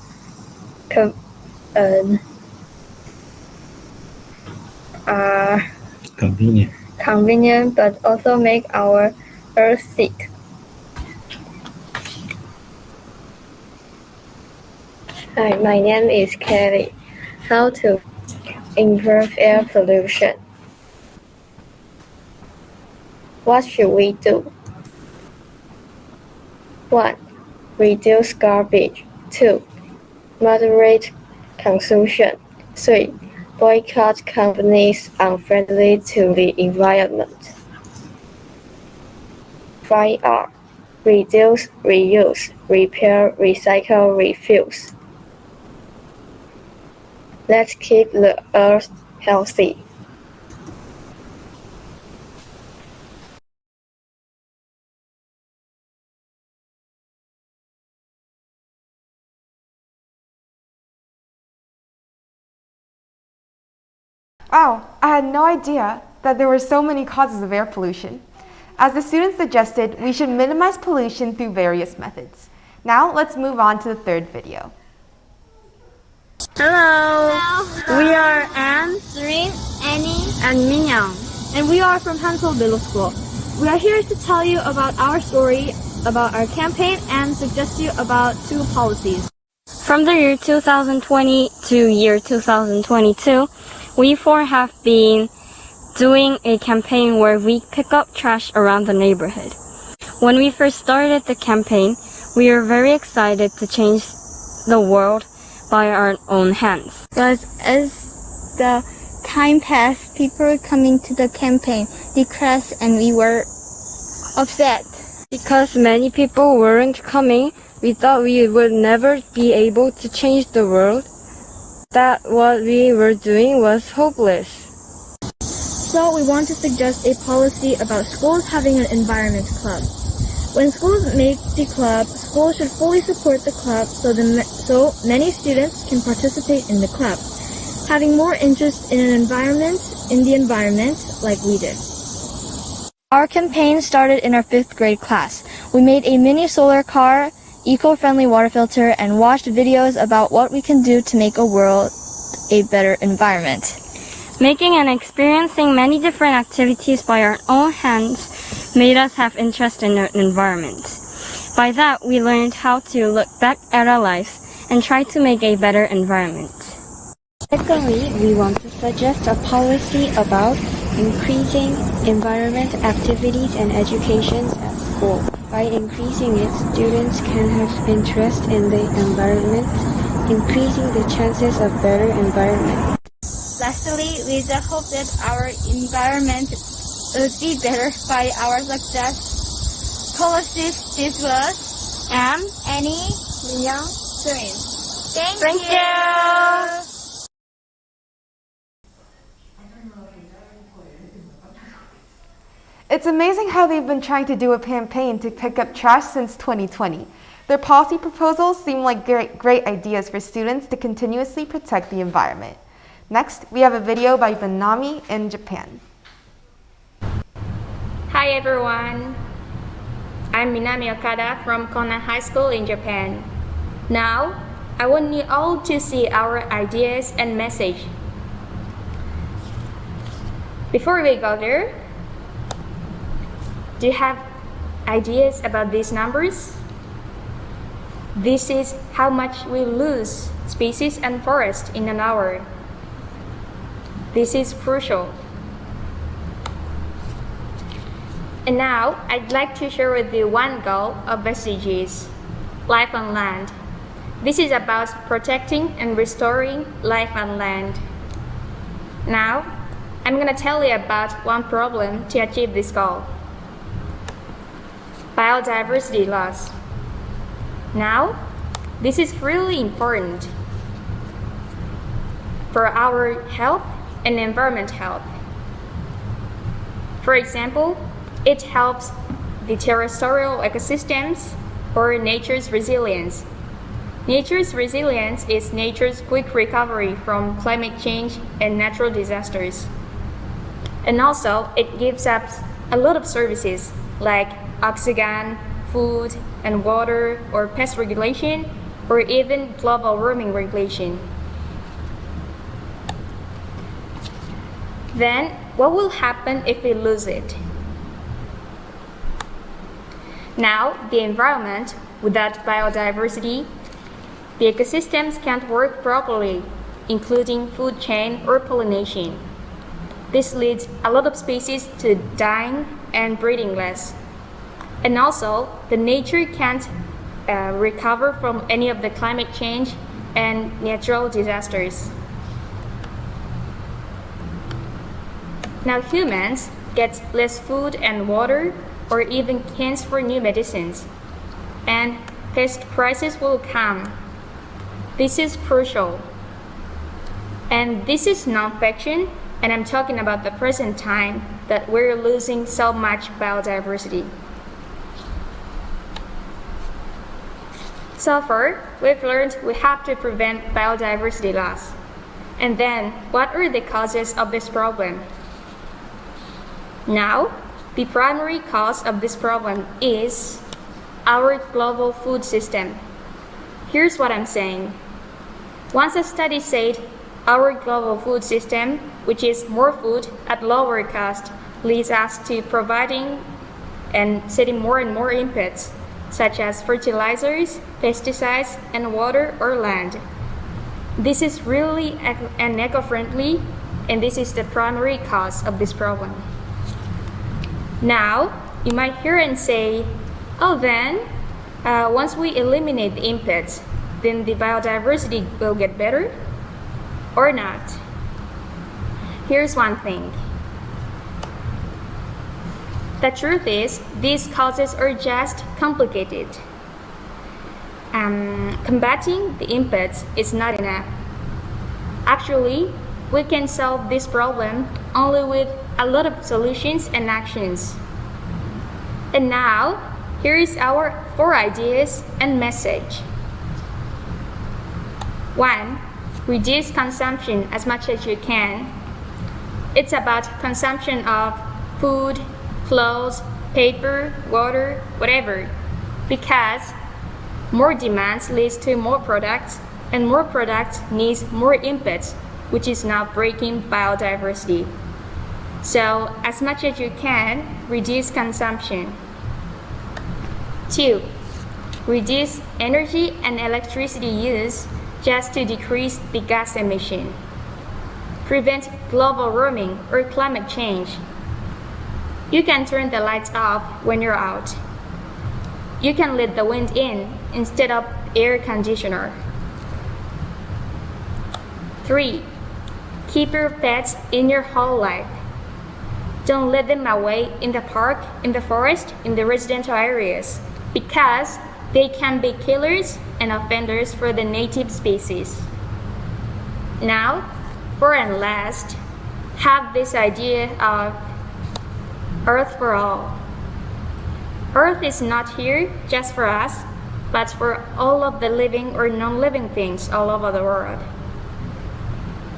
convenient, but also make our earth sick. Hi, my name is Kelly. How to improve air pollution? What should we do? 1. Reduce garbage. 2. Moderate consumption. 3. Boycott companies unfriendly to the environment. 5R. Reduce, reuse, repair, recycle, refuse. Let's keep the earth healthy. Wow, I had no idea that there were so many causes of air pollution. As the students suggested, we should minimize pollution through various methods. Now let's move on to the third video. Hello. We are Anne, Serene, Annie, and Minyoung, and we are from Hansel Middle School. We are here to tell you about our story, about our campaign, and suggest you about 2 policies. From the year 2020 to year 2022, we 4 have been doing a campaign where we pick up trash around the neighborhood. When we first started the campaign, we were very excited to change the world by our own hands. But as the time passed, people coming to the campaign decreased and we were upset. Because many people weren't coming, we thought we would never be able to change the world, that what we were doing was hopeless. So we want to suggest a policy about schools having an environment club. When schools make the club, schools should fully support the club so many students can participate in the club, having more interest in the environment like we did. Our campaign started in our 5th grade class. We made a mini solar car, eco-friendly water filter, and watched videos about what we can do to make a world a better environment. Making and experiencing many different activities by our own hands made us have interest in the environment. By that, we learned how to look back at our lives and try to make a better environment. Secondly, we want to suggest a policy about increasing environment activities and education at school. By increasing it, students can have interest in the environment, increasing the chances of better environment. Lastly, we just hope that our environment would be better by our success. Co-assist, this was Annie, Minyoung, Surin. Thank you. It's amazing how they've been trying to do a campaign to pick up trash since 2020. Their policy proposals seem like great ideas for students to continuously protect the environment. Next, we have a video by Banami in Japan. Hi everyone, I'm Minami Okada from Konan High School in Japan. Now, I want you all to see our ideas and message. Before we go there, do you have ideas about these numbers? This is how much we lose species and forest in an hour. This is crucial. And now, I'd like to share with you one goal of SDGs, life on land. This is about protecting and restoring life on land. Now, I'm going to tell you about one problem to achieve this goal. Biodiversity loss. Now, this is really important for our health and environment health. For example, it helps the terrestrial ecosystems or nature's resilience. Nature's resilience is nature's quick recovery from climate change and natural disasters. And also, it gives us a lot of services like oxygen, food and water, or pest regulation, or even global warming regulation. Then, what will happen if we lose it? Now, the environment, without biodiversity, the ecosystems can't work properly, including food chain or pollination. This leads a lot of species to dying and breeding less. And also, the nature can't recover from any of the climate change and natural disasters. Now humans get less food and water, or even chance for new medicines. And pest crisis will come. This is crucial. And this is non-fiction, and I'm talking about the present time that we're losing so much biodiversity. So far, we've learned we have to prevent biodiversity loss. And then, what are the causes of this problem? Now, the primary cause of this problem is our global food system. Here's what I'm saying. Once a study said our global food system, which is more food at lower cost, leads us to providing and setting more and more inputs, such as fertilizers, pesticides, and water or land. This is really eco-friendly, and this is the primary cause of this problem. Now, you might hear and say, oh then, once we eliminate the inputs, then the biodiversity will get better? Or not? Here's one thing. The truth is, these causes are just complicated. Combating the inputs is not enough. Actually, we can solve this problem only with a lot of solutions and actions. And now, here is our 4 ideas and message. 1. Reduce consumption as much as you can. It's about consumption of food, clothes, paper, water, whatever. Because more demands leads to more products, and more products needs more inputs, which is now breaking biodiversity. So, as much as you can, reduce consumption. 2. Reduce energy and electricity use just to decrease the gas emission. Prevent global warming or climate change. You can turn the lights off when you're out. You can let the wind in instead of air conditioner. 3. Keep your pets in your whole life. Don't let them away in the park, in the forest, in the residential areas, because they can be killers and offenders for the native species. Now, for and last, have this idea of Earth for all. Earth is not here just for us, but for all of the living or non-living things all over the world.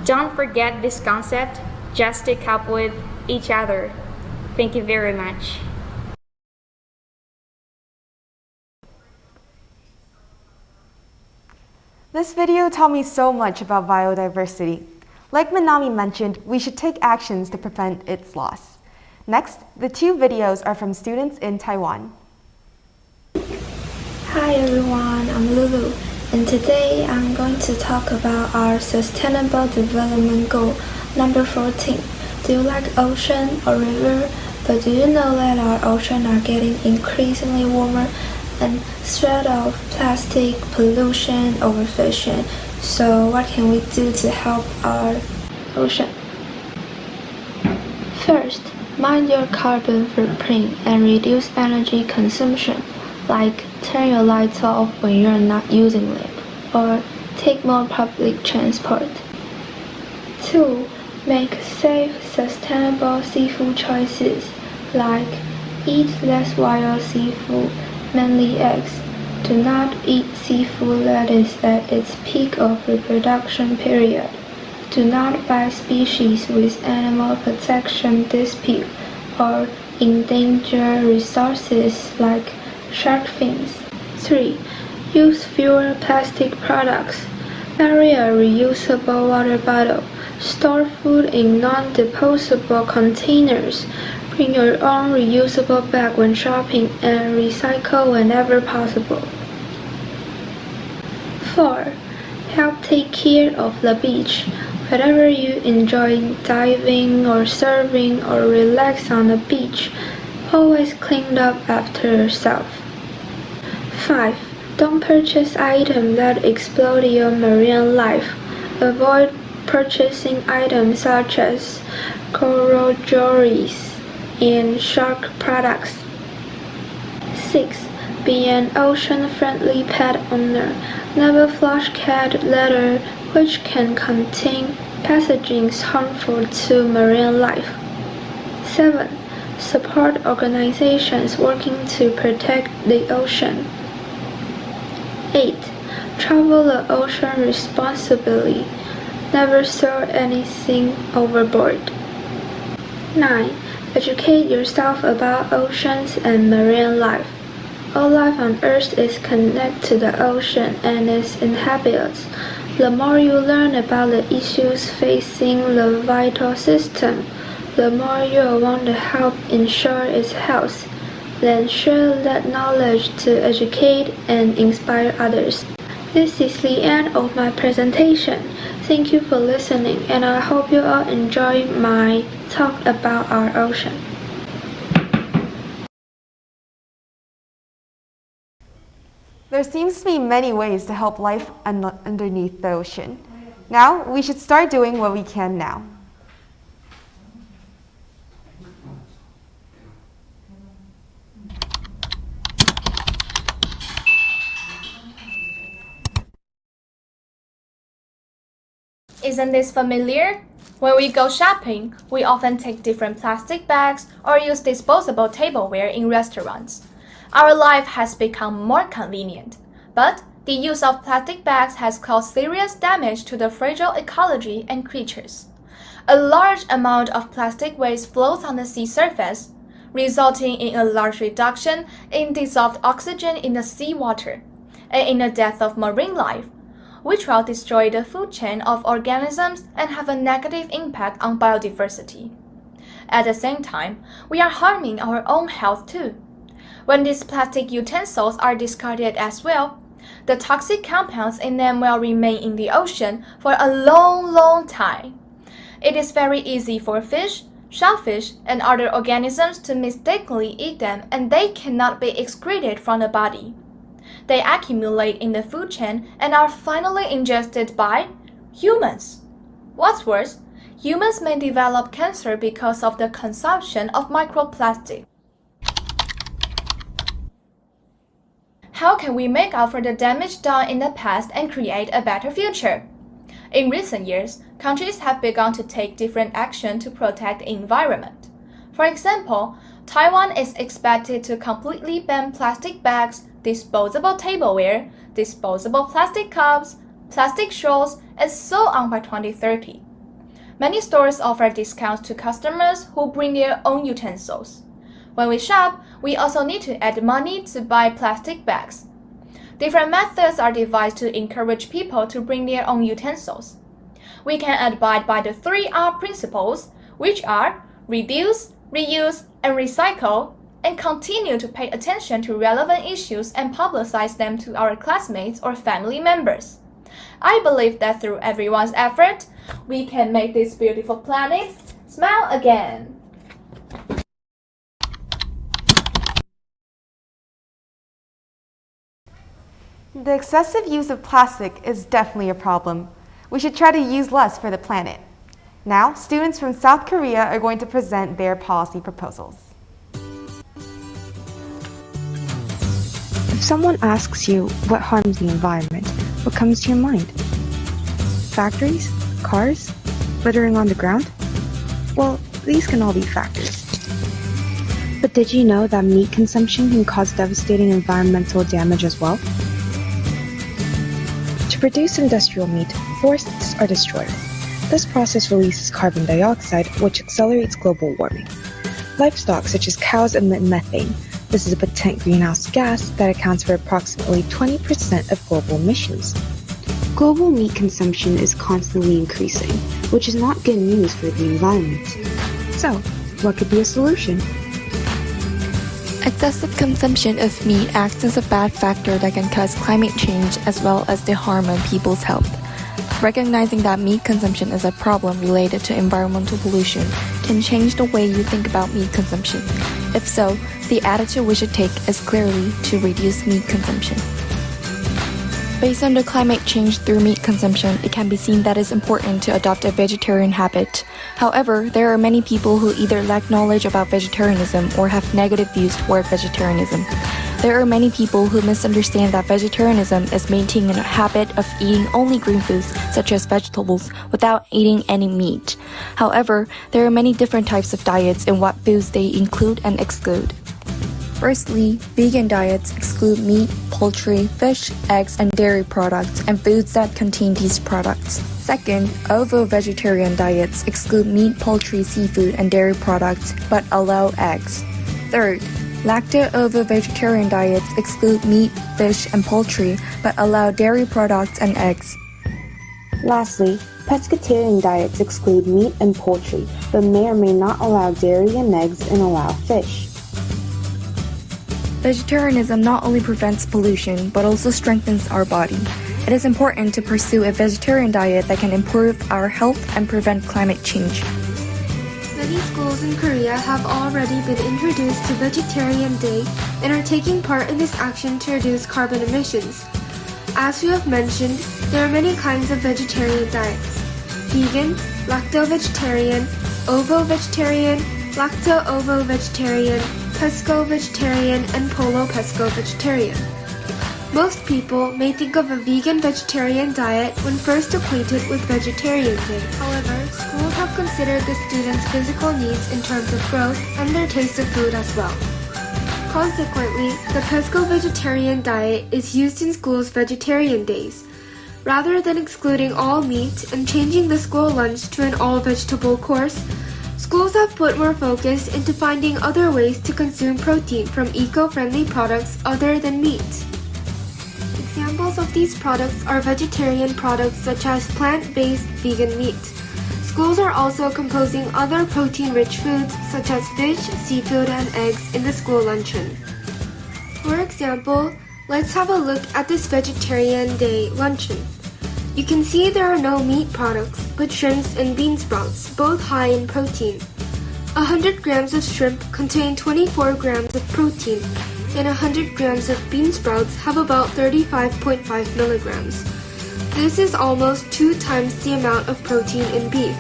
Don't forget this concept, just stick up with each other. Thank you very much. This video taught me so much about biodiversity. Like Manami mentioned, we should take actions to prevent its loss. Next, the 2 videos are from students in Taiwan. Hi everyone, I'm Lulu, and today I'm going to talk about our Sustainable Development Goal number 14. Do you like ocean or river? But do you know that our oceans are getting increasingly warmer and threat of plastic pollution, overfishing? So what can we do to help our ocean? First, mind your carbon footprint and reduce energy consumption, like turn your lights off when you're not using them, or take more public transport. 2. Make safe, sustainable seafood choices, like eat less wild seafood, mainly eggs. Do not eat seafood that is at its peak of reproduction period. Do not buy species with animal protection dispute or endangered resources like shark fins. 3. Use fewer plastic products. Carry a reusable water bottle. Store food in non-disposable containers. Bring your own reusable bag when shopping and recycle whenever possible. 4. Help take care of the beach. Whether you enjoy diving or surfing or relax on the beach, always clean up after yourself. 5. Don't purchase items that exploit your marine life. Avoid purchasing items such as coral jewelries and shark products. 6. Be an ocean-friendly pet owner. Never flush cat litter, which can contain pathogens harmful to marine life. 7. Support organizations working to protect the ocean. 8. Travel the ocean responsibly. Never throw anything overboard. 9. Educate yourself about oceans and marine life. All life on Earth is connected to the ocean and its inhabitants. The more you learn about the issues facing the vital system, the more you will want to help ensure its health. Then share that knowledge to educate and inspire others. This is the end of my presentation. Thank you for listening, and I hope you all enjoy my talk about our ocean. There seems to be many ways to help life underneath the ocean. Now, we should start doing what we can now. Isn't this familiar? When we go shopping, we often take different plastic bags or use disposable tableware in restaurants. Our life has become more convenient, but the use of plastic bags has caused serious damage to the fragile ecology and creatures. A large amount of plastic waste floats on the sea surface, resulting in a large reduction in dissolved oxygen in the seawater and in the death of marine life, which will destroy the food chain of organisms and have a negative impact on biodiversity. At the same time, we are harming our own health too. When these plastic utensils are discarded as well, the toxic compounds in them will remain in the ocean for a long time. It is very easy for fish, shellfish, and other organisms to mistakenly eat them, and they cannot be excreted from the body. They accumulate in the food chain and are finally ingested by humans. What's worse, humans may develop cancer because of the consumption of microplastic. How can we make up for the damage done in the past and create a better future? In recent years, countries have begun to take different action to protect the environment. For example, Taiwan is expected to completely ban plastic bags, disposable tableware, disposable plastic cups, plastic straws, and so on by 2030. Many stores offer discounts to customers who bring their own utensils. When we shop, we also need to add money to buy plastic bags. Different methods are devised to encourage people to bring their own utensils. We can abide by the 3R principles, which are reduce, reuse, and recycle, and continue to pay attention to relevant issues and publicize them to our classmates or family members. I believe that through everyone's effort, we can make this beautiful planet smile again. The excessive use of plastic is definitely a problem. We should try to use less for the planet. Now, students from South Korea are going to present their policy proposals. If someone asks you what harms the environment, what comes to your mind? Factories? Cars? Littering on the ground? Well, these can all be factors. But did you know that meat consumption can cause devastating environmental damage as well? To produce industrial meat, forests are destroyed. This process releases carbon dioxide, which accelerates global warming. Livestock, such as cows, emit methane. This is a potent greenhouse gas that accounts for approximately 20% of global emissions. Global meat consumption is constantly increasing, which is not good news for the environment. So, what could be a solution? Excessive consumption of meat acts as a bad factor that can cause climate change as well as the harm on people's health. Recognizing that meat consumption is a problem related to environmental pollution can change the way you think about meat consumption. If so, the attitude we should take is clearly to reduce meat consumption. Based on the climate change through meat consumption, it can be seen that it's important to adopt a vegetarian habit. However, there are many people who either lack knowledge about vegetarianism or have negative views toward vegetarianism. There are many people who misunderstand that vegetarianism is maintaining a habit of eating only green foods, such as vegetables, without eating any meat. However, there are many different types of diets and what foods they include and exclude. Firstly, vegan diets exclude meat, poultry, fish, eggs, and dairy products, and foods that contain these products. Second, ovo-vegetarian diets exclude meat, poultry, seafood, and dairy products, but allow eggs. Third, lacto-ovo-vegetarian diets exclude meat, fish, and poultry, but allow dairy products and eggs. Lastly, pescatarian diets exclude meat and poultry, but may or may not allow dairy and eggs and allow fish. Vegetarianism not only prevents pollution, but also strengthens our body. It is important to pursue a vegetarian diet that can improve our health and prevent climate change. Many schools in Korea have already been introduced to Vegetarian Day and are taking part in this action to reduce carbon emissions. As we have mentioned, there are many kinds of vegetarian diets: vegan, lacto-vegetarian, ovo-vegetarian, lacto-ovo-vegetarian, pesco-vegetarian, and polo-pesco-vegetarian. Most people may think of a vegan-vegetarian diet when first acquainted with Vegetarian Day. However, schools have considered the students' physical needs in terms of growth and their taste of food as well. Consequently, the pesco-vegetarian diet is used in schools' vegetarian days. Rather than excluding all meat and changing the school lunch to an all-vegetable course, schools have put more focus into finding other ways to consume protein from eco-friendly products other than meat. Examples of these products are vegetarian products such as plant-based vegan meat. Schools are also composing other protein-rich foods such as fish, seafood, and eggs in the school luncheon. For example, let's have a look at this Vegetarian Day luncheon. You can see there are no meat products, but shrimps and bean sprouts, both high in protein. 100 grams of shrimp contain 24 grams of protein, and 100 grams of bean sprouts have about 35.5 milligrams. This is almost 2 times the amount of protein in beef.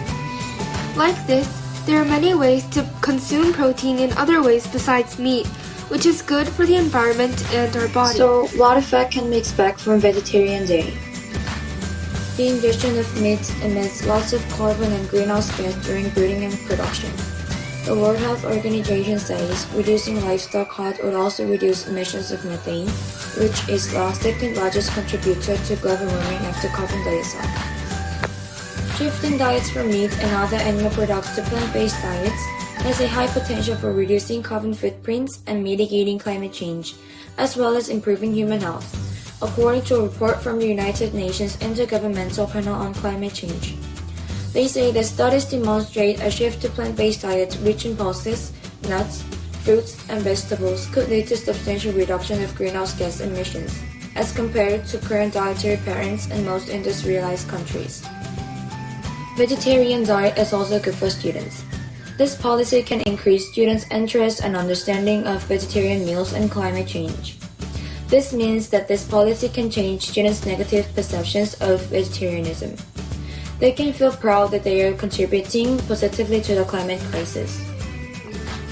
Like this, there are many ways to consume protein in other ways besides meat, which is good for the environment and our body. So, what effect can we expect from vegetarian day? The ingestion of meat emits lots of carbon and greenhouse gas during breeding and production. The World Health Organization says reducing livestock herd would also reduce emissions of methane, which is the second largest contributor to global warming after carbon dioxide. Shifting diets from meat and other animal products to plant-based diets has a high potential for reducing carbon footprints and mitigating climate change, as well as improving human health, according to a report from the United Nations Intergovernmental Panel on Climate Change. They say that studies demonstrate a shift to plant-based diets rich in pulses, nuts, fruits, and vegetables could lead to substantial reduction of greenhouse gas emissions, as compared to current dietary patterns in most industrialized countries. Vegetarian diet is also good for students. This policy can increase students' interest and understanding of vegetarian meals and climate change. This means that this policy can change students' negative perceptions of vegetarianism. They can feel proud that they are contributing positively to the climate crisis.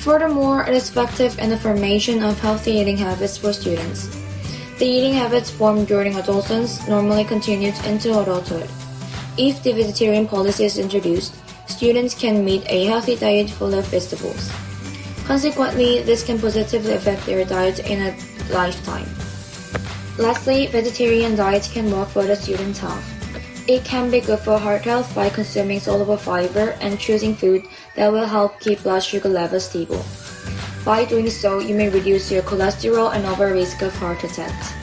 Furthermore, it is effective in the formation of healthy eating habits for students. The eating habits formed during adolescence normally continued into adulthood. If the vegetarian policy is introduced, students can meet a healthy diet full of vegetables. Consequently, this can positively affect their diet in a lifetime. Lastly, vegetarian diet can work for the student's health. It can be good for heart health by consuming soluble fiber and choosing food that will help keep blood sugar levels stable. By doing so, you may reduce your cholesterol and overall risk of heart attacks.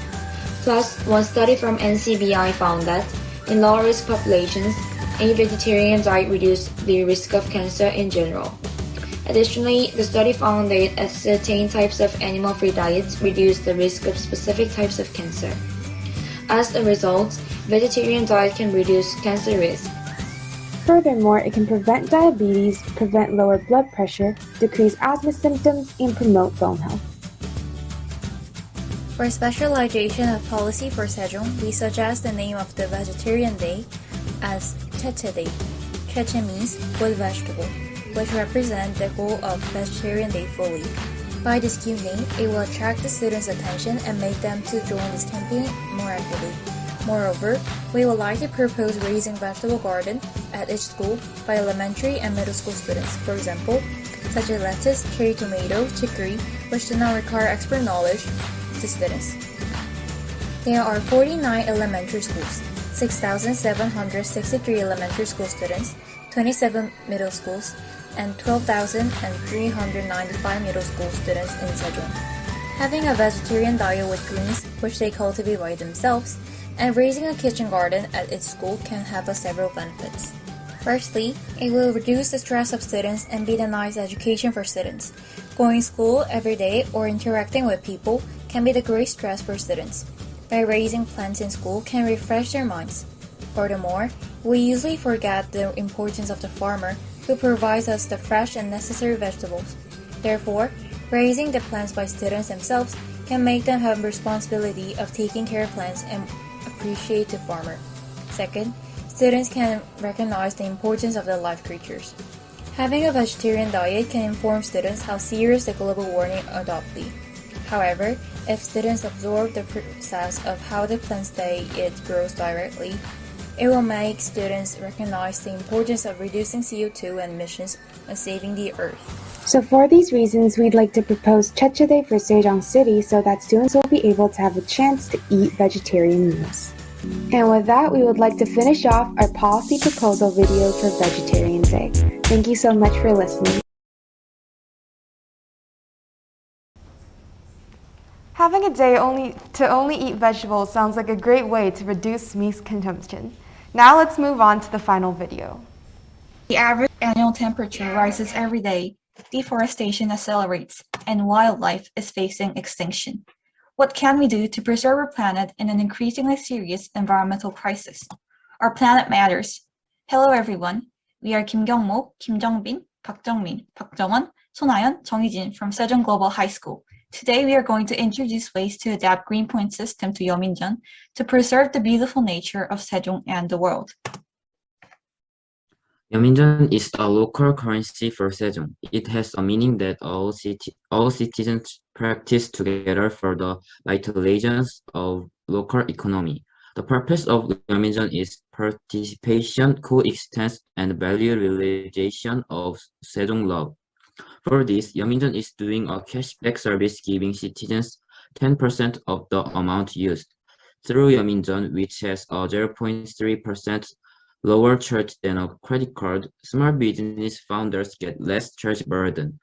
Plus, one study from NCBI found that in low-risk populations, a vegetarian diet reduced the risk of cancer in general. Additionally, the study found that certain types of animal-free diets reduce the risk of specific types of cancer. As a result, vegetarian diet can reduce cancer risk. Furthermore, it can prevent diabetes, prevent lower blood pressure, decrease asthma symptoms, and promote bone health. For specialization of policy for Sejong, we suggest the name of the vegetarian day as Cheche Day. Cheche means good vegetable, which represent the goal of vegetarian day fully. By this cute name, it will attract the students' attention and make them to join this campaign more actively. Moreover, we would like to propose raising vegetable garden at each school by elementary and middle school students, for example, such as lettuce, cherry tomato, chicory, which do not require expert knowledge to students. There are 49 elementary schools, 6,763 elementary school students, 27 middle schools, and 12,395 middle school students in Sejong. Having a vegetarian diet with greens, which they cultivate by themselves, and raising a kitchen garden at its school can have several benefits. Firstly, it will reduce the stress of students and be a nice education for students. Going to school every day or interacting with people can be the great stress for students. By raising plants in school can refresh their minds. Furthermore, we usually forget the importance of the farmer who provides us the fresh and necessary vegetables. Therefore, raising the plants by students themselves can make them have responsibility of taking care of plants and appreciate the farmer. Second, students can recognize the importance of the live creatures. Having a vegetarian diet can inform students how serious the global warming ought be. However, if students absorb the process of how the plants they eat grows directly, it will make students recognize the importance of reducing CO2 emissions and saving the earth. So for these reasons, we'd like to propose Cheche Day for Sejong City so that students will be able to have a chance to eat vegetarian meals. And with that, we would like to finish off our policy proposal video for Vegetarian Day. Thank you so much for listening. Having a day to only eat vegetables sounds like a great way to reduce meat consumption. Now let's move on to the final video. The average annual temperature rises every day, deforestation accelerates, and wildlife is facing extinction. What can we do to preserve our planet in an increasingly serious environmental crisis? Our planet matters. Hello everyone, we are Kim Kyung-mo, Kim Jong-bin, 박정민, 박정원, 손아연, 정희진 from Sejong Global High School. Today we are going to introduce ways to adapt Greenpoint system to Yeominjeon to preserve the beautiful nature of Sejong and the world. Yeominjeon is a local currency for Sejong. It has a meaning that all citizens practice together for the vitalization of local economy. The purpose of Yeominjeon is participation, coexistence, and value realization of Sejong love. For this, Yeominjeon is doing a cashback service giving citizens 10% of the amount used. Through Yeominjeon, which has a 0.3% lower charge than a credit card, small business founders get less charge burden.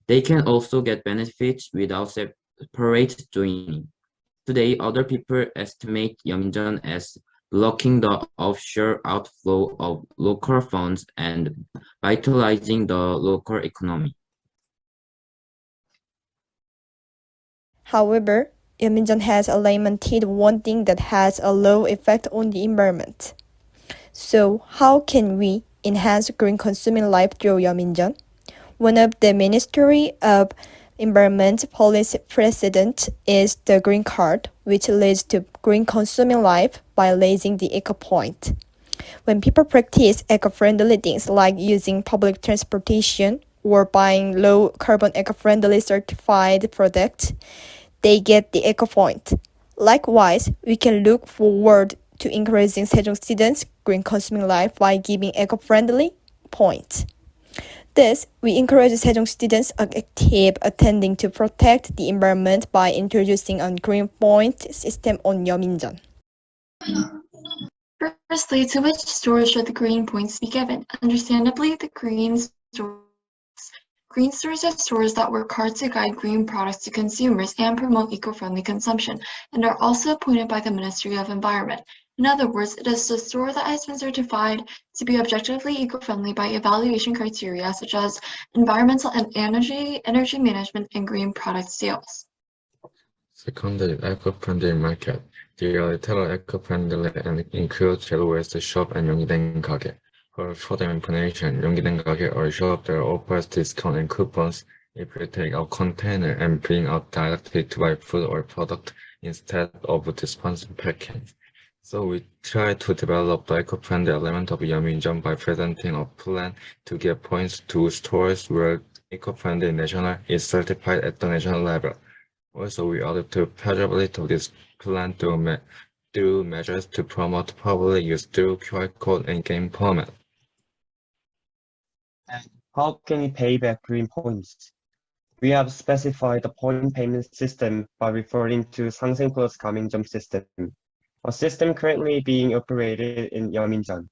They can also get benefits without separate joining. Today, other people estimate Yeominjeon as blocking the offshore outflow of local funds and vitalizing the local economy. However, Yeominjeon has lamented one thing that has a low effect on the environment. So, how can we enhance green consuming life through Yeominjeon? One of the Ministry of Environment policy precedent is the Green Card, which leads to green consuming life by raising the eco point. When people practice eco-friendly things like using public transportation or buying low carbon eco-friendly certified products, they get the eco point. Likewise, we can look forward to increasing Sejong students' green consuming life by giving eco-friendly points. Thus, we encourage Sejong students active attending to protect the environment by introducing a green point system on Yeominjeon. Firstly, to which stores should the green points be given? Understandably, the green stores. Green stores are stores that work hard to guide green products to consumers and promote eco-friendly consumption, and are also appointed by the Ministry of Environment. In other words, it is the store that has been certified to be objectively eco-friendly by evaluation criteria such as environmental and energy management, and green product sales. Secondly, eco-friendly market. They are literal eco-friendly and include zero waste shop and Yeongiden Gage. For further information, Yeongiden Gage or shop that offers discount and coupons if you take a container and bring out directly to buy food or product instead of dispensing package. So we try to develop the eco-friendly element of Yeominjeon by presenting a plan to give points to stores where eco-friendly national is certified at the national level. Also, we added to feasibility of this plan through measures to promote public use through QR code and game format. How can we pay back green points? We have specified the point payment system by referring to 상생 plus 가맹점 system, a system currently being operated in Yeominjeon.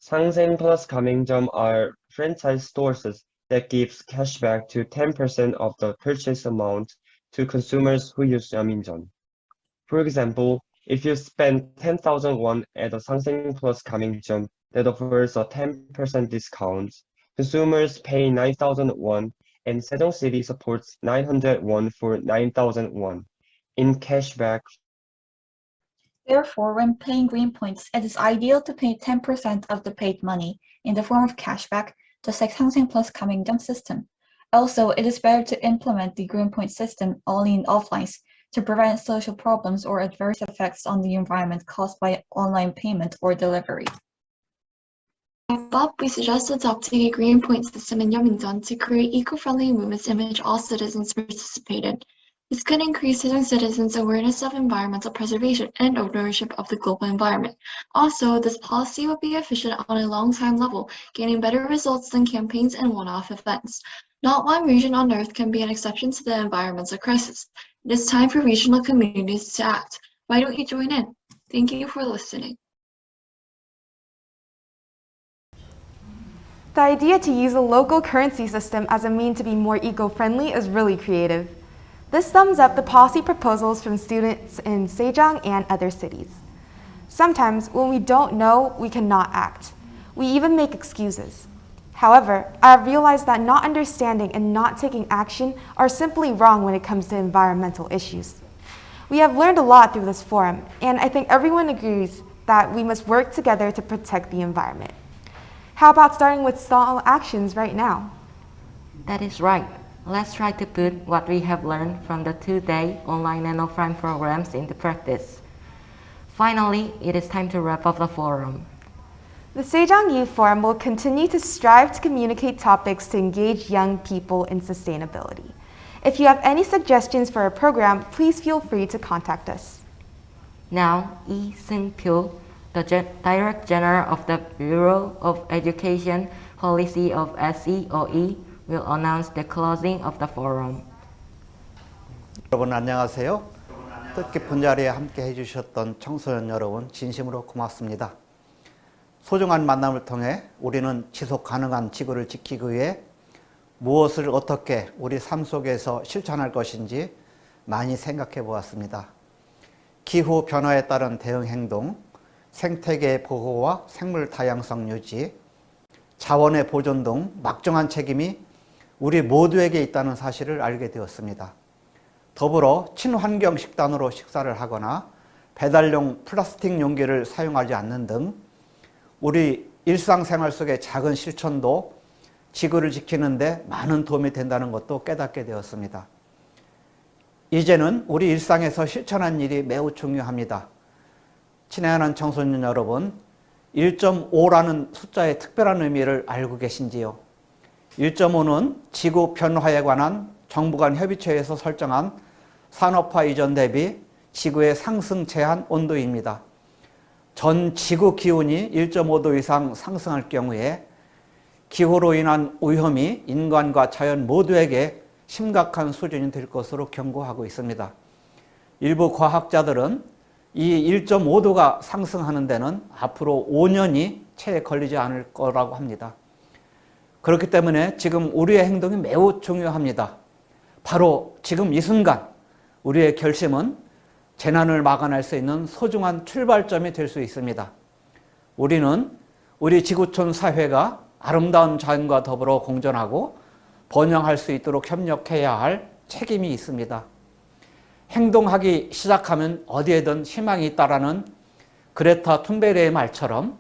상생 plus 가맹점 are franchise stores that gives cashback to 10% of the purchase amount to consumers who use Yeominjeon. For example, if you spend 10,000 won at a 상생 plus 가맹점 that offers a 10% discount, consumers pay 9,000 won, and Sejong City supports 900 won for 9,000 won in cashback. Therefore, when paying green points, it is ideal to pay 10% of the paid money in the form of cashback, just like 상생 plus 가맹점 system. Also, it is better to implement the green point system only in offlines to prevent social problems or adverse effects on the environment caused by online payment or delivery. Above, we suggest adopting a green point system in Yeominjeon to create eco-friendly movements in which all citizens participated. This could increase Sejong citizens' awareness of environmental preservation and ownership of the global environment. Also, this policy will be efficient on a long-time level, gaining better results than campaigns and one-off events. Not one region on Earth can be an exception to the environmental crisis. It is time for regional communities to act. Why don't you join in? Thank you for listening. The idea to use a local currency system as a means to be more eco-friendly is really creative. This sums up the policy proposals from students in Sejong and other cities. Sometimes, when we don't know, we cannot act. We even make excuses. However, I have realized that not understanding and not taking action are simply wrong when it comes to environmental issues. We have learned a lot through this forum, and I think everyone agrees that we must work together to protect the environment. How about starting with small actions right now? That is right. Let's try to put what we have learned from the 2-day online and offline programs into practice. Finally, it is time to wrap up the forum. The Sejong Youth Forum will continue to strive to communicate topics to engage young people in sustainability. If you have any suggestions for a program, please feel free to contact us. Now, Lee Seung-pyo, the Director General of the Bureau of Education Policy of SEOE, will announce the closing of the forum. 여러분 안녕하세요. 뜻깊은 자리에 함께 해주셨던 청소년 여러분 진심으로 고맙습니다. 소중한 만남을 통해 우리는 지속 가능한 지구를 지키기 위해 무엇을 어떻게 우리 삶 속에서 실천할 것인지 많이 생각해 보았습니다. 기후 변화에 따른 대응 행동, 생태계 보호와 생물 다양성 유지, 자원의 보존 등 막중한 책임이 우리 모두에게 있다는 사실을 알게 되었습니다. 더불어 친환경 식단으로 식사를 하거나 배달용 플라스틱 용기를 사용하지 않는 등 우리 일상생활 속의 작은 실천도 지구를 지키는 데 많은 도움이 된다는 것도 깨닫게 되었습니다. 이제는 우리 일상에서 실천하는 일이 매우 중요합니다. 친애하는 청소년 여러분, 1.5라는 숫자의 특별한 의미를 알고 계신지요? 1.5는 지구 변화에 관한 정부 간 협의체에서 설정한 산업화 이전 대비 지구의 상승 제한 온도입니다. 전 지구 기온이 1.5도 이상 상승할 경우에 기후로 인한 오염이 인간과 자연 모두에게 심각한 수준이 될 것으로 경고하고 있습니다. 일부 과학자들은 이 1.5도가 상승하는 데는 앞으로 5년이 채 걸리지 않을 거라고 합니다. 그렇기 때문에 지금 우리의 행동이 매우 중요합니다. 바로 지금 이 순간 우리의 결심은 재난을 막아낼 수 있는 소중한 출발점이 될 수 있습니다. 우리는 우리 지구촌 사회가 아름다운 자연과 더불어 공존하고 번영할 수 있도록 협력해야 할 책임이 있습니다. 행동하기 시작하면 어디에든 희망이 있다라는 그레타 툰베리의 말처럼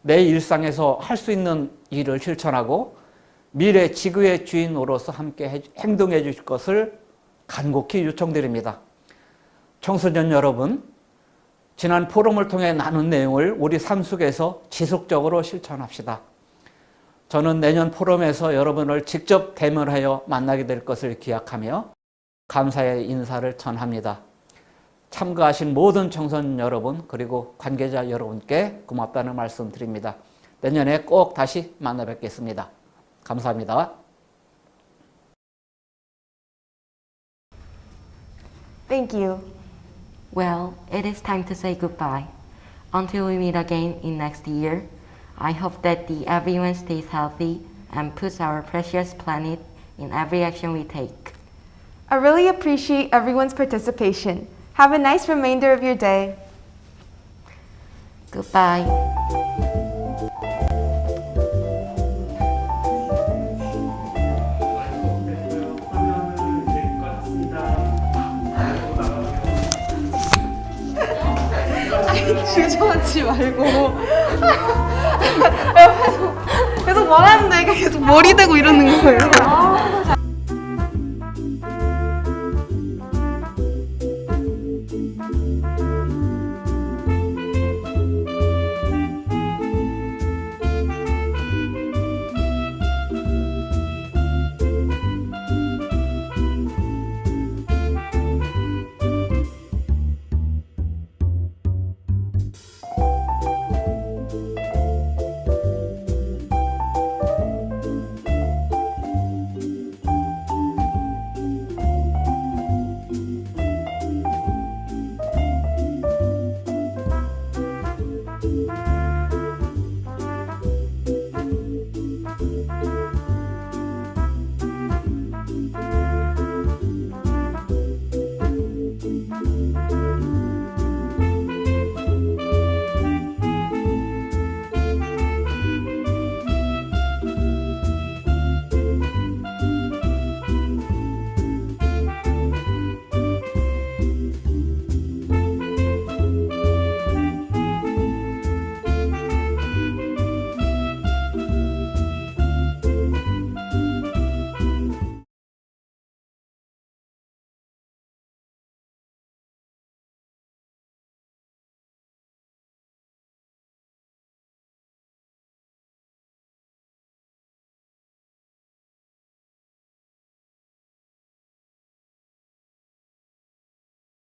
내 일상에서 할 수 있는 일을 실천하고 미래 지구의 주인으로서 함께 행동해 주실 것을 간곡히 요청드립니다. 청소년 여러분, 지난 포럼을 통해 나눈 내용을 우리 삶 속에서 지속적으로 실천합시다. 저는 내년 포럼에서 여러분을 직접 대면하여 만나게 될 것을 기약하며 감사의 인사를 전합니다. 참가하신 모든 청소년 여러분 그리고 관계자 여러분께 고맙다는 말씀 드립니다. 내년에 꼭 다시 만나 뵙겠습니다. 감사합니다. Thank you. Well, it is time to say goodbye. Until we meet again in next year, I hope that everyone stays healthy and puts our precious planet in every action we take. I really appreciate everyone's participation. Have a nice remainder of your day. Goodbye. 주저하지 말고 계속 말하는데 계속 머리 대고 이러는 거예요.